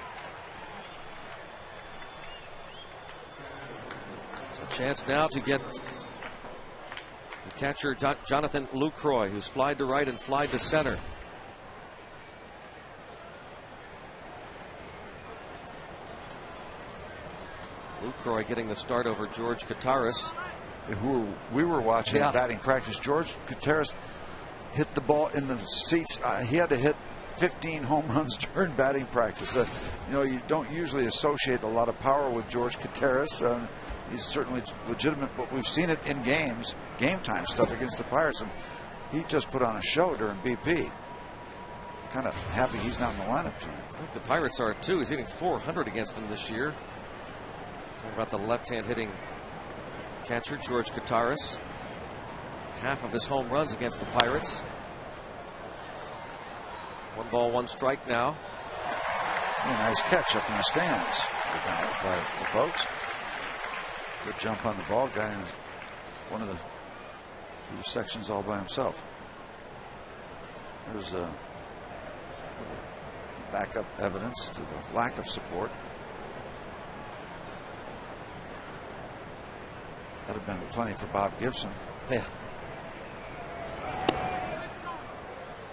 It's a chance now to get the catcher Jonathan Lucroy, who's flied to right and flied to center. Lucroy getting the start over George Kottaras, who we were watching batting practice. George Kottaras hit the ball in the seats. He had to hit 15 home runs during batting practice. You know, you don't usually associate a lot of power with George Kottaras. He's certainly legitimate, but we've seen it in games, game time stuff against the Pirates, and he just put on a show during BP. Kind of happy he's not in the lineup tonight. I think the Pirates are too. He's hitting .400 against them this year. Talking about the left-hand hitting catcher George Kottaras. Half of his home runs against the Pirates. 1 ball, 1 strike now. A nice catch up in the stands by the folks. Good jump on the ball. Guy in one of the few sections all by himself. There's backup evidence to the lack of support. That'd have been plenty for Bob Gibson. Yeah.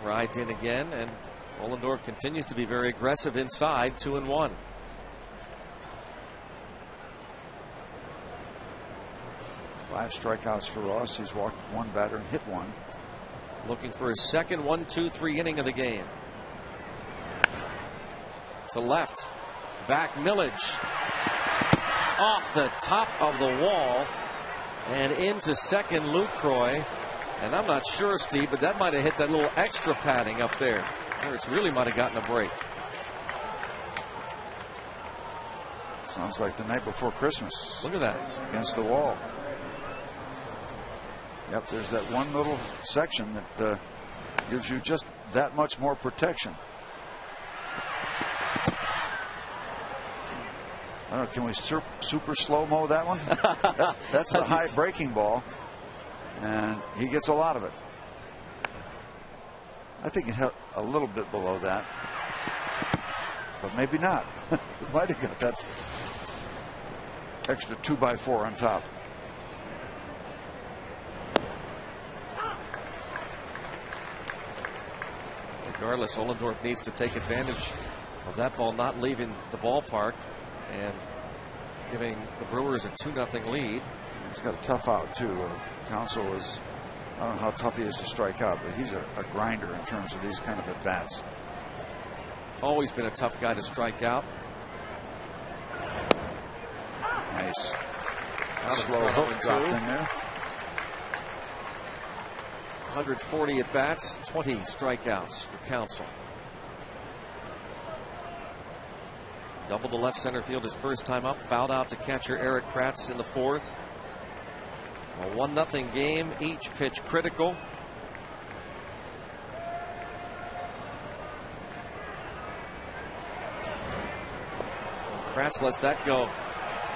Rides in again, and Ohlendorf continues to be very aggressive inside. 2-1. Five strikeouts for Ross. He's walked 1 batter and hit 1. Looking for his second 1-2-3 inning of the game. To left. Back Millage. Off the top of the wall. And into second, Lucroy. And I'm not sure, Steve, but that might have hit that little extra padding up there. Pirates really might have gotten a break. Sounds like the night before Christmas. Look at that. Against the wall. Yep, there's that one little section that gives you just that much more protection. I don't know, can we super slow-mo that one? That's the high breaking ball, and he gets a lot of it. I think it hit a little bit below that, but maybe not. It might have got that extra 2x4 on top. Regardless, Ohlendorf needs to take advantage of that ball not leaving the ballpark and giving the Brewers a 2-0 lead. He's got a tough out too. Counsell is, I don't know how tough he is to strike out, but he's a grinder in terms of these kind of at-bats. Always been a tough guy to strike out. Nice. Slow hook dropped in there. 140 at bats, 20 strikeouts for Counsell. Double to left center field his first time up. Fouled out to catcher Erik Kratz in the 4th. A 1-0 game. Each pitch critical. Kratz lets that go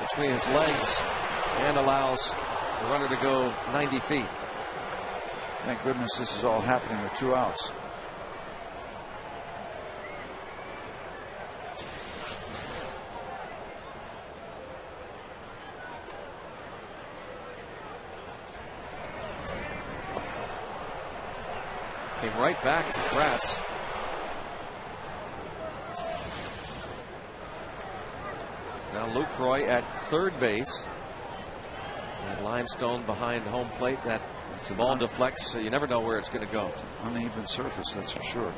between his legs and allows the runner to go 90 feet. Thank goodness this is all happening with 2 outs. Came right back to Kratz. Now Lucroy at third base. And Limestone behind home plate. That ball deflects, so you never know where it's going to go. Uneven surface, that's for sure.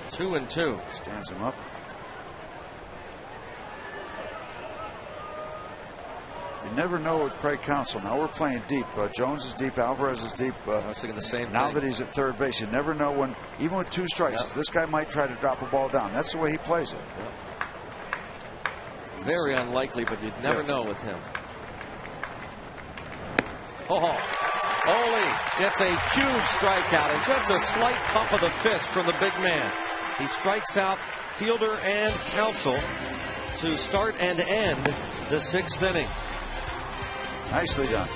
2-2. Stands him up. You never know with Craig Counsell. Now we're playing deep. Jones is deep. Alvarez is deep. I was thinking the same now thing. That he's at third base, you never know when, even with 2 strikes, this guy might try to drop a ball down. That's the way he plays it. Very unlikely, but you'd never know with him. Oh, Ole gets a huge strikeout and just a slight bump of the fist from the big man. He strikes out Fielder and Counsell to start and end the 6th inning. Nicely done.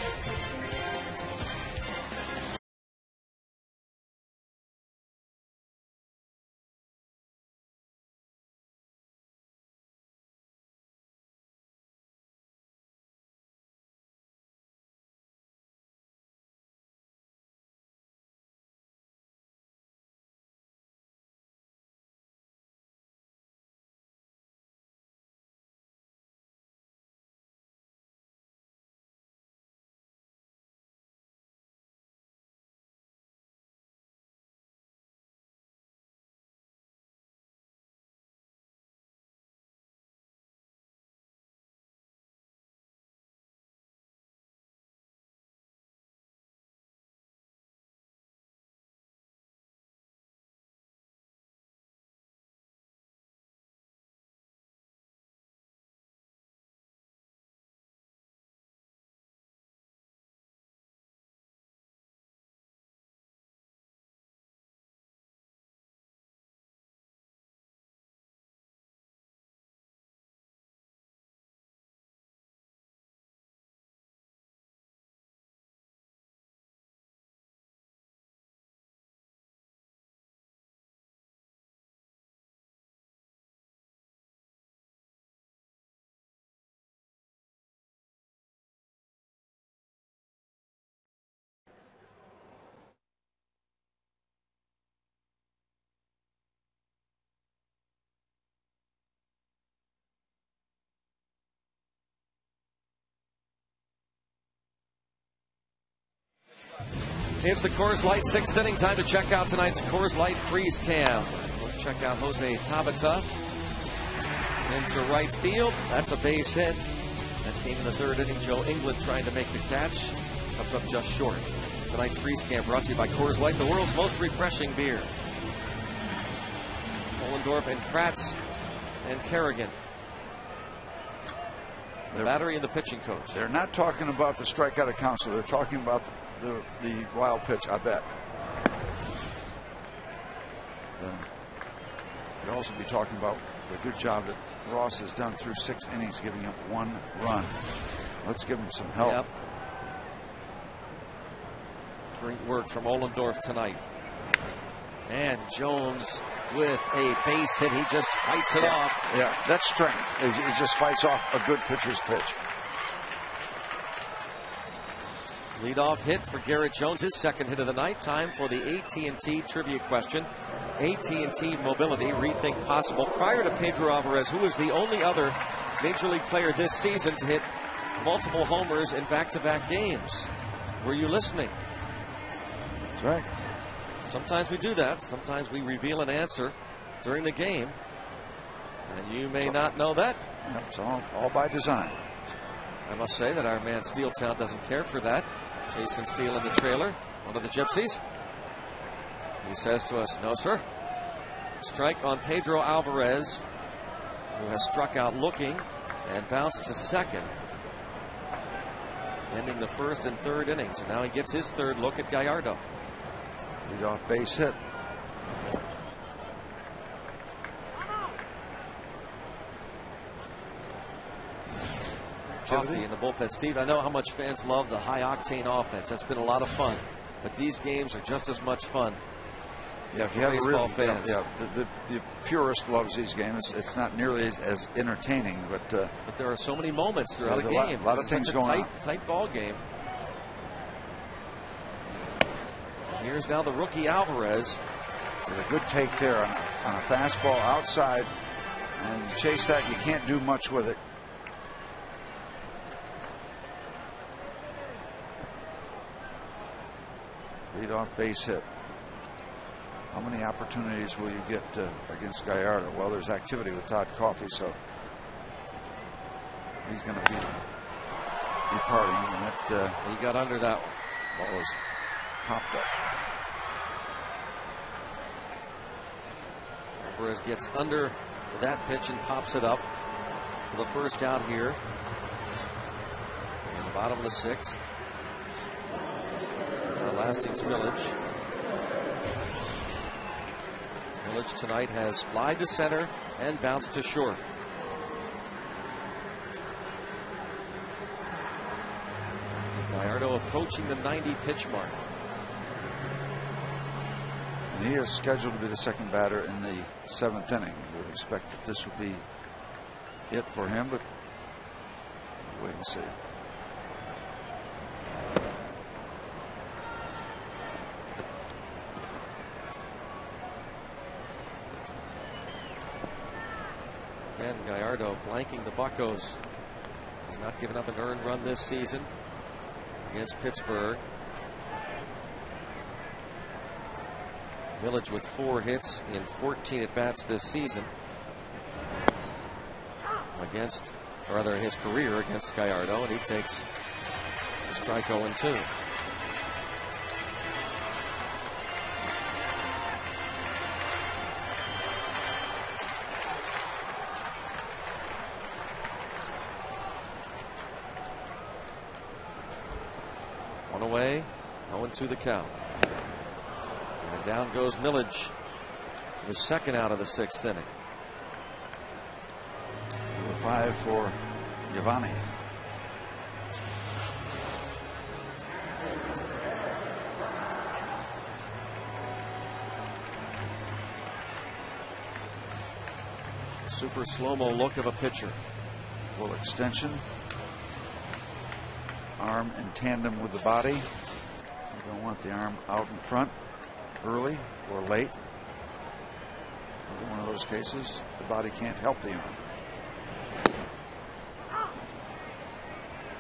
It's the Coors Light 6th inning. Time to check out tonight's Coors Light Freeze Cam. Let's check out Jose Tabata into right field. That's a base hit. That came in the 3rd inning. Joe England trying to make the catch. Comes up just short. Tonight's Freeze Cam brought to you by Coors Light, the world's most refreshing beer. Ohlendorf and Kratz and Kerrigan. The battery and the pitching coach. They're not talking about the strikeout counselor. They're talking about the wild pitch, I bet. They'll also be talking about the good job that Ross has done through 6 innings, giving up 1 run. Let's give him some help. Yep. Great work from Ohlendorf tonight. And Jones with a base hit. He just fights it off. Yeah, that's strength. He just fights off a good pitcher's pitch. Leadoff hit for Garrett Jones, his 2nd hit of the night. Time for the AT&T trivia question. AT&T Mobility, rethink possible. Prior to Pedro Alvarez, who was the only other Major League player this season to hit multiple homers in back-to-back games? Were you listening? That's right. Sometimes we do that. Sometimes we reveal an answer during the game. And you may not know that. Yep, it's all by design. I must say that our man Steeltown doesn't care for that. Jason Steele in the trailer, one of the Gypsies. He says to us, no, sir. Strike on Pedro Alvarez, who has struck out looking and bounced to 2nd, ending the 1st and 3rd innings. And now he gets his 3rd look at Gallardo. Leadoff base hit. Coffey in the bullpen. Steve, I know how much fans love the high-octane offense. That's been a lot of fun. But these games are just as much fun. Yeah, if you have baseball fans. Yeah, the purist loves these games. It's not nearly as entertaining, but there are so many moments throughout a game. A lot of things going on. Tight ball game. Here's now the rookie Alvarez. With a good take there on a fastball outside, and you chase that, you can't do much with it. Leadoff base hit. How many opportunities will you get against Gallardo? Well, there's activity with Todd Coffey, so he's going to be departing. And that, he got under that one. Ball was popped up. Alvarez gets under that pitch and pops it up for the 1st out here in the bottom of the 6th. Lasting's Millage. Millage tonight has fly to center and bounced to short. Gallardo approaching the 90 pitch mark. And he is scheduled to be the 2nd batter in the 7th inning. You would expect that this would be it for him, but wait and see. Again, Gallardo blanking the Buccos. Has not given up an earned run this season against Pittsburgh. Millage with 4 hits in 14 at-bats this season against, or rather in his career against Gallardo, and he takes a strike 0-2. One away, 0-2 the count. And down goes Millage, the 2nd out of the 6th inning. Number 5 for Giovanni. Super slow-mo look of a pitcher. Full extension. Arm in tandem with the body. You don't want the arm out in front early or late. In one of those cases, the body can't help the arm.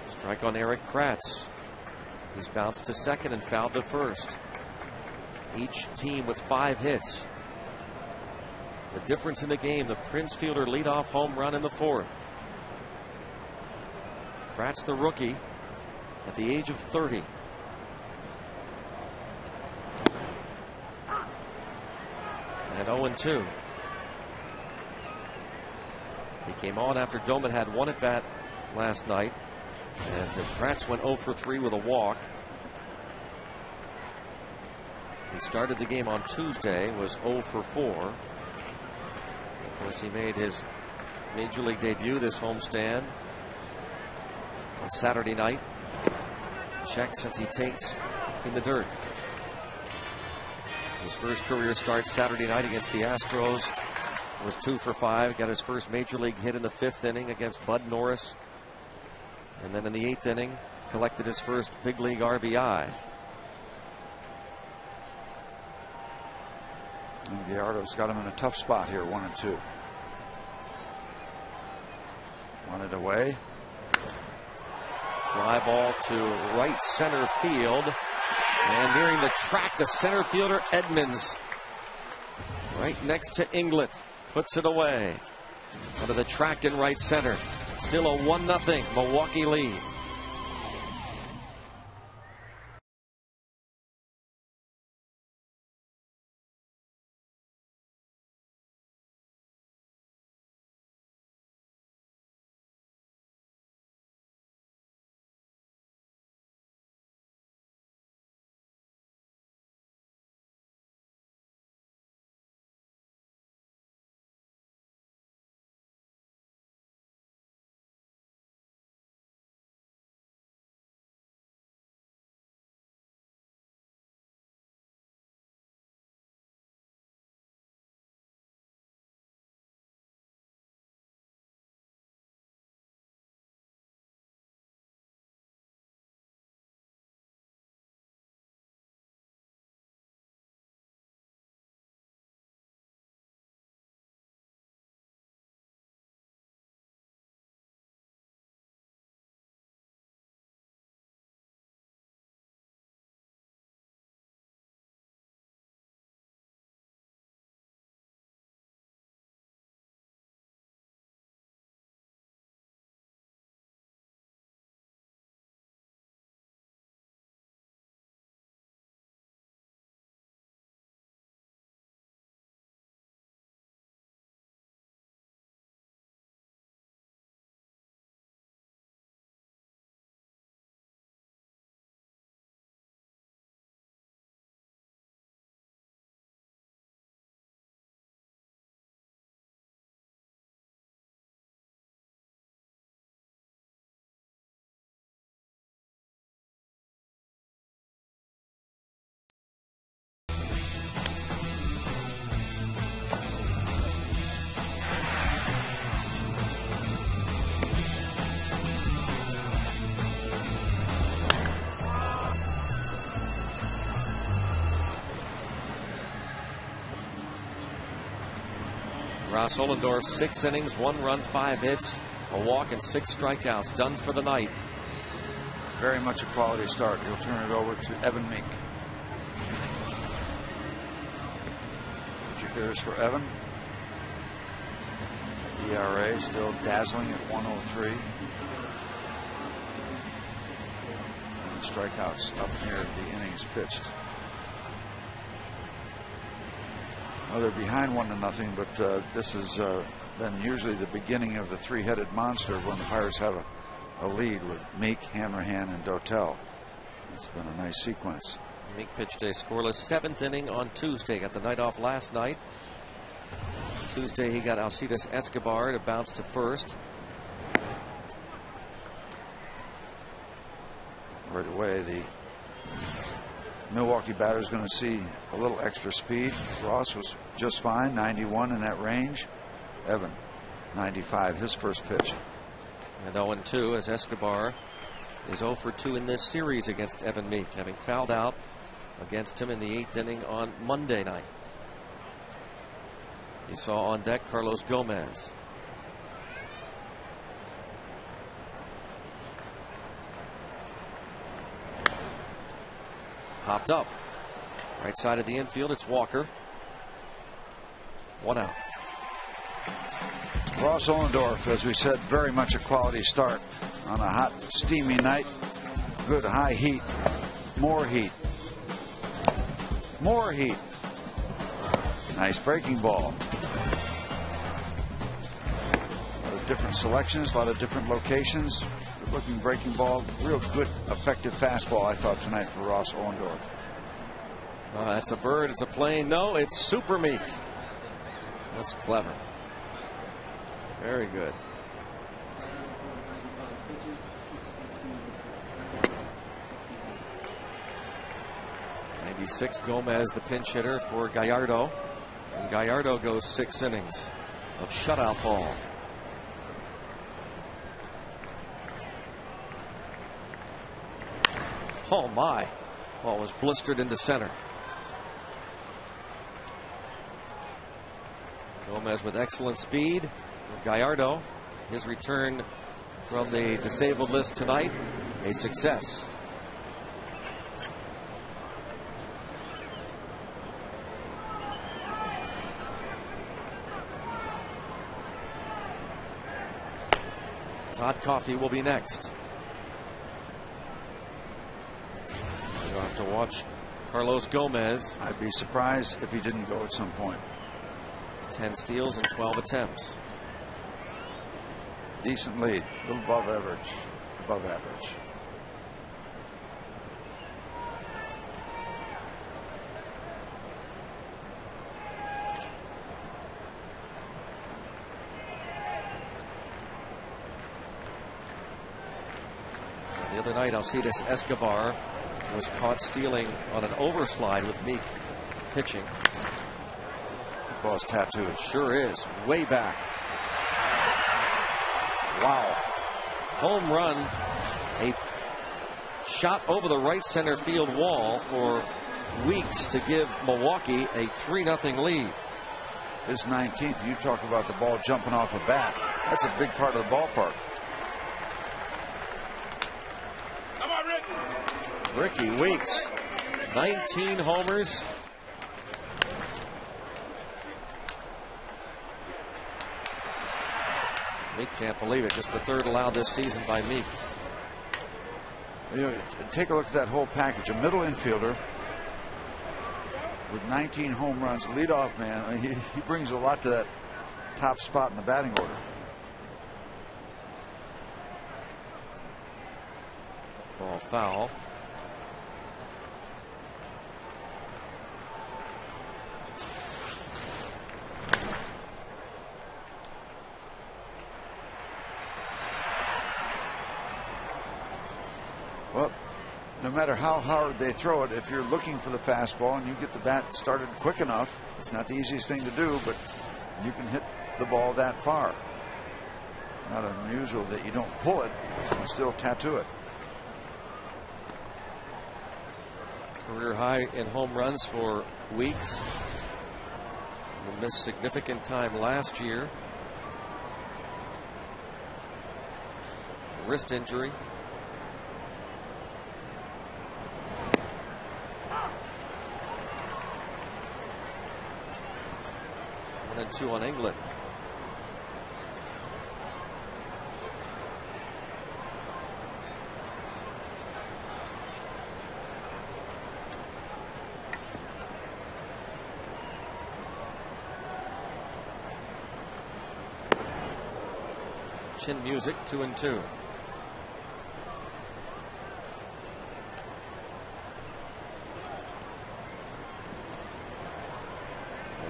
Strike on Erik Kratz. He's bounced to second and fouled to first. Each team with 5 hits. The difference in the game, the Prince Fielder leadoff home run in the 4th. Kratz, the rookie, at the age of 30. And 0-2. He came on after Doman had 1 at bat last night. And Kratz went 0 for 3 with a walk. He started the game on Tuesday, was 0 for 4. Of course, he made his Major League debut this homestand on Saturday night. Check since he takes in the dirt. His first career start Saturday night against the Astros was 2 for 5. Got his first Major League hit in the 5th inning against Bud Norris. And then in the 8th inning, collected his first big league RBI. And Gallardo's got him in a tough spot here, 1-2. Wanted away. Fly ball to right center field. And nearing the track, the center fielder Edmonds, right next to Inglet, puts it away. Under the track in right center. Still a 1-0 Milwaukee lead. Ross Ohlendorf, 6 innings, 1 run, 5 hits, a walk, and 6 strikeouts. Done for the night. Very much a quality start. He'll turn it over to Evan Meek. Pitch appears for Evan. ERA still dazzling at 103. And strikeouts up near the innings pitched. Well, they're behind 1-0, but this has been usually the beginning of the three-headed monster when the Pirates have a lead with Meek, Hanrahan, and Dotel. It's been a nice sequence. Meek pitched a scoreless 7th inning on Tuesday. Got the night off last night. Tuesday he got Alcides Escobar to bounce to first. Right away, the Milwaukee batter is going to see a little extra speed. Ross was just fine, 91 in that range. Evan, 95, his first pitch. And 0-2 as Escobar is 0 for 2 in this series against Evan Meek, having fouled out against him in the 8th inning on Monday night. He saw on deck Carlos Gomez. Popped up. Right side of the infield, it's Walker. 1 out. Ross Ohlendorf, as we said, very much a quality start on a hot, steamy night. Good high heat. More heat. More heat. Nice breaking ball. A lot of different selections, a lot of different locations. Good looking breaking ball. Real good, effective fastball, I thought, tonight for Ross Ohlendorf. That's a bird. It's a plane. No, it's Super Meek. That's clever. Very good. '96 Gomez, the pinch hitter for Gallardo. And Gallardo goes 6 innings of shutout ball. Oh my. Ball was blistered into center. Gomez with excellent speed. Gallardo, his return from the disabled list tonight, a success. Todd Coffey will be next. You'll have to watch Carlos Gomez. I'd be surprised if he didn't go at some point. 10 steals and 12 attempts. Decent lead, a little above average. Above average. The other night, Alcides Escobar was caught stealing on an overslide with Meek pitching. The ball's tattooed. Sure is. Way back. Wow. Home run. A shot over the right center field wall for Weeks to give Milwaukee a 3-0 lead. His 19th. You talk about the ball jumping off a bat. That's a big part of the ballpark. Come on, Ricky. Ricky Weeks, 19 homers. Meek can't believe it. Just the 3rd allowed this season by Meek. You know, take a look at that whole package. A middle infielder with 19 home runs, leadoff man. I mean, he brings a lot to that top spot in the batting order. Ball foul. Well, no matter how hard they throw it, if you're looking for the fastball and you get the bat started quick enough, it's not the easiest thing to do, but you can hit the ball that far. Not unusual that you don't pull it, but you can still tattoo it. Career high in home runs for Weeks. He missed significant time last year. Wrist injury. One and 2 on England. Chin Music, 2 and 2.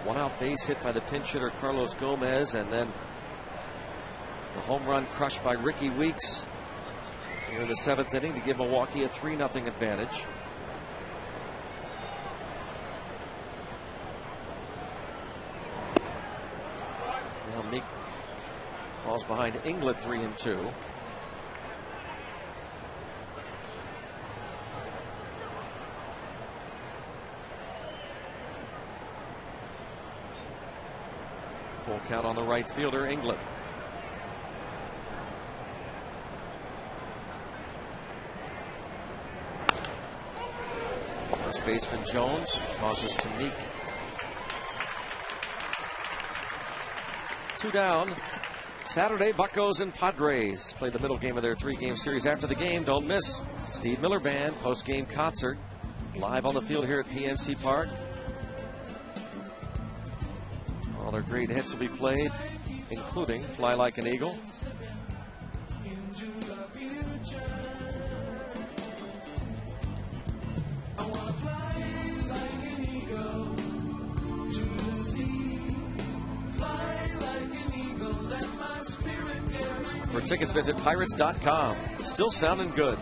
One out base hit by the pinch hitter Carlos Gomez, and then the home run crushed by Ricky Weeks here in the 7th inning to give Milwaukee a 3-0 advantage. Now Meek falls behind England 3 and 2. Full count on the right fielder, England. First First baseman Jones tosses to Meek. 2 down. Saturday, Buccos and Padres play the middle game of their 3-game series. After the game, don't miss Steve Miller Band post-game concert live on the field here at PNC Park. All their great hits will be played, including Fly Like an Eagle. For tickets, visit Pirates.com. Still sounding good.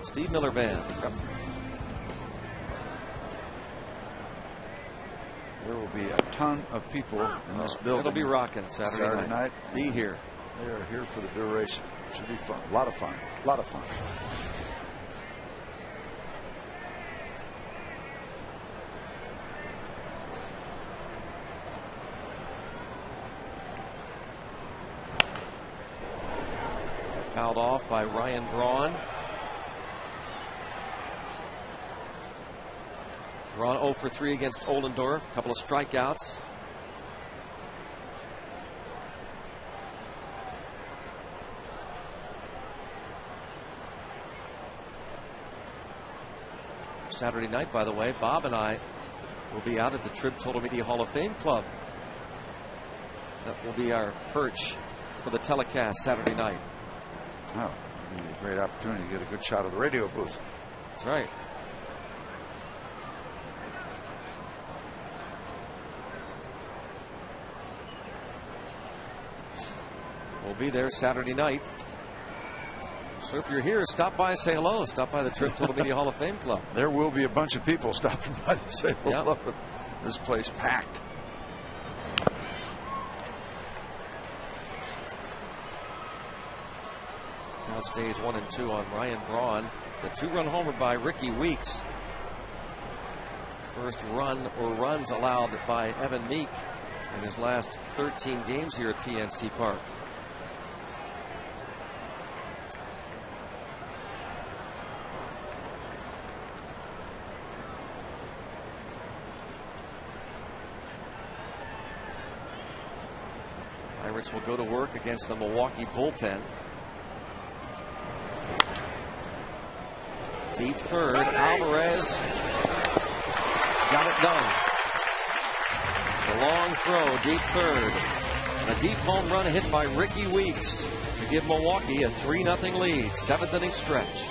Steve Miller Band. Yep. There will be a ton of people in this building. It'll be rocking Saturday night. Be here. They are here for the duration. Should be fun. A lot of fun. A lot of fun. Fouled off by Ryan Braun. Braun 0 for 3 against Oldendorf. A couple of strikeouts. Saturday night, by the way, Bob and I will be out at the Trib Total Media Hall of Fame Club. That will be our perch for the telecast Saturday night. Oh, it'll be a great opportunity to get a good shot of the radio booth. That's right. We'll be there Saturday night. So if you're here, stop by, say hello. Stop by the Trib Total Media Hall of Fame Club. There will be a bunch of people stopping by to say hello. Yep. This place packed. Count stays 1 and 2 on Ryan Braun. The 2-run homer by Ricky Weeks. First run or runs allowed by Evan Meek in his last 13 games here at PNC Park. Pirates will go to work against the Milwaukee bullpen. Deep third, Alvarez got it done. The long throw, deep third. And a deep home run hit by Ricky Weeks to give Milwaukee a 3-0 lead. 7th inning stretch.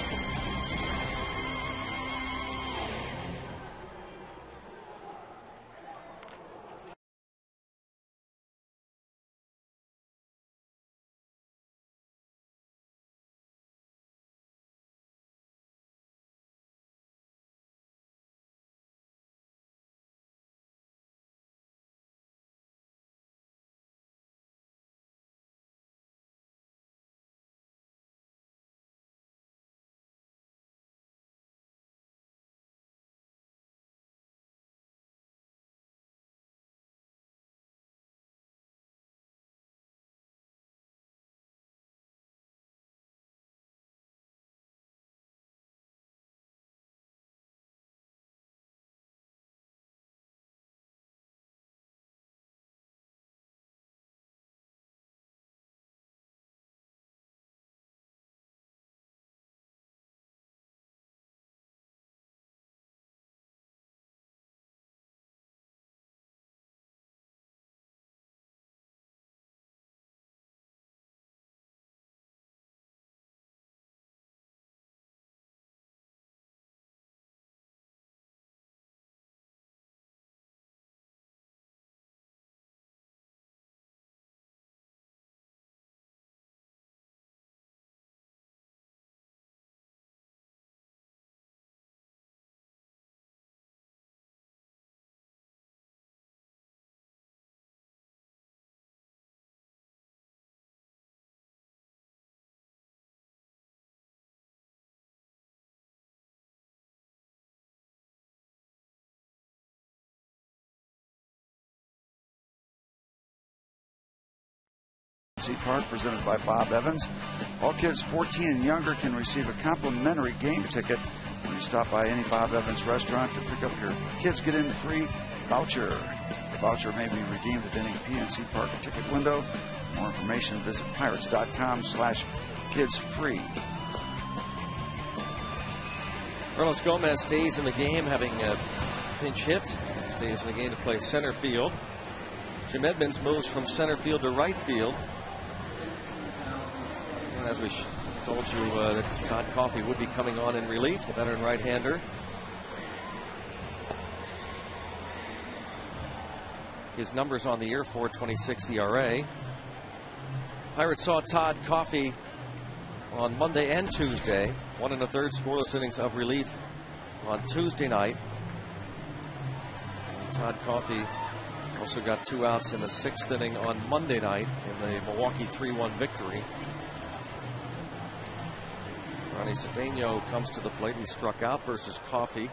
Park, presented by Bob Evans. All kids 14 and younger can receive a complimentary game ticket when you stop by any Bob Evans restaurant to pick up your kids get in free voucher. The voucher may be redeemed at any PNC Park ticket window. For more information, visit pirates.com/kidsfree. Carlos Gomez stays in the game, having a pinch hit. Stays in the game to play center field. Jim Edmonds moves from center field to right field. And as we told you, that Todd Coffey would be coming on in relief, the veteran right-hander. His numbers on the year: 4.26 ERA. Pirates saw Todd Coffey on Monday and Tuesday. 1 1/3 scoreless innings of relief on Tuesday night. Todd Coffey also got 2 outs in the 6th inning on Monday night in the Milwaukee 3-1 victory. Ronnie Cedeno comes to the plate. He struck out versus Coffey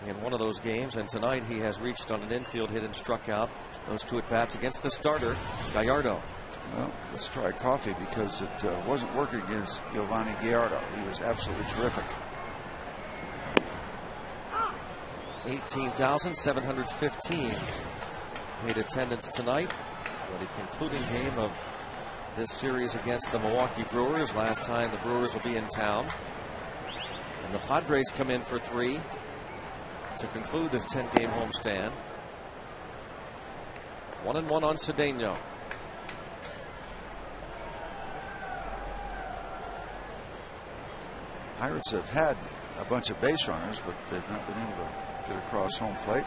in one of those games, and tonight he has reached on an infield hit and struck out. Those 2 at-bats against the starter, Gallardo. Well, let's try Coffey because it wasn't working against Giovanni Gallardo. He was absolutely terrific. 18,715 paid attendance tonight for the concluding game of this series against the Milwaukee Brewers. Last time the Brewers will be in town. And the Padres come in for 3 to conclude this 10-game homestand. 1-1 on Cedeno. Pirates have had a bunch of base runners, but they've not been able to get across home plate.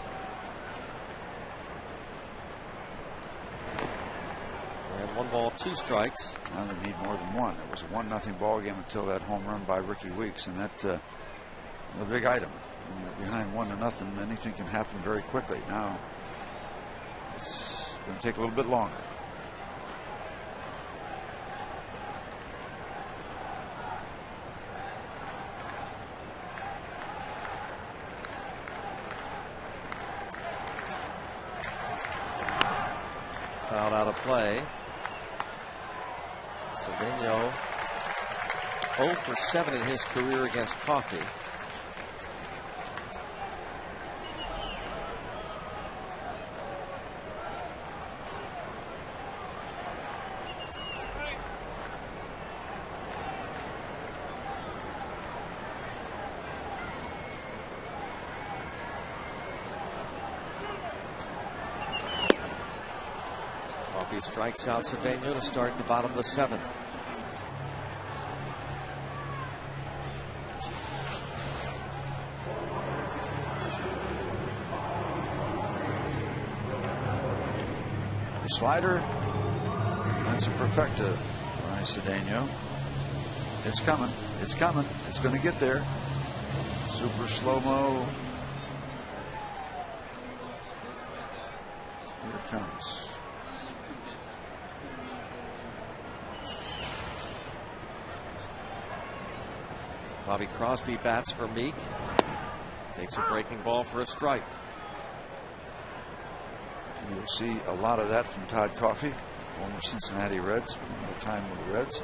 And 1 ball, 2 strikes. Now they need more than 1. It was a 1-0 ball game until that home run by Ricky Weeks, and that the big item. When you're behind 1-0, anything can happen very quickly. Now it's going to take a little bit longer. Fouled out of play. Cedeno 0 for 7 in his career against Coffey. Coffey strikes out Cedeno to start the bottom of the 7th. The slider, that's a perfecta by Cedeno. It's coming. It's coming. It's going to get there. Super slow-mo. Here it comes. Bobby Crosby bats for Meek. Takes a breaking ball for a strike. You'll see a lot of that from Todd Coffey, former Cincinnati Reds, spending more time with the Reds.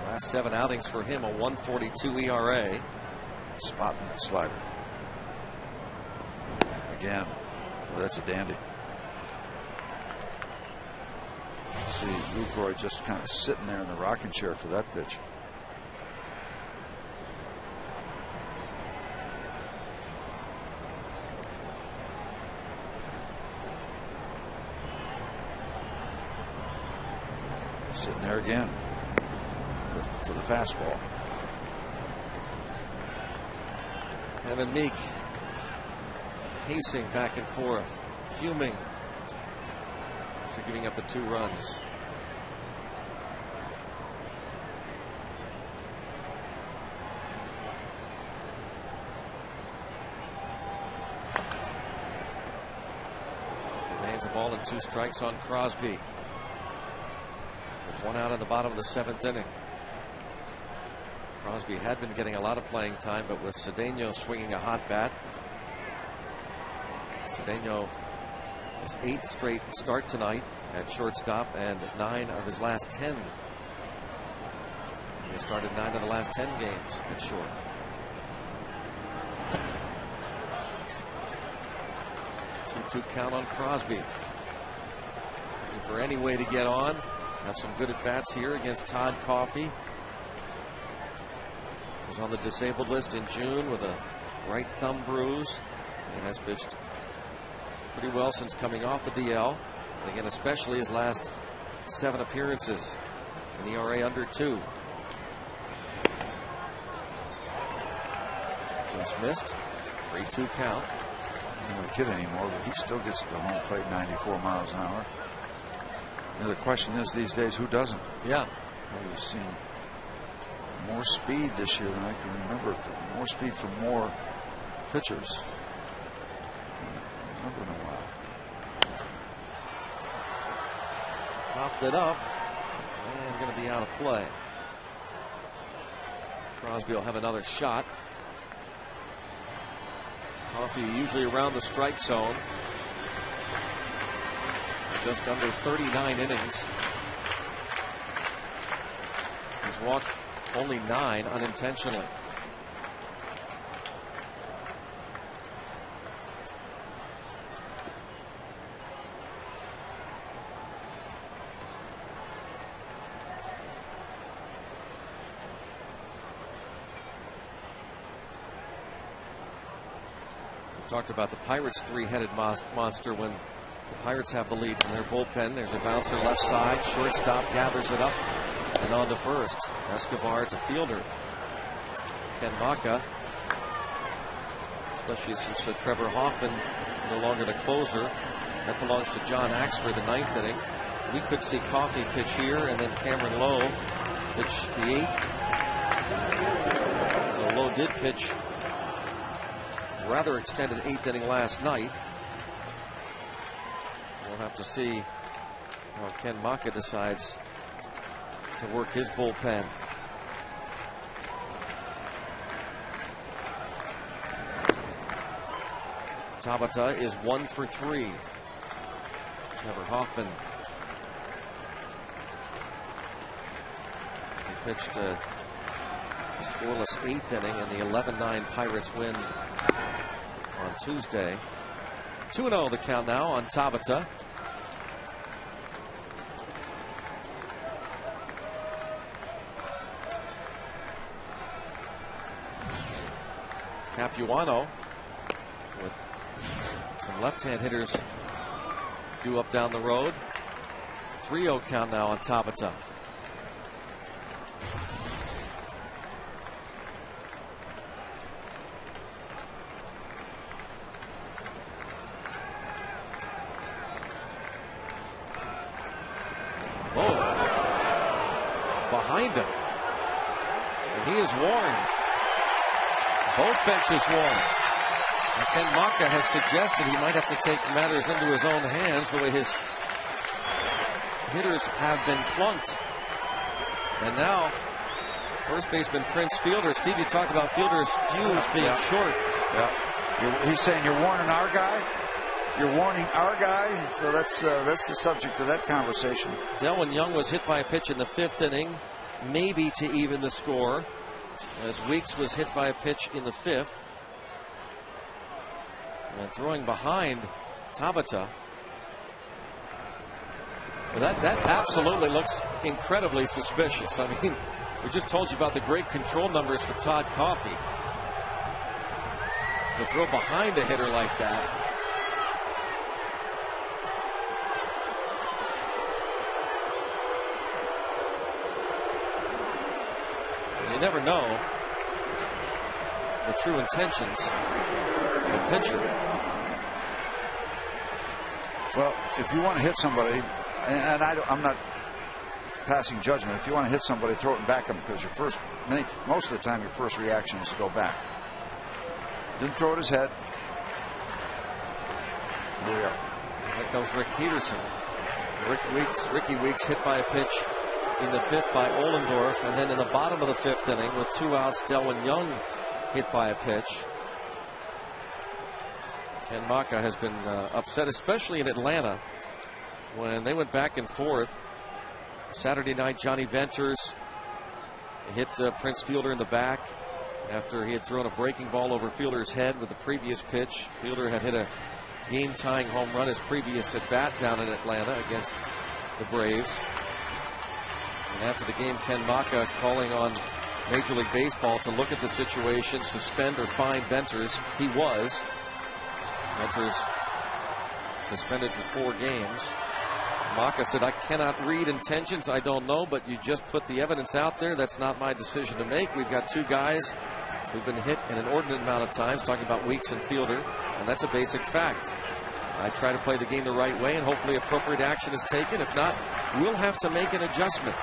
Last 7 outings for him, a 1.42 ERA. Spotting that slider. Again, well, that's a dandy. See Lucroy just kind of sitting there in the rocking chair for that pitch. Sitting there again for the fastball. Evan Meek pacing back and forth, fuming after giving up the 2 runs. Remains a ball and 2 strikes on Crosby. With 1 out in the bottom of the 7th inning. Crosby had been getting a lot of playing time, but with Cedeno swinging a hot bat. Cedeno, his 8th straight start tonight at shortstop and 9 of his last 10 He started 9 of the last 10 games at short. Two count on Crosby. Looking for any way to get on. Have some good at bats here against Todd Coffey. Was on the disabled list in June with a right thumb bruise and has pitched pretty well since coming off the DL. And again, especially his last 7 appearances. An ERA under 2. Just missed. 3-2 count. He's not a kid anymore, but he still gets to the home plate 94 miles an hour. You know, the question is these days, who doesn't? Yeah. We've seen more speed this year than I can remember. More speed from more pitchers. I remember in a while. Popped it up and going to be out of play. Crosby will have another shot. Coffey usually around the strike zone. Just under 39 innings. He's walked only 9 unintentionally. Talked about the Pirates' three-headed monster when the Pirates have the lead from their bullpen. There's a bouncer left side. Shortstop gathers it up and on to first. Escobar to fielder. Ken Macha, especially since Trevor Hoffman no longer the closer. That belongs to John Axford, the 9th inning. We could see Coffey pitch here and then Cameron Lowe pitch the 8th. So Lowe did pitch rather extended 8th inning last night. We'll have to see how Ken Macha decides to work his bullpen. Tabata is 1 for 3. Trevor Hoffman. He pitched a scoreless 8th inning in the 11-9 Pirates win on Tuesday. 2-0 the count now on Tabata. Capuano with some left-hand hitters due up down the road. 3-0 count now on Tabata. Behind him. And he is warned. Both benches warned. And Ken Macha has suggested he might have to take matters into his own hands the way his hitters have been plunked. And now, first baseman Prince Fielder. Steve, you talked about Fielder's fuse being short. Yeah. He's saying you're warning our guy. You're warning our guy, so that's the subject of that conversation. Delwyn Young was hit by a pitch in the 5th inning, maybe to even the score, as Weeks was hit by a pitch in the 5th. And throwing behind Tabata. Well, that absolutely looks incredibly suspicious. I mean, we just told you about the great control numbers for Todd Coffey. To throw behind a hitter like that. You never know the true intentions of the pitcher. Well, if you want to hit somebody, and I'm not passing judgment, if you want to hit somebody, throw it back at them, because most of the time your first reaction is to go back. Didn't throw at his head. Here we are. There comes Rick Peterson. Ricky Weeks hit by a pitch in the 5th by Ohlendorf, and then in the bottom of the 5th inning with 2 outs, Delwyn Young hit by a pitch. Ken Macha has been upset, especially in Atlanta, when they went back and forth. Saturday night, Johnny Venters hit Prince Fielder in the back after he had thrown a breaking ball over Fielder's head with the previous pitch. Fielder had hit a game-tying home run his previous at-bat down in Atlanta against the Braves. And after the game, Ken Maka calling on Major League Baseball to look at the situation, suspend or fine Venters. He was. Venters suspended for 4 games. Maka said, I cannot read intentions. I don't know, but you just put the evidence out there. That's not my decision to make. We've got 2 guys who've been hit an inordinate amount of times, talking about Weeks and Fielder, and that's a basic fact. I try to play the game the right way, and hopefully appropriate action is taken. If not, we'll have to make an adjustment.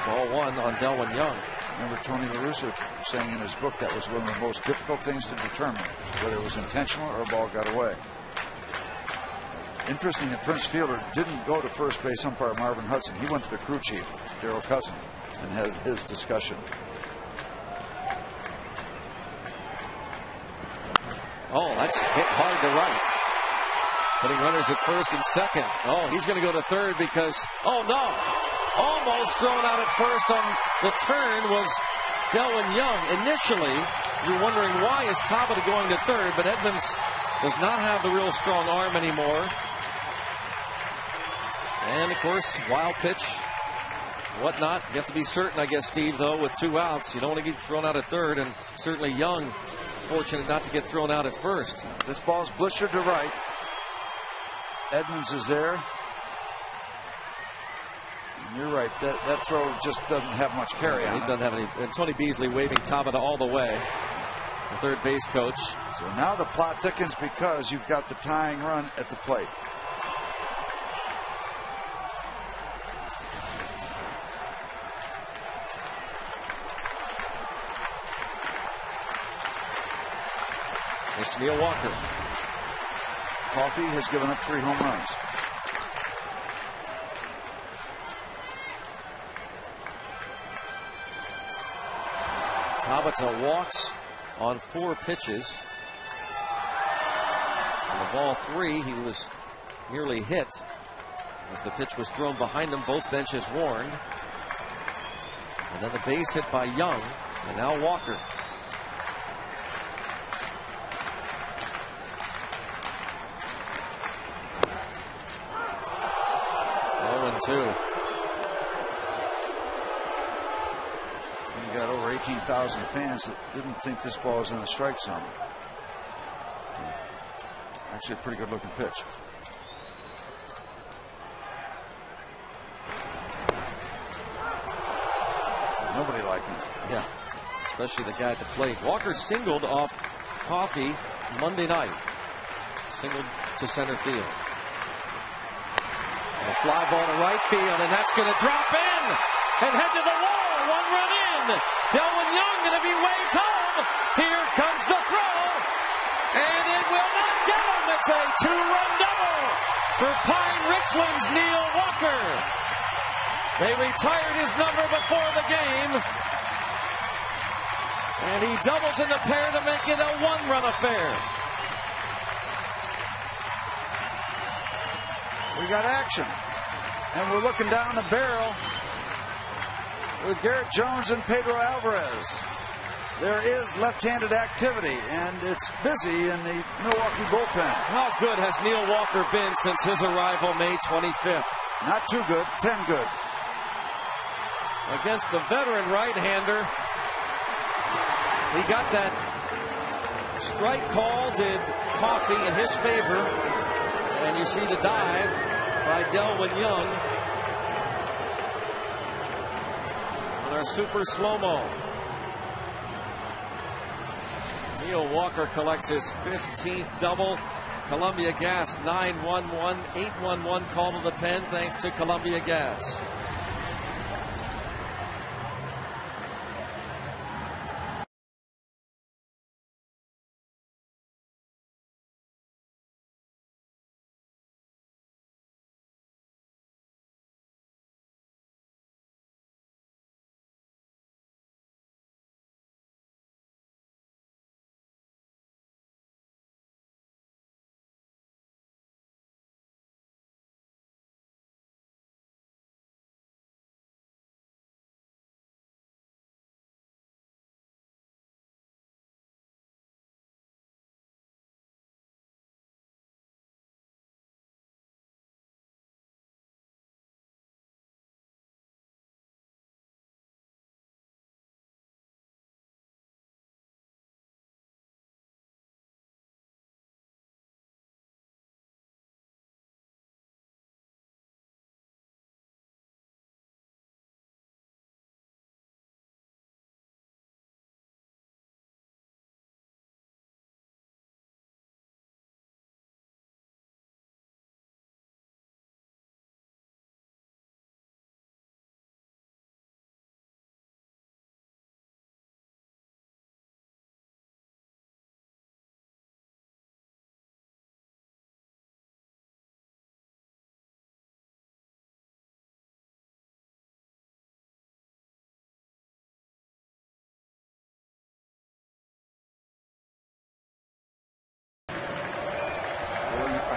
Ball 1 on Delwyn Young. Remember Tony La Russa saying in his book that was one of the most difficult things to determine, whether it was intentional or a ball got away. Interesting that Prince Fielder didn't go to first base umpire Marvin Hudson. He went to the crew chief, Darryl Cousin, and had his discussion. Oh, that's hit hard to right. Putting runners at first and second. Oh, he's going to go to third because, oh no, almost thrown out at first on the turn was Delwyn Young. Initially, you're wondering why is Tabata going to third, but Edmonds does not have the real strong arm anymore. And of course, wild pitch, whatnot. You have to be certain, I guess, Steve, though, with 2 outs. You don't want to get thrown out at third, and certainly Young fortunate not to get thrown out at first. This ball's blistered to right. Edmonds is there. And you're right. That throw just doesn't have much carry on it. He doesn't have any. And Tony Beasley waving Tabata all the way. The third base coach. So now the plot thickens because you've got the tying run at the plate. It's Neil Walker. Coffey has given up 3 home runs. Tabata walks on 4 pitches. On the ball 3, he was nearly hit as the pitch was thrown behind him, both benches warned. And then the base hit by Young, and now Walker. 0-2. You got over 18,000 fans that didn't think this ball was in the strike zone. Actually, a pretty good looking pitch. Nobody liking it. Yeah, especially the guy at the plate. Walker singled off Coffey Monday night. Singled to center field. And a fly ball to right field, and that's going to drop in and head to the wall. 1 run in. Delwyn Young going to be waved home. Here comes the throw, and it will not get him. It's a 2-run double for Pine Richland's Neil Walker. They retired his number before the game, and he doubles in the pair to make it a 1-run affair. We got action, and we're looking down the barrel with Garrett Jones and Pedro Alvarez. There is left-handed activity, and it's busy in the Milwaukee bullpen. How good has Neil Walker been since his arrival May 25th? Not too good, 10 good. Against the veteran right-hander. He got that strike call, did Coffey in his favor. And you see the dive by Delwyn Young with our super slow-mo. Neil Walker collects his 15th double. Columbia Gas 9-1-1, 8-1-1 call to the pen thanks to Columbia Gas.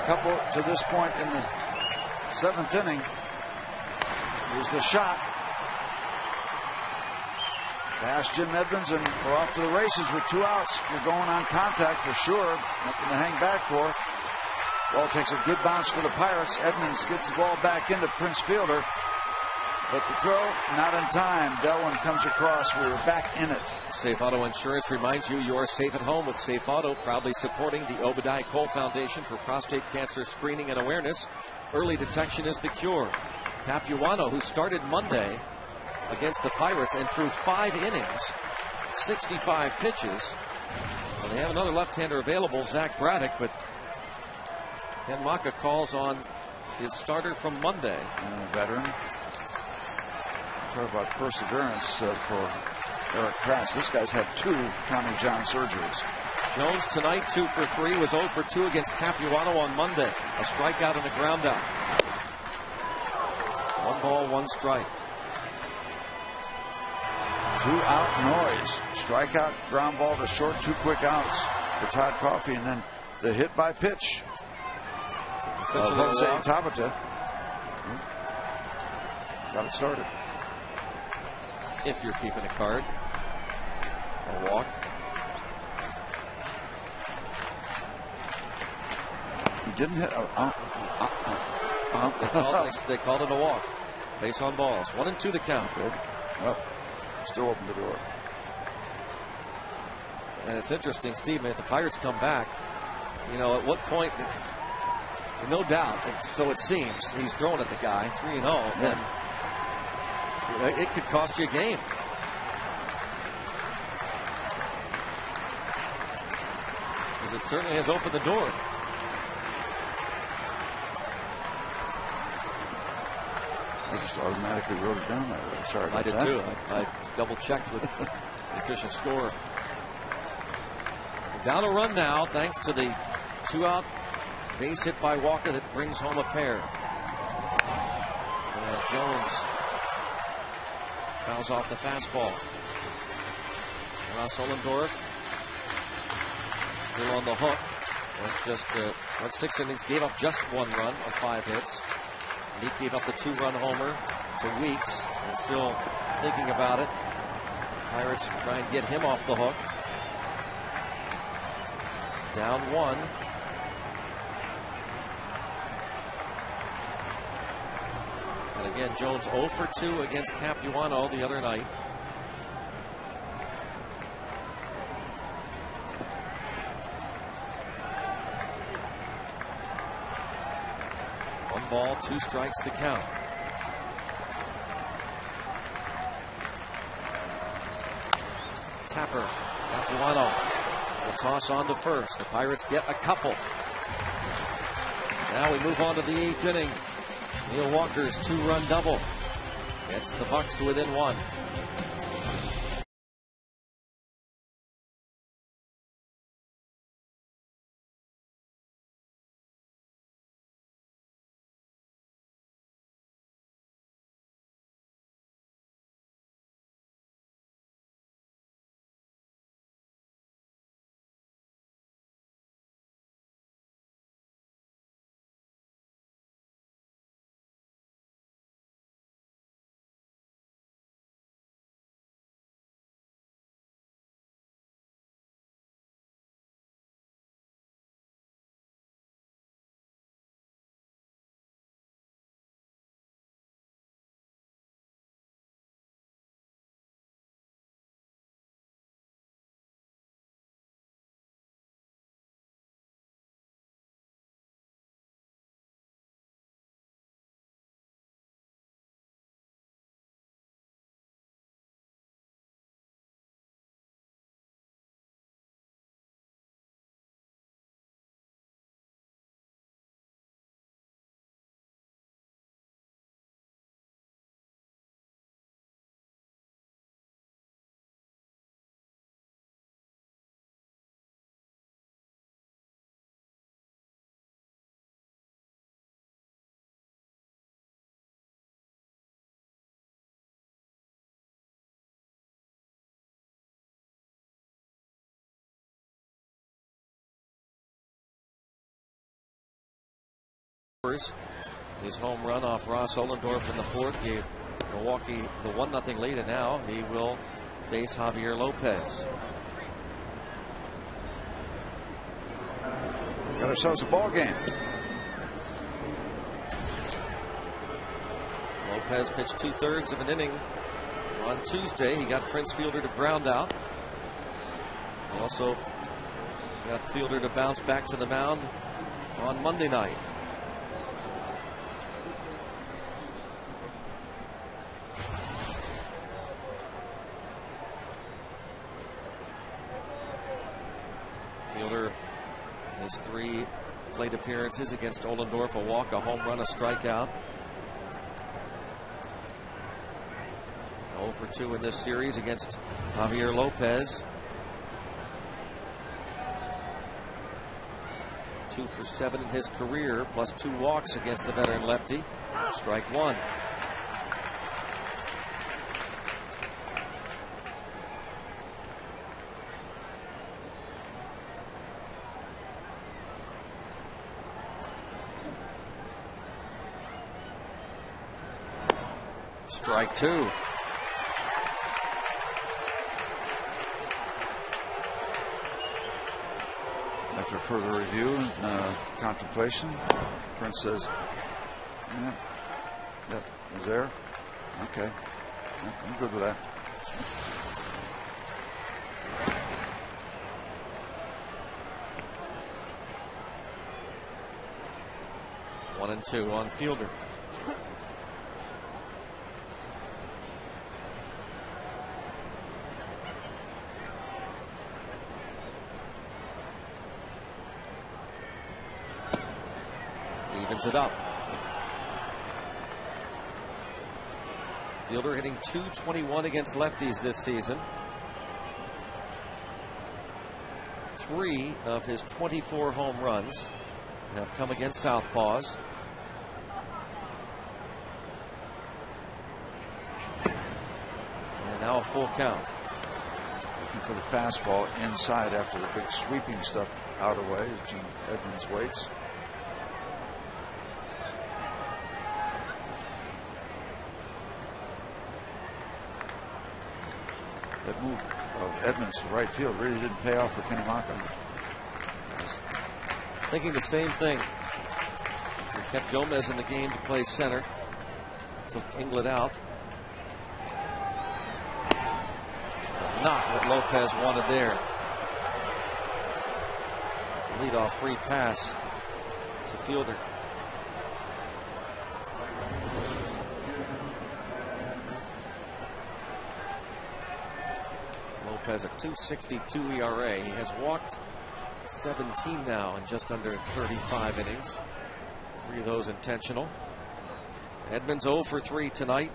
couple to this point in the 7th inning. Here's the shot. Pass Jim Edmonds, and we're off to the races with 2 outs. We're going on contact for sure. Nothing to hang back for. Ball takes a good bounce for the Pirates. Edmonds gets the ball back into Prince Fielder. But the throw, not in time. Delwin comes across. We were back in it. Safe Auto Insurance reminds you are safe at home with Safe Auto, proudly supporting the Obadiah Cole Foundation for prostate cancer screening and awareness. Early detection is the cure. Capuano, who started Monday against the Pirates and threw 5 innings, 65 pitches. Well, they have another left-hander available, Zach Braddock, but Ken Maka calls on his starter from Monday. Veteran. Talk about perseverance for Eric Kratz. This guy's had 2 Tommy John surgeries. Jones tonight 2 for 3, was 0 for 2 against Capuano on Monday. A strikeout and a ground out. 1 ball, 1 strike. 2 out noise. Strikeout, ground ball to short, 2 quick outs for Todd Coffey, and then the hit by pitch. Jose Tabata. Got it started. If you're keeping a card. A walk. He didn't hit. They called it a walk. Base on balls. 1-2 the count. Good. Well, still open the door. And it's interesting, Steve, if the Pirates come back, at what point, no doubt, so it seems, he's throwing at the guy, 3-0, and it could cost you a game. Because it certainly has opened the door. I just automatically wrote it down that way. Sorry about I did that. too. I double-checked with the efficient score. Down a run now, thanks to the 2-out base hit by Walker that brings home a pair. And Jones fouls off the fastball. Ross Ollendorf still on the hook. Went 6 innings, gave up just 1 run on 5 hits. He gave up the 2-run homer to Weeks, and still thinking about it. Pirates try and get him off the hook. Down 1. And again, Jones 0 for 2 against Capuano the other night. Ball, 2 strikes the count. Tapper, Capuano will toss on to first. The Pirates get a couple. Now we move on to the 8th inning. Neil Walker's 2-run double gets the Bucks to within 1. His home run off Ross Ohlendorf in the fourth gave Milwaukee the 1-0 lead, and now he will face Javier Lopez. Got ourselves a ball game. Lopez pitched 2/3 of an inning on Tuesday. He got Prince Fielder to ground out. He also got Fielder to bounce back to the mound on Monday night. Fielder, his 3 plate appearances against Ohlendorf, a walk, a home run, a strikeout. 0 for 2 in this series against Javier Lopez. 2 for 7 in his career, plus 2 walks against the veteran lefty. Strike 1. Strike 2. After further review and contemplation, Prince says, yep, he's there. Okay, I'm good with that. One and 2 on Fielder. Evens it up. Fielder hitting .221 against lefties this season. 3 of his 24 home runs have come against southpaws. And now a full count. Looking for the fastball inside after the big sweeping stuff out of the way. Gene Edmonds waits. That move of Edmonds to right field really didn't pay off for Kenny Mockham. Thinking the same thing. He kept Gomez in the game to play center. Took England out. But not what Lopez wanted there. Leadoff free pass to Fielder. Lopez a .262 ERA. He has walked 17 now in just under 35 innings. 3 of those intentional. Edmonds 0 for 3 tonight.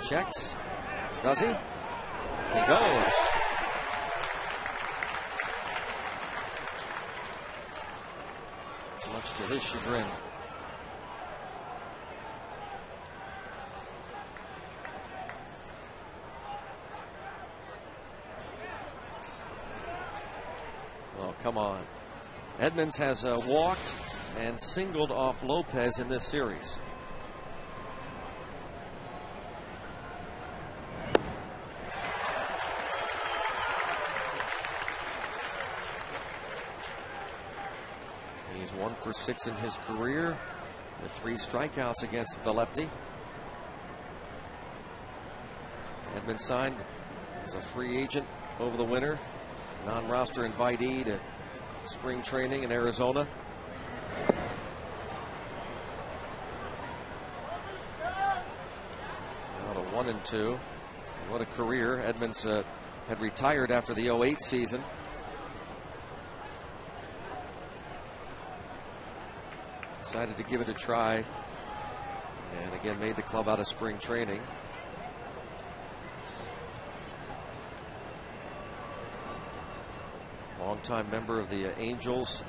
Checks. Does he? He goes. Much to his chagrin. Oh, come on. Edmonds has walked and singled off Lopez in this series. He's 1 for 6 in his career with 3 strikeouts against the lefty. Edmonds signed as a free agent over the winter. Non-roster invitee to spring training in Arizona. Now to 1 and 2. What a career. Edmonds had retired after the 08 season. Decided to give it a try, and again made the club out of spring training. Longtime member of the Angels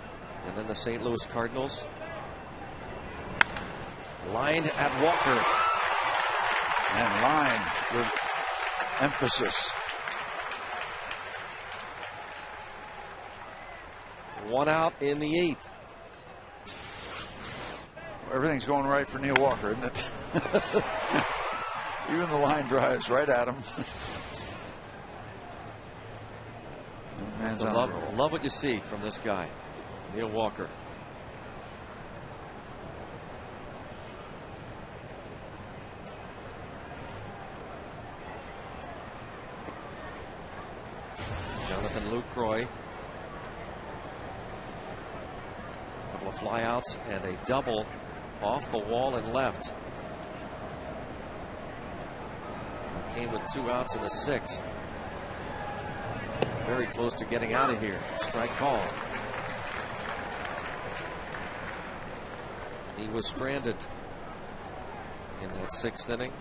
and then the St. Louis Cardinals. Line at Walker. And Line with emphasis. One out in the 8th. Everything's going right for Neil Walker, isn't it? Even the line drives right at him. Love what you see from this guy, Neil Walker. Jonathan Lucroy. A couple of flyouts and a double off the wall and left. Came with 2 outs in the 6th. Very close to getting out of here. Strike call. He was stranded in that 6th inning.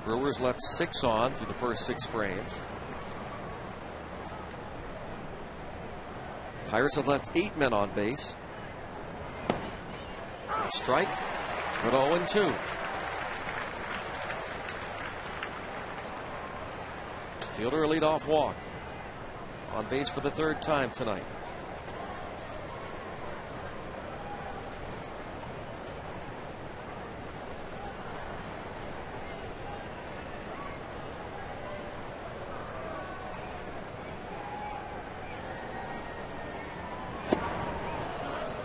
Brewers left 6 on through the first 6 frames. Pirates have left 8 men on base. Strike, but 0-2. Fielder a leadoff walk. On base for the 3rd time tonight.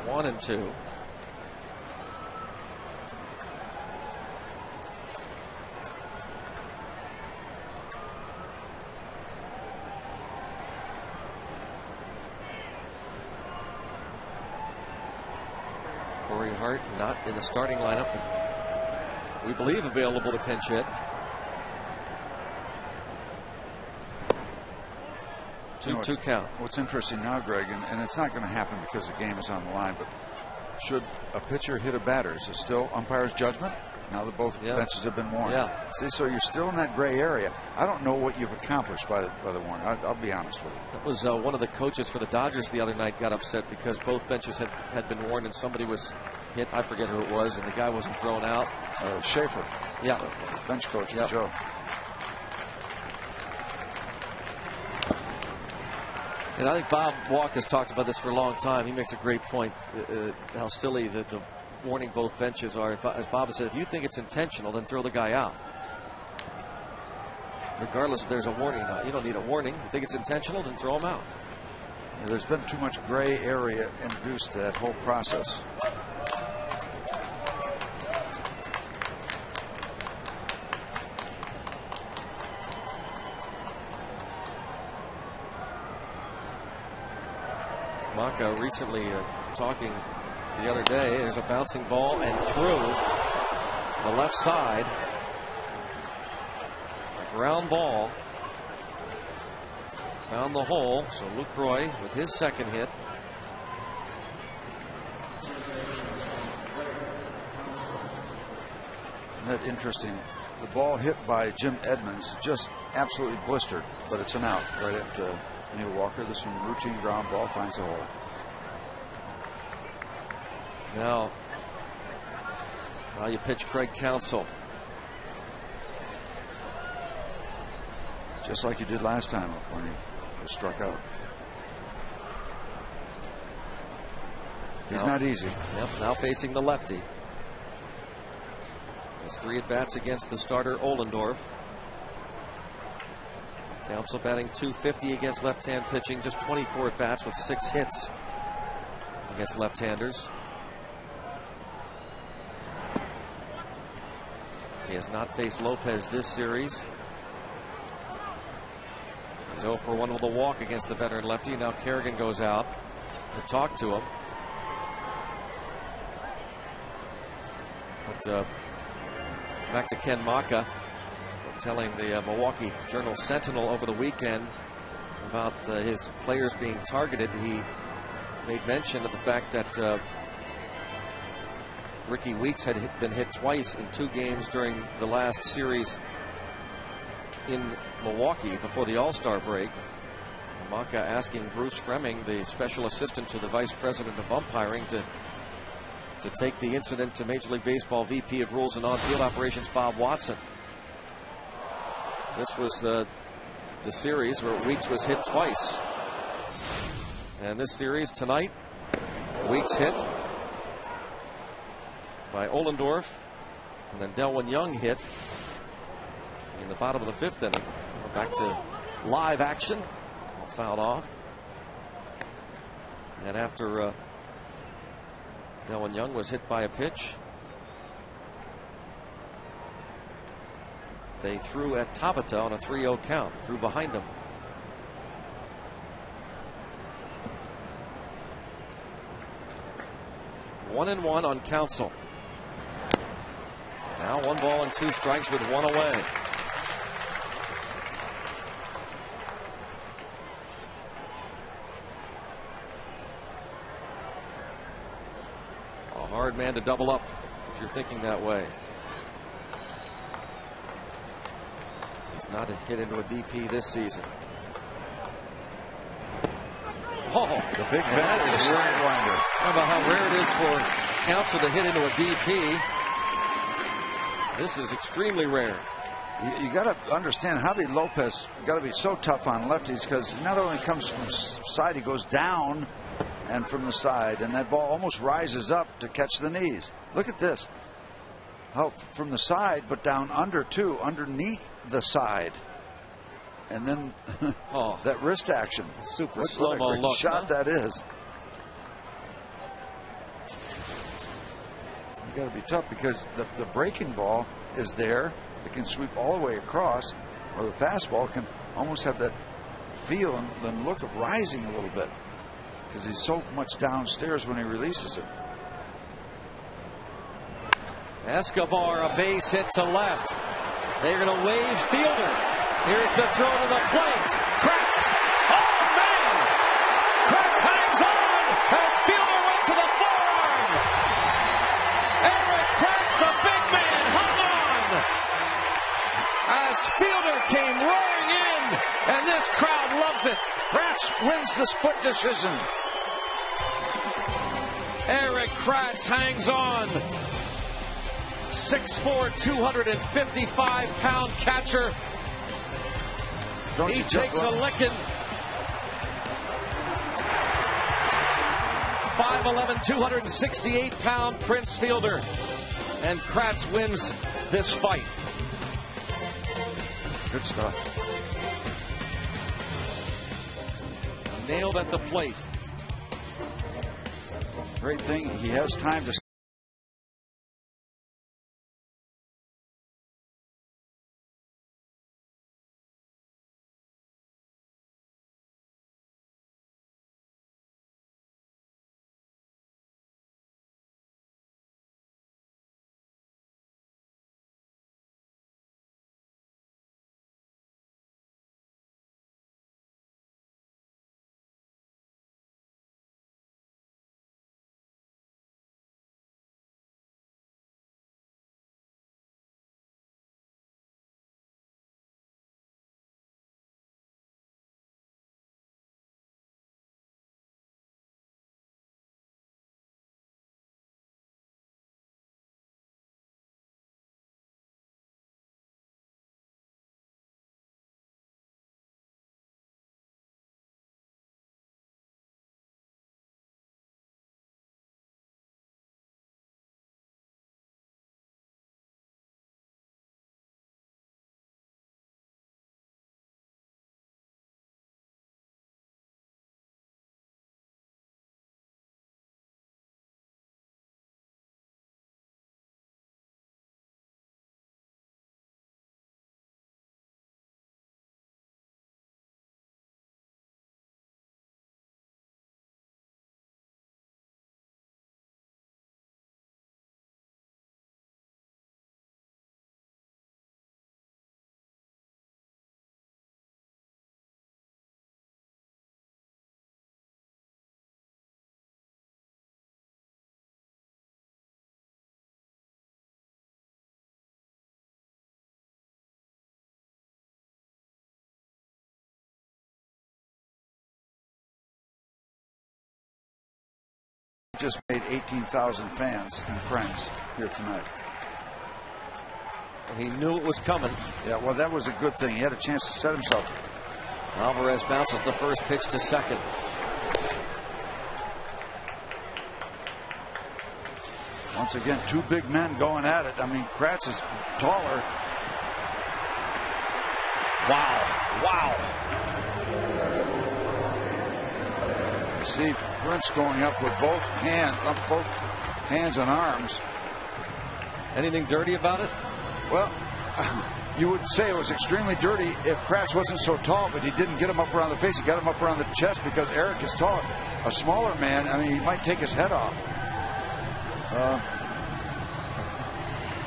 One and 2. Hart not in the starting lineup, but we believe available to pinch hit. 2-2 count. What's interesting now, Greg, and it's not going to happen because the game is on the line, but should a pitcher hit a batter, is it still umpire's judgment? Now that both benches have been warned. Yeah. See, so you're still in that gray area. I don't know what you've accomplished by the warning. I'll be honest with you. That was one of the coaches for the Dodgers the other night got upset because both benches had been warned and somebody was hit. I forget who it was, and the guy wasn't thrown out. Schaefer. Yeah. Bench coach for Joe. And I think Bob Walk has talked about this for a long time. He makes a great point, how silly the warning both benches are. As Bob has said, if you think it's intentional, then throw the guy out. Regardless if there's a warning or not. You don't need a warning. If you think it's intentional, then throw him out. There's been too much gray area introduced to that whole process. Maka recently talking the other day. There's a bouncing ball and through the left side. A ground ball. Found the hole. So Lucroy with his 2nd hit. Isn't that interesting? The ball hit by Jim Edmonds just absolutely blistered, but it's an out right at Neil Walker. This one, routine ground ball, finds the hole. Now you pitch Craig Counsell. Just like you did last time when he was struck out. He's not easy. Yep, now facing the lefty. Has 3 at-bats against the starter Ohlendorf. Counsell batting .250 against left-hand pitching, just 24 at-bats with 6 hits against left-handers. He has not faced Lopez this series. He's 0 for 1 with a walk against the veteran lefty. Now Kerrigan goes out to talk to him. But back to Ken Maka, telling the Milwaukee Journal-Sentinel over the weekend about his players being targeted. He made mention of the fact that Ricky Weeks had been hit twice in 2 games during the last series in Milwaukee before the All-Star break. Maka asking Bruce Fremming, the special assistant to the vice president of umpiring, to to take the incident to Major League Baseball VP of Rules and On-Field Operations Bob Watson. This was the series where Weeks was hit twice. And this series tonight, Weeks hit by Ohlendorf, and then Delwyn Young hit in the bottom of the 5th inning. We're back to live action. Fouled off. And after Delwyn Young was hit by a pitch, they threw at Tabata on a 3-0 count, threw behind him. One and one on Counsell. Now 1 ball and 2 strikes with 1 away. A hard man to double up if you're thinking that way. He's not hit into a DP this season. Oh, the big bat is rare. How about how rare it is for Counsell to hit into a DP? This is extremely rare. You got to understand, Javi Lopez got to be so tough on lefties because not only comes from the side, he goes down and from the side, and that ball almost rises up to catch the knees. Look at this. How from the side, but down under too, underneath the side. And then that wrist action. Super slow-mo look. Shot that is. You got to be tough because the breaking ball is there. It can sweep all the way across, or the fastball can almost have that feel and look of rising a little bit because he's so much downstairs when he releases it. Escobar, a base hit to left. They're going to wave fielder. Here's the throw to the plate. Kratz. Oh, man! Kratz hangs on as fielder went to the forearm. Eric Kratz, the big man, hung on as fielder came roaring in, and this crowd loves it. Kratz wins the split decision. Eric Kratz hangs on. 6'4", 255-pound catcher. He takes a licking. 5'11", 268-pound Prince fielder. And Kratz wins this fight. Good stuff. Nailed at the plate. Great thing, he has time to just made 18,000 fans and friends here tonight. He knew it was coming. Yeah, well, that was a good thing. He had a chance to set himself. Alvarez bounces the first pitch to second. Once again, two big men going at it. I mean, Kratz is taller. Wow. You see Prince going up with both hands and arms. Anything dirty about it? Well, you would say it was extremely dirty if Kratz wasn't so tall, but he didn't get him up around the face. He got him up around the chest because Eric is tall. A smaller man, I mean, he might take his head off. Well,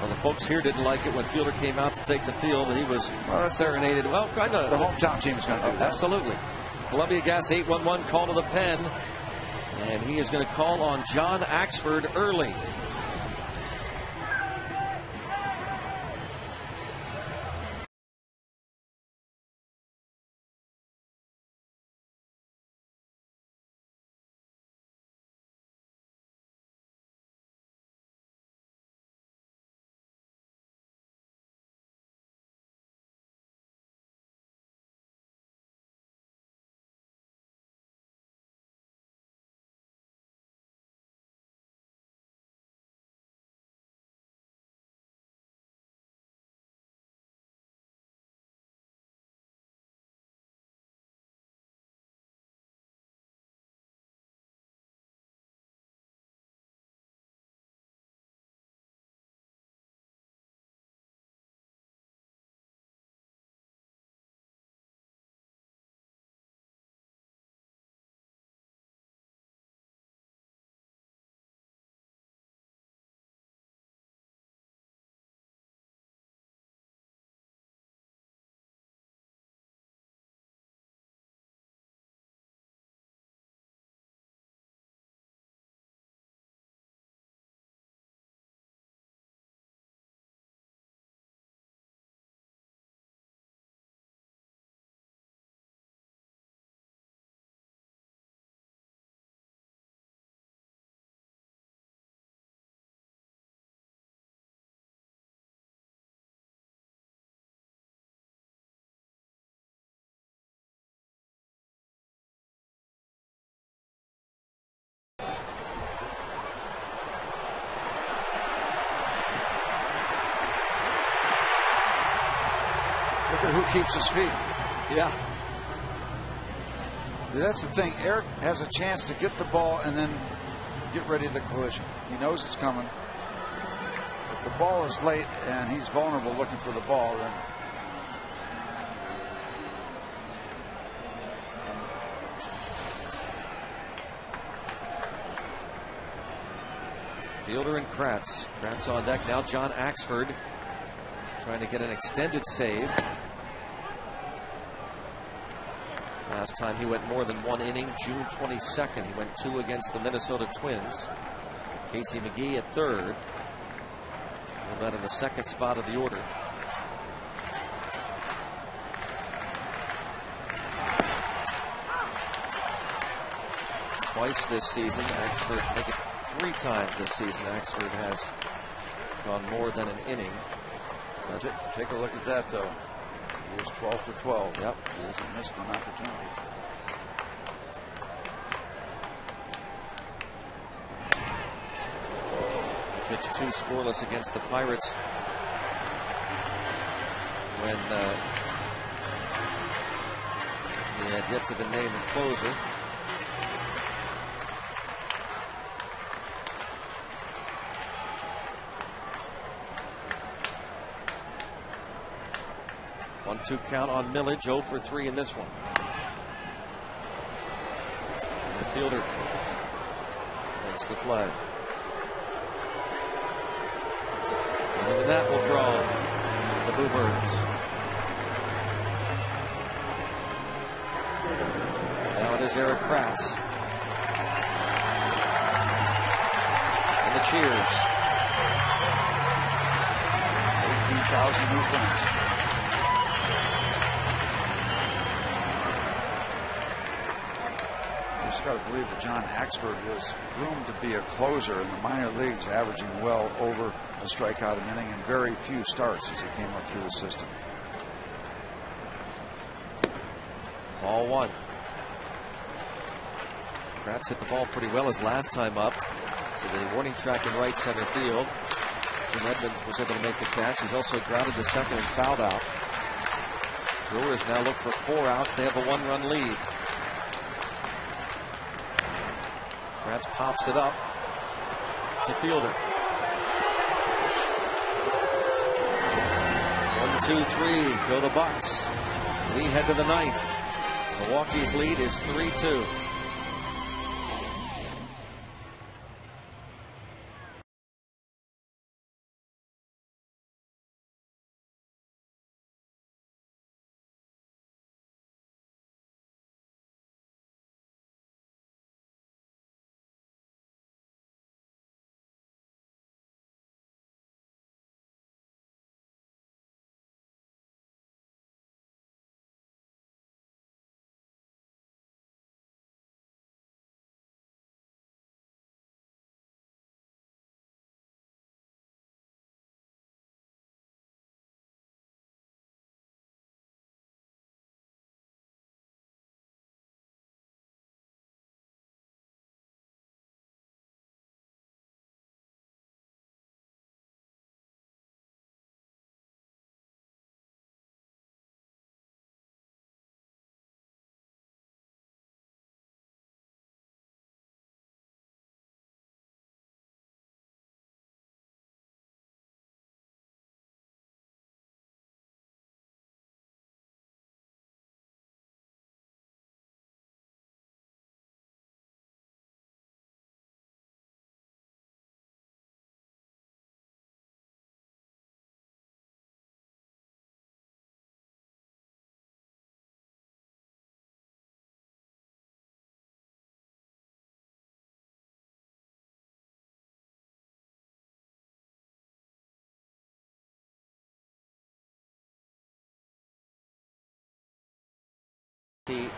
the folks here didn't like it when Fielder came out to take the field, and he was serenaded. Well, I know the hometown team is going to do that. Absolutely. Columbia Gas 811 call to the pen, and he is going to call on John Axford early. Look at who keeps his feet. Yeah. That's the thing. Eric has a chance to get the ball and then get ready to the collision. He knows it's coming. If the ball is late and he's vulnerable looking for the ball, then Fielder and Kratz. Kratz on deck. Now John Axford trying to get an extended save. Last time he went more than one inning, June 22nd. He went 2 against the Minnesota Twins. Casey McGee at third. That in the second spot of the order. Twice this season, Axford, make it 3 times this season, Axford has gone more than an inning. Take a look at that, though. He was 12 for 12. Yep. He hasn't missed an opportunity. Pitch 2 scoreless against the Pirates when he had yet to be named the closer. One-two count on Millage, 0 for 3 in this one. And the fielder makes the play. And even that will draw the Bluebirds. Now it is Eric Kratz. And the cheers. 18,000 new fans. just got to believe that John Axford was groomed to be a closer in the minor leagues, averaging well over a strikeout an inning and very few starts as he came up through the system. Ball one. Kratz hit the ball pretty well his last time up to the warning track in right center field. Jim Edmonds was able to make the catch. He's also grounded to second and fouled out. Brewers now look for 4 outs. They have a 1-run lead. Kratz pops it up to Fielder. 1-2-3, go the Bucks. Lead head to the ninth. Milwaukee's lead is 3-2.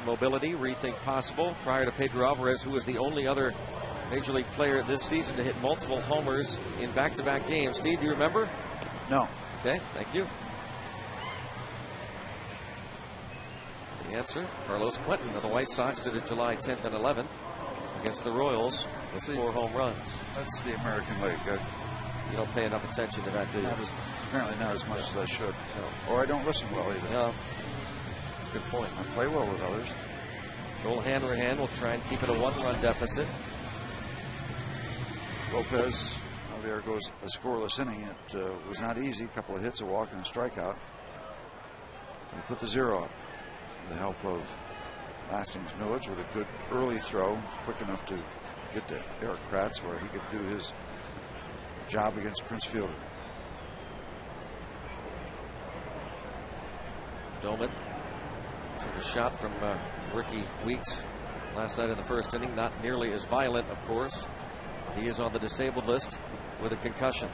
Mobility, rethink possible. Prior to Pedro Alvarez, who was the only other Major League player this season to hit multiple homers in back-to-back games. Steve, do you remember? No. Okay, thank you. The answer, Carlos Quentin of the White Sox did it July 10th and 11th against the Royals with 4 home runs. That's the American League. You don't pay enough attention to that, do you? Apparently not as much as I should. No. Or I don't listen well either. No. Good point. I play well with others. Joel Hanrahan will try and keep it a 1-run deficit. Lopez, there goes a scoreless inning. It was not easy. A couple of hits, a walk, and a strikeout. He put the 0 up with the help of Lastings Millage with a good early throw, quick enough to get to Erik Kratz where he could do his job against Prince Fielder. Doman took a shot from Ricky Weeks last night in the first inning. Not nearly as violent, of course. He is on the disabled list with a concussion.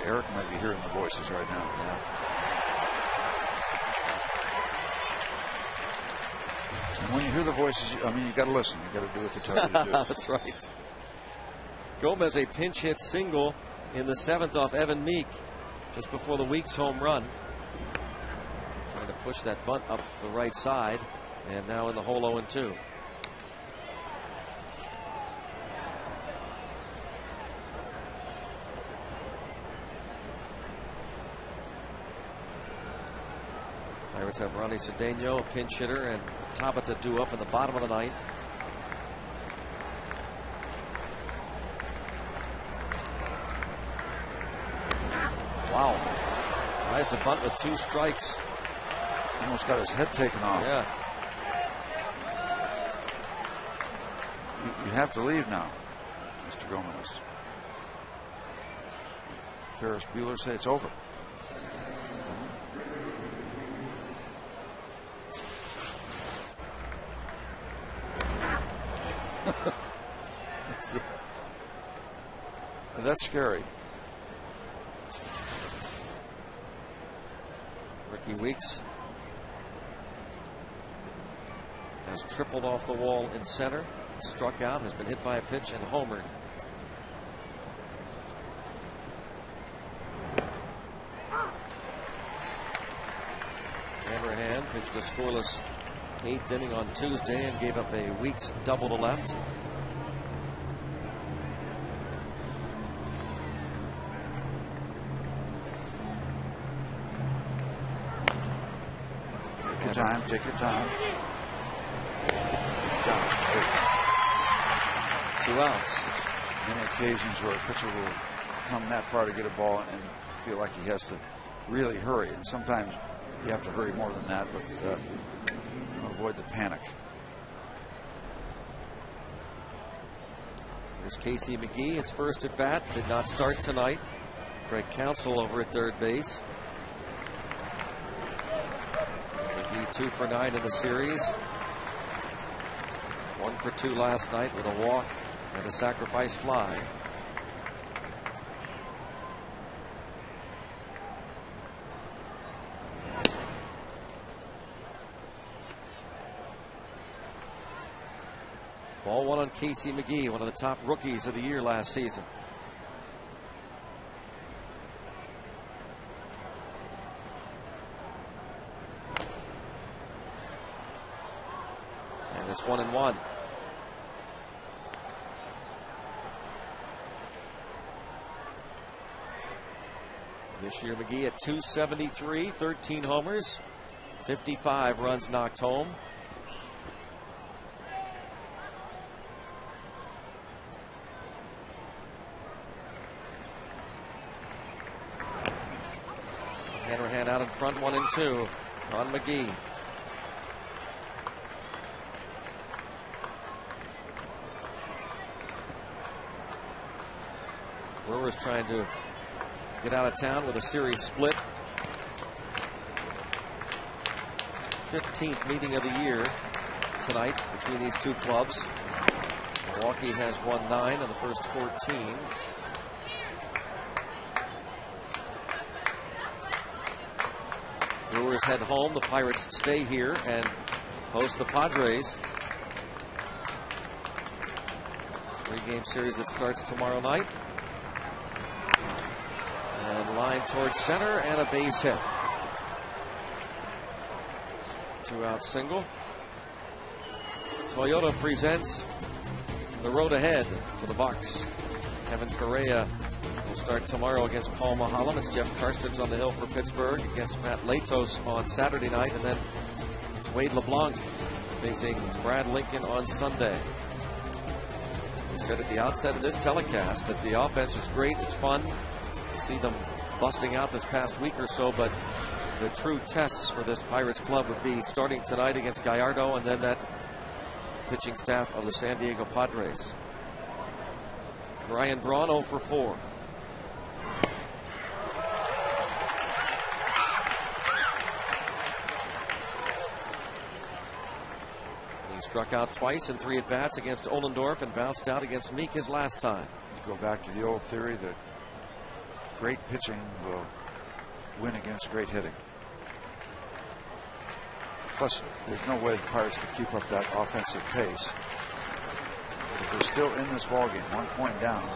Eric might be hearing the voices right now. Yeah. And when you hear the voices, I mean, you got to listen. You got to do what they tell you to do. That's right. Gomez a pinch hit single in the 7th off Evan Meek just before the Weeks home run. Trying to push that bunt up the right side, and now in the hole 0-2. Pirates have Ronnie Cedeno, a pinch hitter, and Tabata due up in the bottom of the 9th. Wow. Tries to bunt with 2 strikes. Almost got his head taken off. Yeah. You have to leave now, Mr. Gomez. Ferris Bueller say it's over. That's scary. Ricky Weeks has tripled off the wall in center, struck out, has been hit by a pitch, and homered. Hanrahan pitched a scoreless 8th inning on Tuesday and gave up a Weeks double to left. Take your time, take your time. 2 outs. Many occasions where a pitcher will come that far to get a ball and feel like he has to really hurry, and sometimes you have to hurry more than that, but avoid the panic. Here's Casey McGee, his first at bat, did not start tonight. Greg Counsell over at third base. McGee 2 for 9 in the series. 1 for 2 last night with a walk and a sacrifice fly. Ball 1 on Casey McGee, one of the top rookies of the year last season. And it's 1-1. This year McGee at .273, 13 homers, 55 runs knocked home. Hanrahan out in front, 1-2 on McGee. Brewers trying to get out of town with a series split. 15th meeting of the year tonight between these two clubs. Milwaukee has won 9 of the first 14. Brewers head home. The Pirates stay here and host the Padres. 3-game series that starts tomorrow night. And line towards center and a base hit. 2-out single. Toyota presents the road ahead for the Bucs. Kevin Correa will start tomorrow against Paul Maholm. It's Jeff Karstens on the hill for Pittsburgh against Matt Latos on Saturday night. And then it's Wade LeBlanc facing Brad Lincoln on Sunday. We said at the outset of this telecast that the offense is great. It's fun to see them busting out this past week or so, but the true tests for this Pirates club would be starting tonight against Gallardo and then that pitching staff of the San Diego Padres. Ryan Braun 0 for 4. He struck out twice in 3 at-bats against Ohlendorf and bounced out against Meek his last time. You go back to the old theory that great pitching will win against great hitting. Plus, there's no way the Pirates could keep up that offensive pace. But they're still in this ballgame, 1 point down.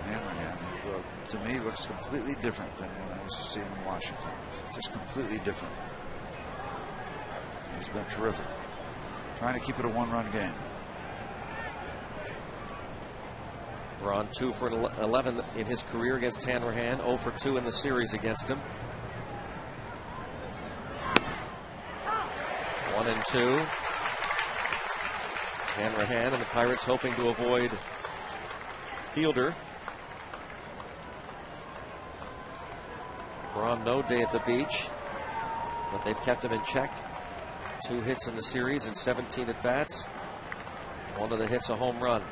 Hanrahan, who to me looks completely different than when I used to see him in Washington. Just completely different. He's been terrific. Trying to keep it a 1-run game. Braun 2 for 11 in his career against Hanrahan, 0 for 2 in the series against him. 1-2. Hanrahan and the Pirates hoping to avoid Fielder. Braun no day at the beach, but they've kept him in check. 2 hits in the series and 17 at-bats. One of the hits a home run.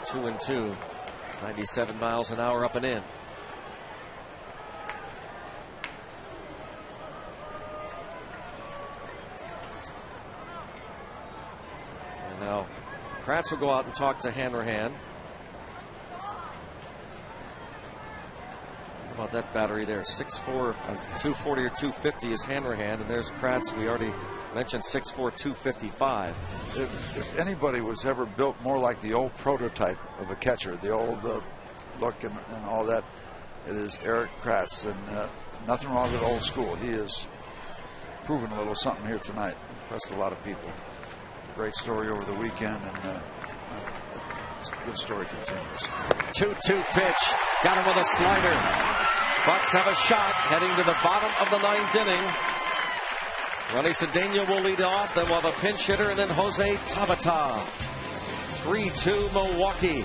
Two and 2. 97 miles an hour up and in. And now Kratz will go out and talk to Hanrahan. How about that battery there? 6'4", 240 or 250 is Hanrahan, and there's Kratz. We already mentioned 6'4", 255. If anybody was ever built more like the old prototype of a catcher, the old look and all that, it is Erik Kratz. And nothing wrong with old school. He has proven a little something here tonight. Impressed a lot of people. A great story over the weekend, and good story continues. 2-2 pitch. Got him with a slider. Bucks have a shot heading to the bottom of the 9th inning. Ronnie Cedeno will lead off. Then we'll have a pinch hitter, and then Jose Tabata. 3-2 Milwaukee.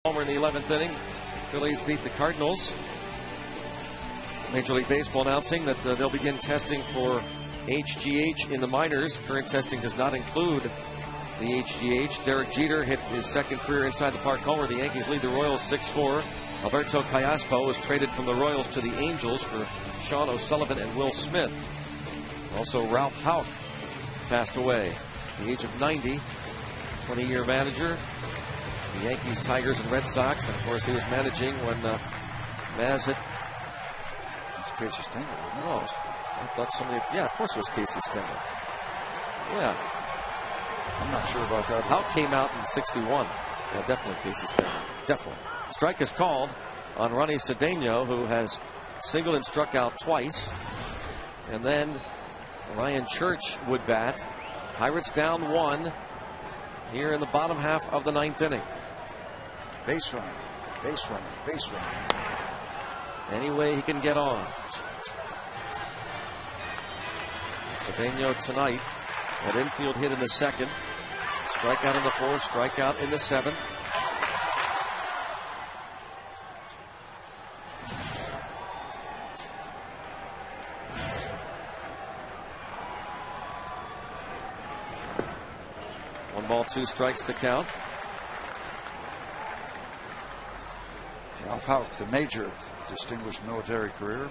Homer in the 11th inning. Phillies beat the Cardinals. Major League Baseball announcing that they'll begin testing for HGH in the minors. Current testing does not include the HGH. Derek Jeter hit his second career inside the park homer. The Yankees lead the Royals 6-4. Alberto Callaspo was traded from the Royals to the Angels for Sean O'Sullivan and Will Smith. Also, Ralph Houck passed away at the age of 90. 20-year manager. The Yankees, Tigers, and Red Sox. And of course, he was managing when Maz hit. It's Casey Stengel. No, I thought somebody. Yeah, of course it was Casey Stengel. Yeah. I'm not sure about that. Houck came out in 61. Yeah, definitely Casey Stengel. Definitely. Strike is called on Ronnie Cedeno, who has singled and struck out twice. And then Ryan Church would bat. Pirates down 1 here in the bottom half of the 9th inning. Base runner, base runner, base runner. Any way he can get on. Cedeno tonight, that infield hit in the 2nd. Strikeout in the 4th, strikeout in the 7th. One ball, 2 strikes the count. Ralph Houck, the major distinguished military career,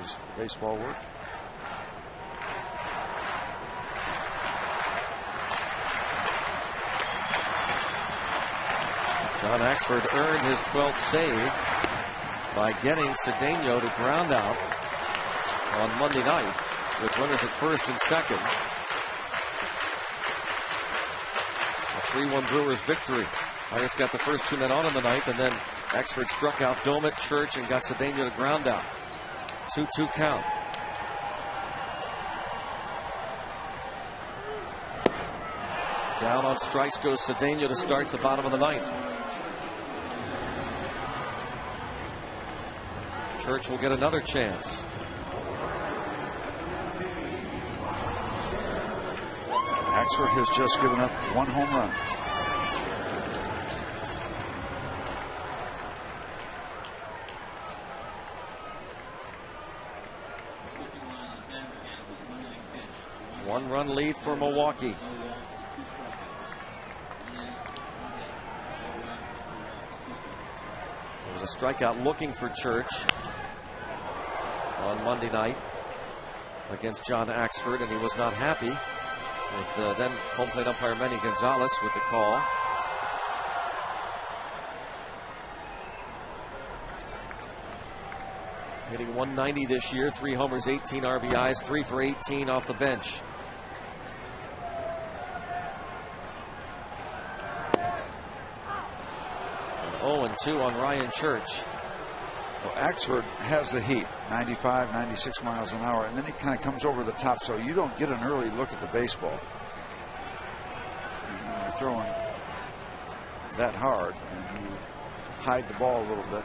his baseball work. John Axford earned his 12th save by getting Cedeno to ground out on Monday night with runners at first and second. A 3-1 Brewers victory. Pirates got the first 2 men on in the ninth, and then Axford struck out Domet, Church, and got Cedeno to ground out. 2-2 count. Down on strikes goes Cedeno to start the bottom of the ninth. Church will get another chance. Axford has just given up 1 home run. One-run lead for Milwaukee. There was a strikeout looking for Church on Monday night against John Axford, and he was not happy with then home plate umpire Manny Gonzalez with the call. Hitting .190 this year, 3 homers, 18 RBIs, 3 for 18 off the bench. And 0-2 on Ryan Church. Well, Axford has the heat, 95, 96 miles an hour, and then he kind of comes over the top, so you don't get an early look at the baseball. And when you're throwing that hard and you hide the ball a little bit,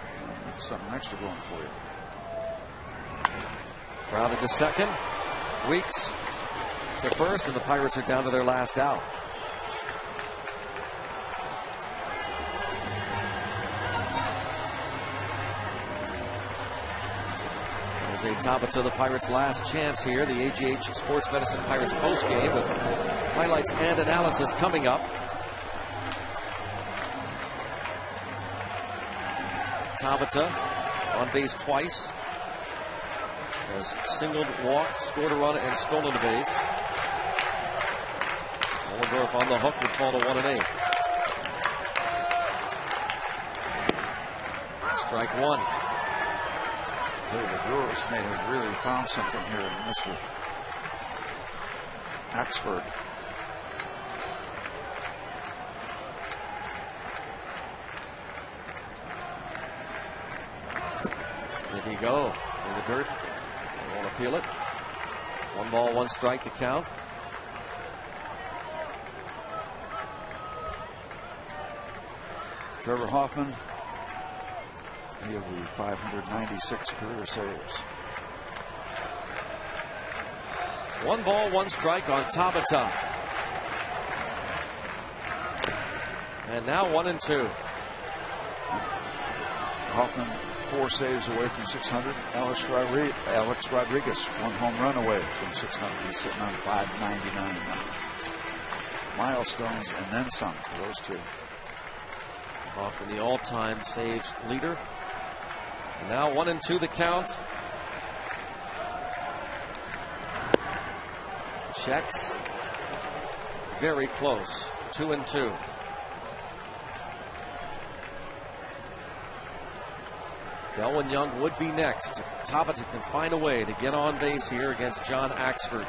it's something extra going for you. Grounded to second. Weeks to first, and the Pirates are down to their last out. Jose Tabata, the Pirates' last chance here. The AGH Sports Medicine Pirates postgame with highlights and analysis coming up. Tabata on base twice. Has singled, walked, scored a run, and stolen a base. Ollendorf on the hook would fall to 1-8. Strike one. The Brewers may have really found something here in Mr. Axford. Did he go in the dirt? They won't appeal it. 1 ball, 1 strike to count. Trevor Hoffman, he of the 596 career saves. 1 ball, 1 strike on Tabata. And now 1-2. Hoffman 4 saves away from 600. Alex Rodriguez 1 home run away from 600. He's sitting on 599 now. Milestones and then some for those two. Hoffman, the all-time saves leader. And now 1-2 the count. Checks. Very close. 2-2. Delwyn Young would be next. Tabata can find a way to get on base here against John Axford.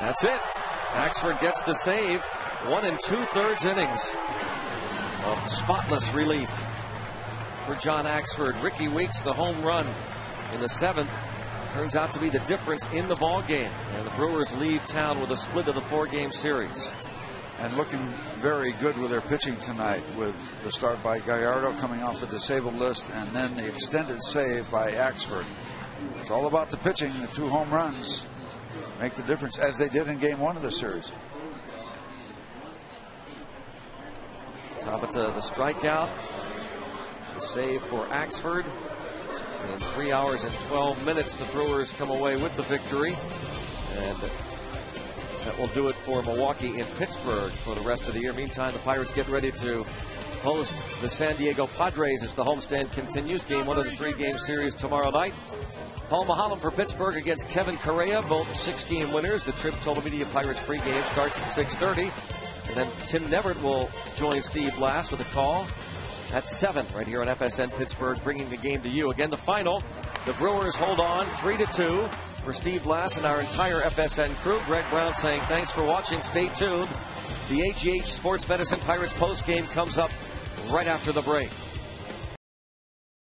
That's it. Axford gets the save. 1 2/3 innings of spotless relief for John Axford. Ricky Weeks, the home run in the 7th, turns out to be the difference in the ball game, and the Brewers leave town with a split of the 4-game series. And looking very good with their pitching tonight, with the start by Gallardo coming off the disabled list, and then the extended save by Axford. It's all about the pitching. The 2 home runs make the difference, as they did in game 1 of the series. Tabata, the strikeout, the save for Axford. In 3 hours and 12 minutes, the Brewers come away with the victory. And that will do it for Milwaukee and Pittsburgh for the rest of the year. Meantime, the Pirates get ready to host the San Diego Padres as the homestand continues. Game 1 of the 3-game series tomorrow night. Paul Maholm for Pittsburgh against Kevin Correa, both 6-game winners. The Trib Total Media Pirates pregame starts at 6:30. And then Tim Neverett will join Steve Blass with a call at 7 right here on FSN Pittsburgh, bringing the game to you. Again, the final, the Brewers hold on 3-2. For Steve Blass and our entire FSN crew, Greg Brown saying thanks for watching. Stay tuned. The AGH Sports Medicine Pirates postgame comes up right after the break.